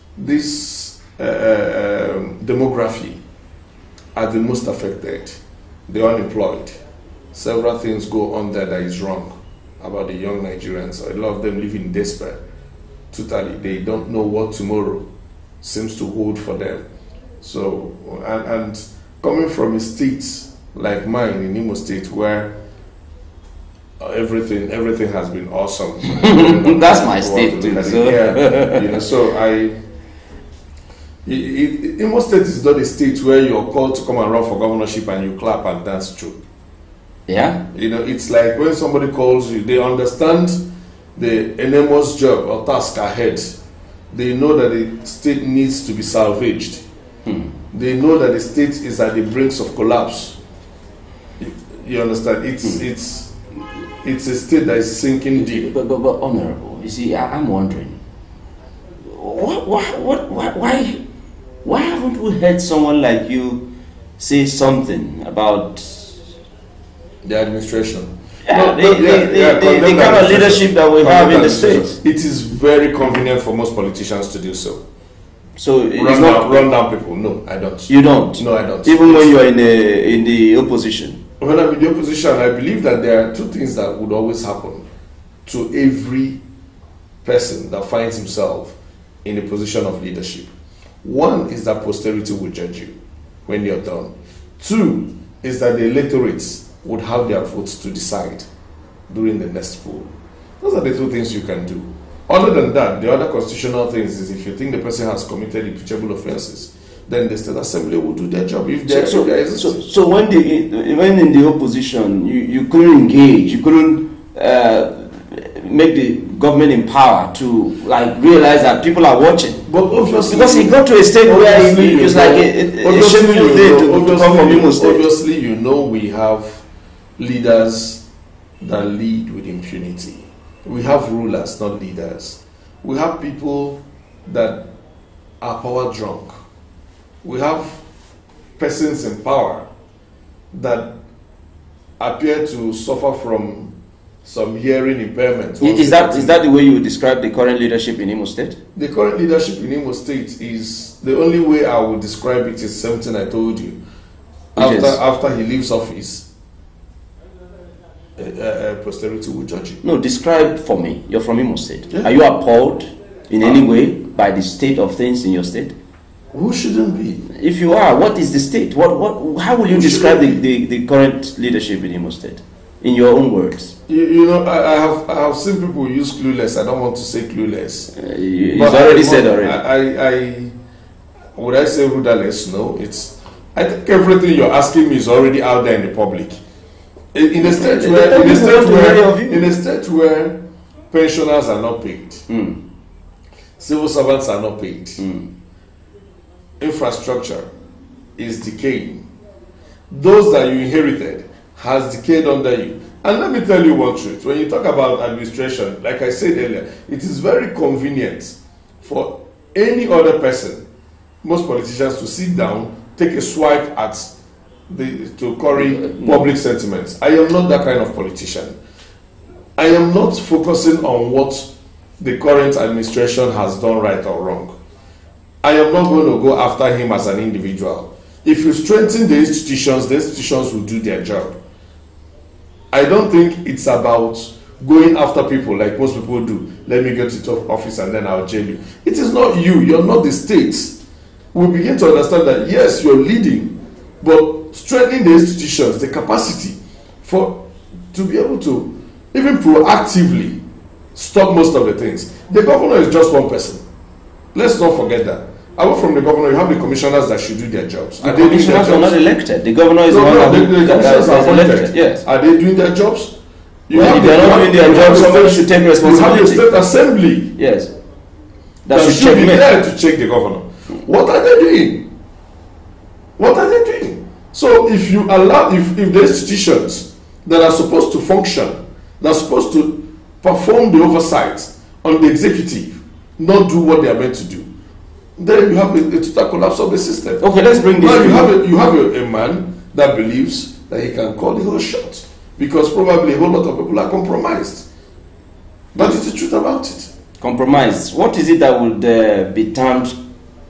demography are the most affected, the unemployed. Several things go on there that is wrong about the young Nigerians. A lot of them live in despair. Totally, they don't know what tomorrow seems to hold for them. So, and coming from a state like mine in Imo State, where everything has been awesome. That's my state too. So. Yeah, you know, so Imo State is not a state where you're called to come and run for governorship and you clap and dance through. Yeah. You know, it's like when somebody calls you, they understand the enormous job or task ahead. They know that the state needs to be salvaged. They know that the state is at the brink of collapse. You understand? It's a state that is sinking deep. But Honorable, you see, I'm wondering, why haven't we heard someone like you say something about the administration? Yeah, the kind of leadership that we have in the state. It is very convenient for most politicians to do so. So run down people. No, I don't. You don't? No, I don't. Even when you are in the opposition? When I'm in the opposition, I believe that there are two things that would always happen to every person that finds himself in a position of leadership. One is that posterity will judge you when you're done. Two is that the electorates would have their votes to decide during the next poll. Those are the two things you can do. Other than that, the other constitutional things is if you think the person has committed impeachable offenses, then the State Assembly will do their job. If so when in the opposition, you couldn't engage, you couldn't make the government in power to like realize that people are watching. But obviously, because it got to a state where it's like a shameful day to come from Imo State. Obviously, you know we have leaders that lead with impunity. We have rulers, not leaders. We have people that are power drunk. We have persons in power that appear to suffer from some hearing impairment. Is that the way you would describe the current leadership in Imo State? The current leadership in Imo State is, the only way I would describe it is something I told you. After he leaves office, posterity will judge it. No, describe for me. You're from Imo State. Yeah. Are you appalled in any way by the state of things in your state? Who shouldn't be? If you are, what is the state? How will you describe the current leadership in Imo State? In your own words. You know, I have seen people use clueless. I don't want to say clueless. It's already said already. Would I say rudderless? No. I think everything you're asking me is already out there in the public. In a state where pensioners are not paid, civil servants are not paid, infrastructure is decaying. Those that you inherited has decayed under you. And let me tell you one truth. When you talk about administration, like I said earlier, it is very convenient for any other person, most politicians, to sit down, take a swipe at to curry public sentiments. I am not that kind of politician. I am not focusing on what the current administration has done right or wrong. I am not going to go after him as an individual. If you strengthen the institutions will do their job. I don't think it's about going after people like most people do. Let me get into office and then I'll jail you. It is not you. You're not the state. We begin to understand that, yes, you're leading, but strengthening the institutions, the capacity to be able to even proactively stop most of the things. The governor is just one person. Let's not forget that. Away from the governor, you have the commissioners that should do their jobs. The commissioners are not elected. The governor is the one the commissioners are elected. Yes. Are they doing their jobs? If they are not doing their jobs, somebody should take responsibility. You have the state assembly. Yes. That should be there to check the governor. What are they doing? What are they doing? So if you allow, if the institutions that are supposed to function, that are supposed to perform the oversight on the executive, not do what they are meant to do, then you have a total collapse of the system. Okay, let's bring this. Now you have a man that believes that he can call the whole shot because probably a whole lot of people are compromised. That is the truth about it. Compromise. What is it that would be termed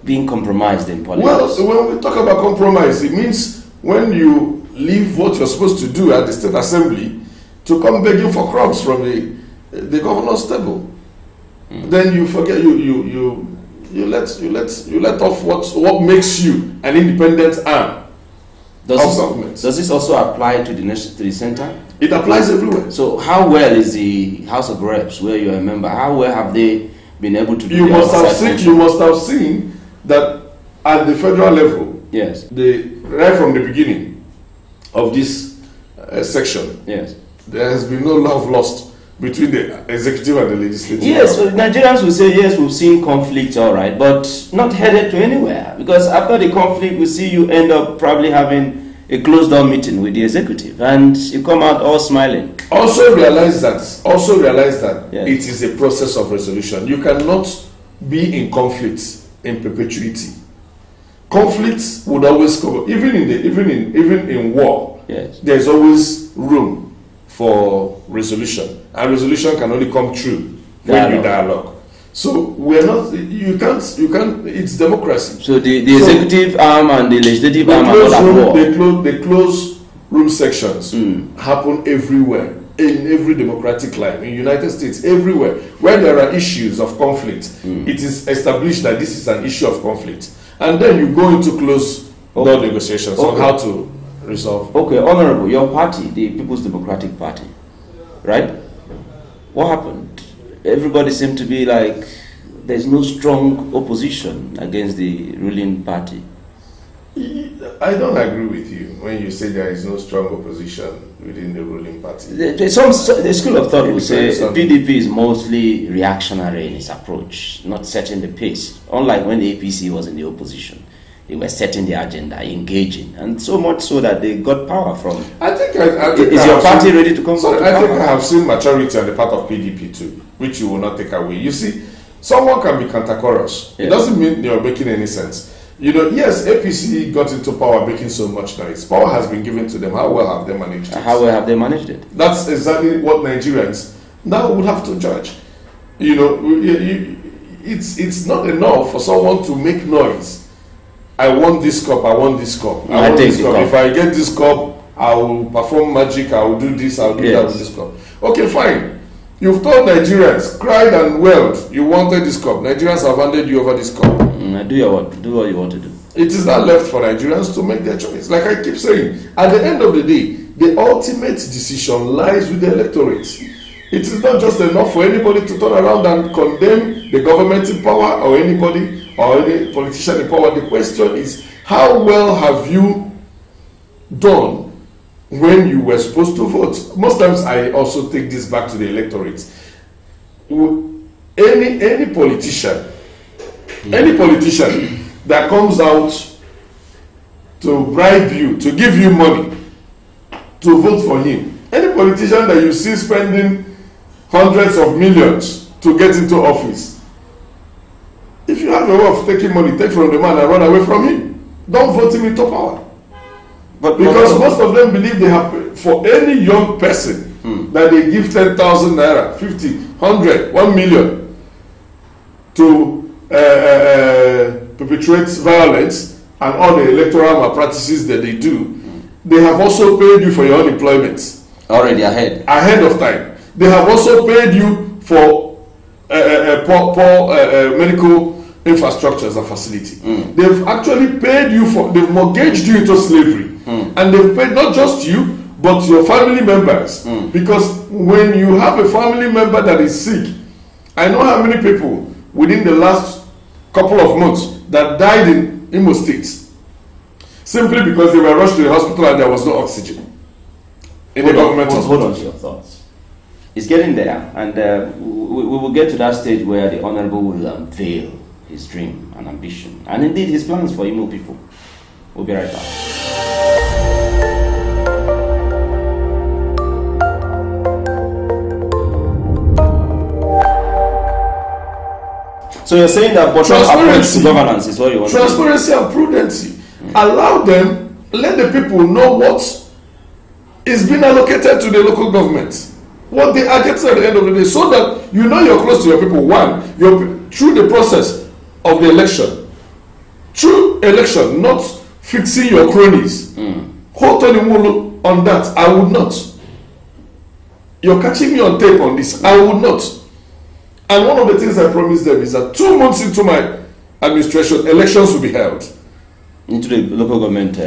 being compromised in politics? Well, when we talk about compromise, it means when you leave what you're supposed to do at the state assembly to come begging for crumbs from the governor's table, then you forget you let off what makes you an independent arm of government. Does this also apply to the center? It applies everywhere. So how well is the House of Reps, where you're a member, how well have they been able to do you must have seen that at the federal level, yes, right from the beginning of this section, yes, there has been no love lost between the executive and the legislative. Yes, so Nigerians will say, yes, we've seen conflict, all right, but not headed to anywhere. Because after the conflict, we see you end up probably having a closed-door meeting with the executive, and you come out all smiling. Also realize that yes, it is a process of resolution. You cannot be in conflict in perpetuity. Conflicts would always come, even in war. Yes, there's always room for resolution, and resolution can only come true when you dialogue. So we're not. You can't. It's democracy. So the executive arm and the legislative arm are not at war. The closed room sections happen everywhere, in every democratic life, in the United States, everywhere where there are issues of conflict. It is established that this is an issue of conflict, and then you go into closed door negotiations on how to resolve. Okay, Honorable, your party, the People's Democratic Party, right? What happened? Everybody seemed to be like there's no strong opposition against the ruling party. I don't agree with you when you say there is no strong opposition within the ruling party. The school of thought will say PDP is mostly reactionary in its approach, not setting the pace, unlike when the APC was in the opposition. they were setting the agenda, engaging, and so much so that they got power from. I think is your party ready to come back to power? I think I have seen maturity on the part of PDP too, which you will not take away. You see, someone can be cantankerous. It doesn't mean you're making any sense. You know, yes, APC got into power making so much noise. Power has been given to them. How well have they managed it? How well have they managed it? That's exactly what Nigerians now would have to judge. You know, it's not enough for someone to make noise. I want this cup, I want this cup. I want this cup. If I get this cup, I will perform magic, I will do this, I will do that with this cup. Okay, fine. You've told Nigerians, cried and wailed, you wanted this cup. Nigerians have handed you over this cup. Do what you want to do. It is not left for Nigerians to make their choice. Like I keep saying, at the end of the day, the ultimate decision lies with the electorate. It is not just enough for anybody to turn around and condemn the government in power or anybody or any politician in power. The question is, how well have you done when you were supposed to vote? Most times I also take this back to the electorate. Any politician that comes out to bribe you, to give you money to vote for him, any politician that you see spending hundreds of millions to get into office, if you have a way of taking money, take from the man and run away from him. Don't vote him into power. Because most of them believe they have, for any young person, that they give 10,000 naira, 50, 100, 1 million to perpetrate violence and all the electoral malpractices that they do. They have also paid you for your unemployment. Already ahead. Ahead of time. They have also paid you for poor medical infrastructures and facility. They've actually paid you for, they've mortgaged you into slavery. And they've paid not just you, but your family members. Because when you have a family member that is sick, I know how many people within the last couple of months that died in Imo State simply because they were rushed to the hospital and there was no oxygen in the government hospital. Hold on to your thoughts. It's getting there, and we will get to that stage where the Honorable will unveil his dream and ambition, and indeed his plans for Imo people. We'll be right back. So you're saying that transparency governance is what you want to do? Transparency and prudency. Allow them, let the people know what is being allocated to the local government, what they are getting at the end of the day, so that you know you're close to your people. One, you're through the process of the election. Through election, not fixing your cronies. Hold on that. I would not. You're catching me on tape on this. I would not. And one of the things I promised them is that 2 months into my administration, elections will be held. Into the local government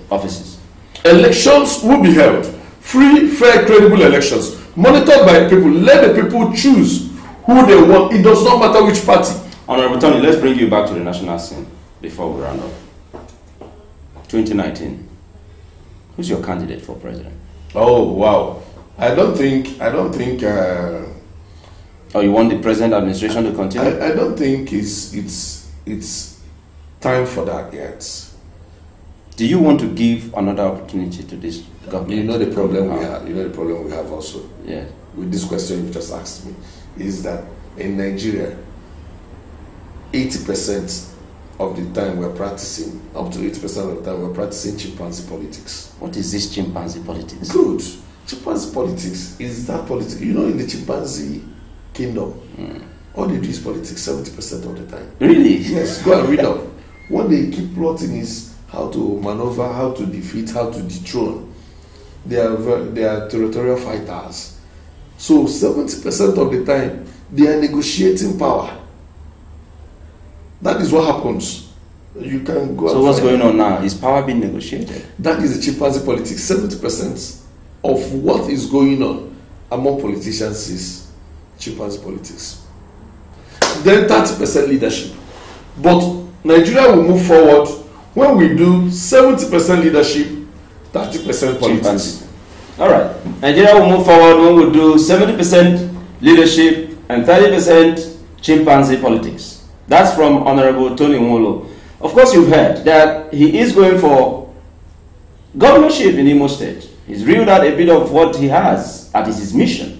offices? Elections will be held. Free, fair, credible elections. Monitored by people. Let the people choose who they want. It does not matter which party. Honorable Tony, let's bring you back to the national scene before we round up. 2019. Who's your candidate for president? Oh, wow. I don't think or you want the present administration to continue? I don't think it's time for that yet. Do you want to give another opportunity to this government? You know the problem we have. You know the problem we have also. Yeah. With this question you just asked me, is that in Nigeria, 80% of the time we're practicing, up to 80% of the time we're practicing chimpanzee politics. What is this chimpanzee politics? Good. Chimpanzee politics is that politics. You know, in the chimpanzee kingdom, all they do is politics 70% of the time. Really? Yes, go and read up. What they keep plotting is how to maneuver, how to defeat, how to dethrone. They are territorial fighters. So 70% of the time, they are negotiating power. That is what happens. You can go. So what's going on now? Is power being negotiated? That is the chimpanzee politics. 70% of what is going on among politicians is chimpanzee politics. Then 30% leadership. But Nigeria will move forward when we do 70% leadership, 30% politics. All right. Nigeria will move forward when we do 70% leadership and 30% chimpanzee politics. That's from Honorable Tony Nwolo. Of course, you've heard that he is going for governorship in Imo State. He's reeled out a bit of what he has at his mission,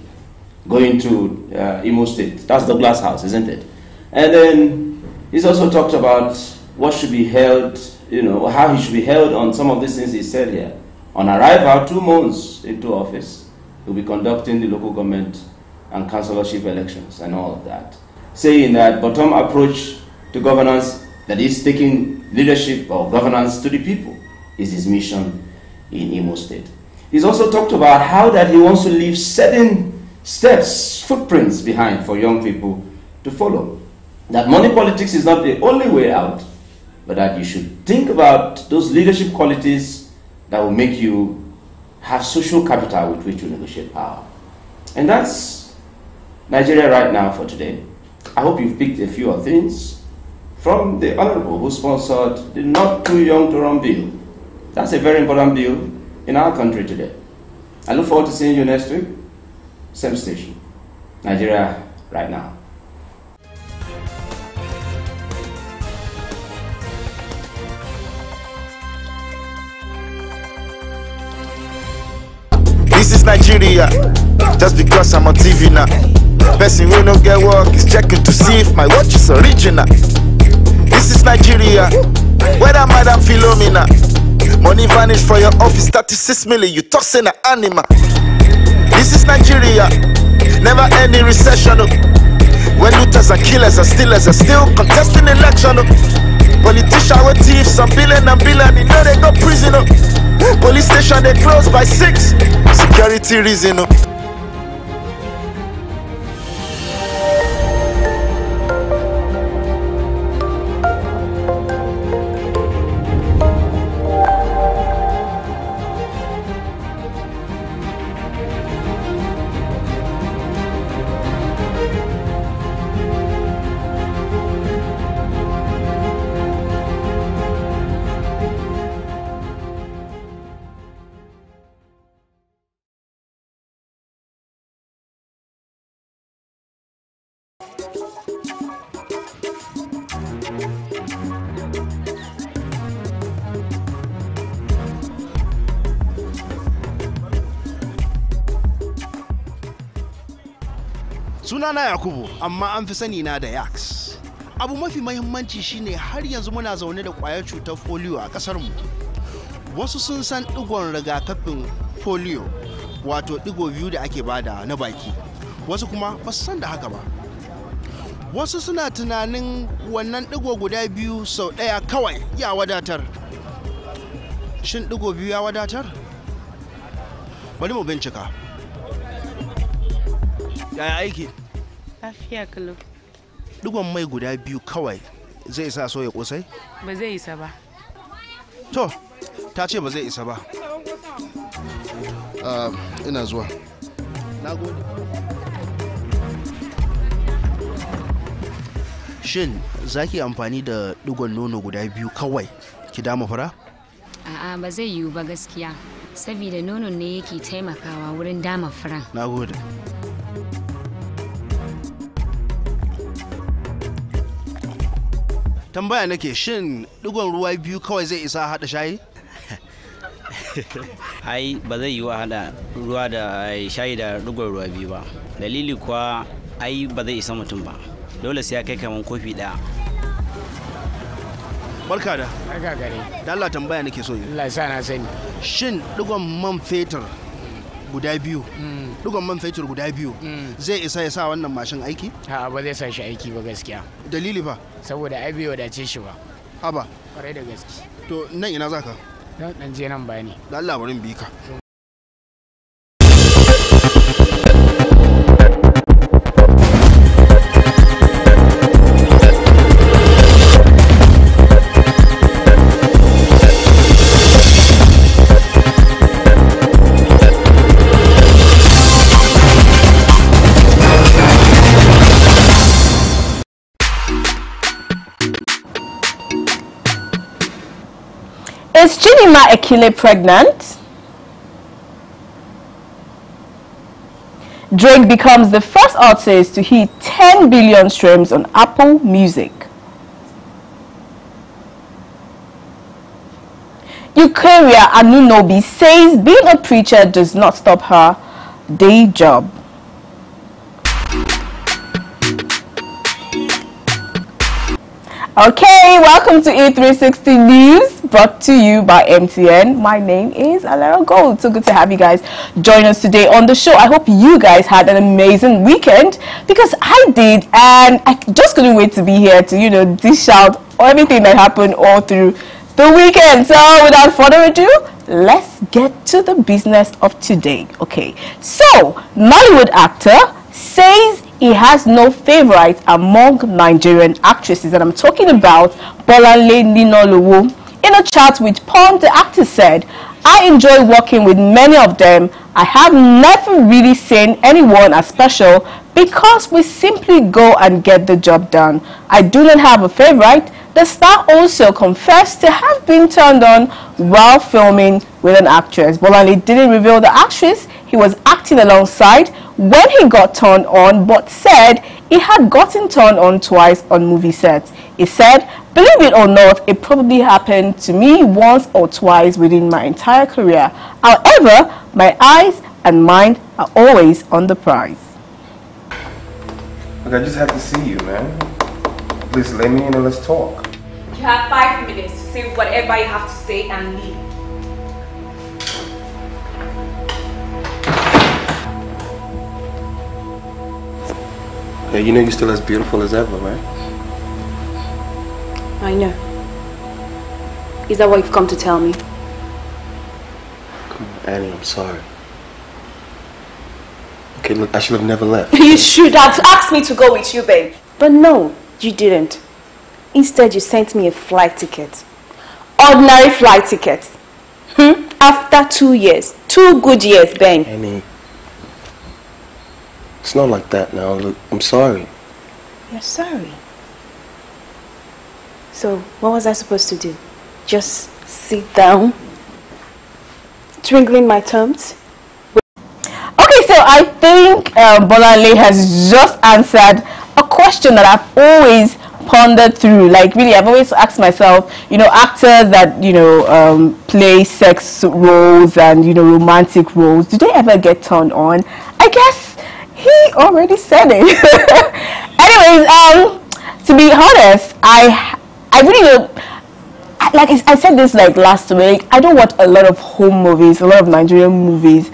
going to Imo State. That's Douglas House, isn't it? And then he's also talked about what should be held, how he should be held on some of these things he said here. On arrival, 2 months into office, he'll be conducting the local government and councillorship elections and all of that, saying that bottom approach to governance, that is taking leadership or governance to the people, is his mission in Imo State. He's also talked about how that he wants to leave certain steps, footprints behind for young people to follow. That money politics is not the only way out, but that you should think about those leadership qualities that will make you have social capital with which you negotiate power. And that's Nigeria right now for today. I hope you've picked a few of things from the Honorable who sponsored the Not Too Young to Run bill. That's a very important bill in our country today. I look forward to seeing you next week. Same station. Nigeria right now. This is Nigeria, just because I'm on TV now. Person who no get work is checking to see if my watch is original. This is Nigeria, whether Madam Philomena. Money vanish for your office, 36 million, you tossing an animal. This is Nigeria, never any recession. When looters and killers and stealers are still contesting election. Politicians with thieves, some billion and billion, you know they go prison. Police station they close by 6, security reason. Sunana Yakubu, amma an fi sani na da Yax. Abu mafi mahimmanci shine har yanzu muna zaune da kwayar cutar polio a kasar mu. Wasu sun san digon rigakafin polio, wato digo biyu da ake bada na baki. Wasu kuma ba su san da haka ba. Wasu suna tunanin wannan digo guda biyu sau daya kawai ya wadatar. Shin digo biyu ya wadatar? Bari mu bincika. Yaya aiki? Lafiya kalau. Digon mai guda biyu kawai zai isa so ya kosai? Ba zai isa ba. To, ta ce ba zai isa ba. Ina zuwa. Na gode. Shin za ki amfani da digon nono guda biyu kawai ki dama fura? A'a ba zai yiwu ba gaskiya. Saboda nonon ne yake taimakawa wurin dama furan. Na gode. Tambaya nake, shin digon ruwa biyu kawai zai isa hada shayi? Ai ba zai yiwu hada ruwa da shayi da digon ruwa biyu ba. Dalili kuwa ai ba zai isa mutum ba. Dole sai ya kai kaman kofi daya. Barka da. Barka gare. Da Allah tambaya nake so yi. Allah sa na sani. Shin digon man fetur guda biyu, digon man fetur guda biyu zai isa ya sa wannan mashin aiki? A'a ba zai sa shi aiki ba gaskiya. Dalili fa? Saboda ai bai wadace shi ba. Haba. Kwarai da gaske. To nan ina zaka? Dan je nan bayani. Da Allah bari in bi ka. Is Chidinma Ekile pregnant? Drake becomes the first artist to hit 10 billion streams on Apple Music. Eucharia Anunobi says being a preacher does not stop her day job. Okay, welcome to E360 News, brought to you by MTN. My name is Alara Gold. So good to have you guys join us today on the show. I hope you guys had an amazing weekend, because I did, and I just couldn't wait to be here to, dish out everything that happened all through the weekend. So without further ado, let's get to the business of today. Okay, so Nollywood actor says he has no favorite among Nigerian actresses, and I'm talking about Bolanle Ninalowo. In a chat with Pond, the actor said, "I enjoy working with many of them. I have never really seen anyone as special because we simply go and get the job done. I do not have a favorite." The star also confessed to have been turned on while filming with an actress. Bolanle didn't reveal the actress he was acting alongside when he got turned on, but said he had gotten turned on twice on movie sets. He said, "Believe it or not, it probably happened to me once or twice within my entire career. However, my eyes and mind are always on the prize." Look, I just have to see you, man. Please let me in and let's talk. You have 5 minutes to say whatever you have to say and leave. Yeah, you know you're still as beautiful as ever, right? I know. Is that what you've come to tell me? Come on, Annie, I'm sorry. Okay, look, I should have never left. You should have asked me to go with you, babe. But no, you didn't. Instead, you sent me a flight ticket. Ordinary flight ticket. After 2 years. 2 good years, Ben. Annie, it's not like that now. Look, I'm sorry. You're sorry? So, what was I supposed to do? Just sit down? Twinkling my thumbs? Okay, so I think Bolanle has just answered a question that I've always pondered through. Like, really, I've always asked myself, actors that, play sex roles and, romantic roles, do they ever get turned on? I guess he already said it. Anyways, to be honest, I really don't, like I said this last week, I don't watch a lot of home movies, a lot of Nigerian movies.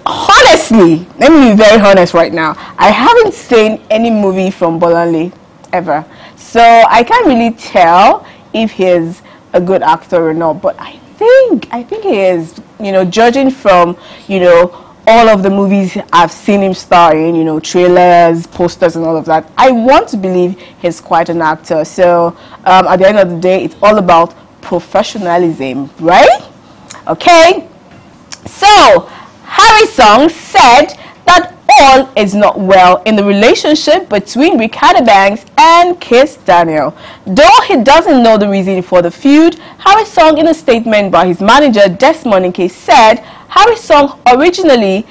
Honestly, let me be very honest right now, I haven't seen any movie from Bolanle ever. So I can't really tell if he's a good actor or not, but I think he is, judging from, all of the movies I've seen him star in, trailers, posters and all of that. I want to believe he's quite an actor. So at the end of the day, it's all about professionalism, right? Okay. So Harry Song said that all is not well in the relationship between Ricardo Banks and Kiss Daniel. Though he doesn't know the reason for the feud, Harry Song, in a statement by his manager Desmond Ike, said Harry Song originally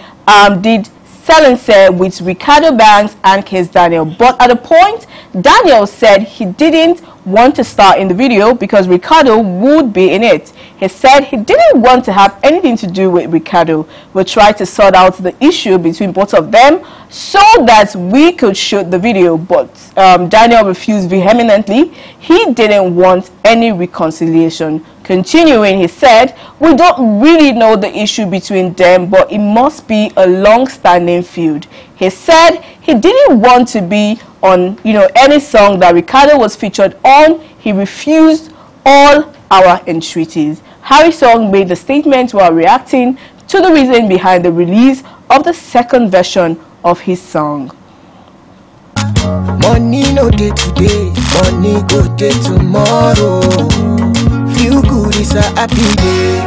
did Selense with Ricardo Banks and Kiss Daniel, but at a point Daniel said he didn't want to star in the video because Ricardo would be in it. He said he didn't want to have anything to do with Ricardo. We tried to sort out the issue between both of them so that we could shoot the video, but Daniel refused vehemently. He didn't want any reconciliation. Continuing, he said, "We don't really know the issue between them, but it must be a long-standing feud." He said he didn't want to be on, any song that Ricardo was featured on. He refused all our entreaties. Harry Song made the statement while reacting to the reason behind the release of the second version of his song. Money no day today, money go day tomorrow. Feel good is a happy day.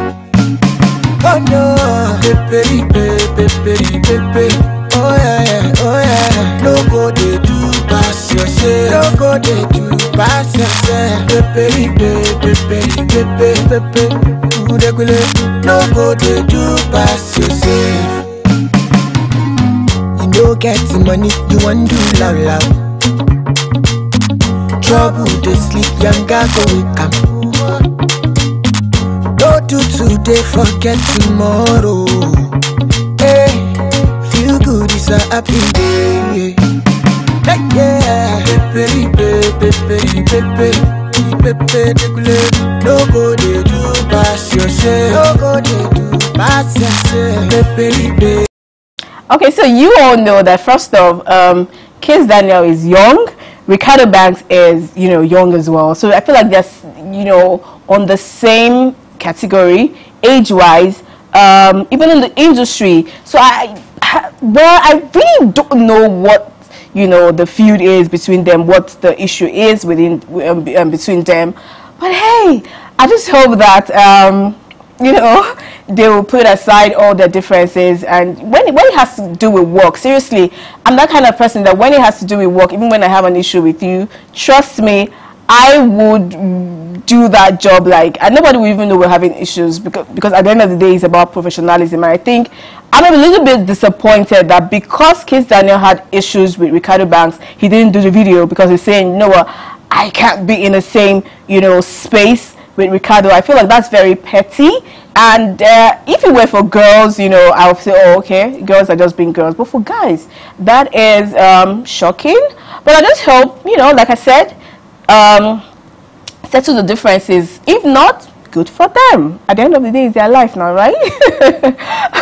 Oh no, pepe, pepe, pepe, pepe. Oh yeah, oh yeah. No go they do pass yourself. No go they do pass yourself. Pepe, pepe, pepe, pepe, pepe. No go they do pass yourself. You no get the money, you want do loud loud. Trouble they sleep, younger go wake up. day forget tomorrow. Hey, feel good is a happy day. Hey, yeah. Pepe, pepe, pepe, no go dey do pass yourself. No go dey do pass yourself. Pepe. Okay, so you all know that first off, Kizz Daniel is young. Ricardo Banks is, young as well. So I feel like they're, on the same category, age-wise, even in the industry. So I really don't know what, the feud is between them, what the issue is between them. But hey, I just hope that, they will put aside all their differences, and when it has to do with work, seriously, I'm that kind of person that when it has to do with work, even when I have an issue with you, trust me, I would do that job and nobody will even know we're having issues, because at the end of the day it's about professionalism. And I think I'm a little bit disappointed that because Kizz Daniel had issues with Ricardo Banks, he didn't do the video, because he's saying, you know what, I can't be in the same space with Ricardo. I feel like that's very petty. And if it were for girls, I would say, oh, okay, girls are just being girls. But for guys, that is shocking. But I just hope, like I said, settle the differences. If not, good for them. At the end of the day, it's their life now, right?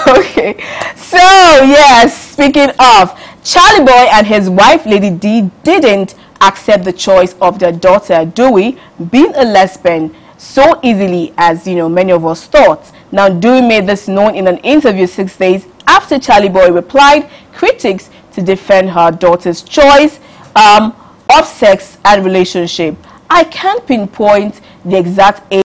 Okay. So, yes, speaking of, Charlie Boy and his wife, Lady D, didn't accept the choice of their daughter, Dewey, being a lesbian so easily as, many of us thought. Now, Dewey made this known in an interview 6 days after Charlie Boy replied critics to defend her daughter's choice of sex and relationship. I can't pinpoint the exact age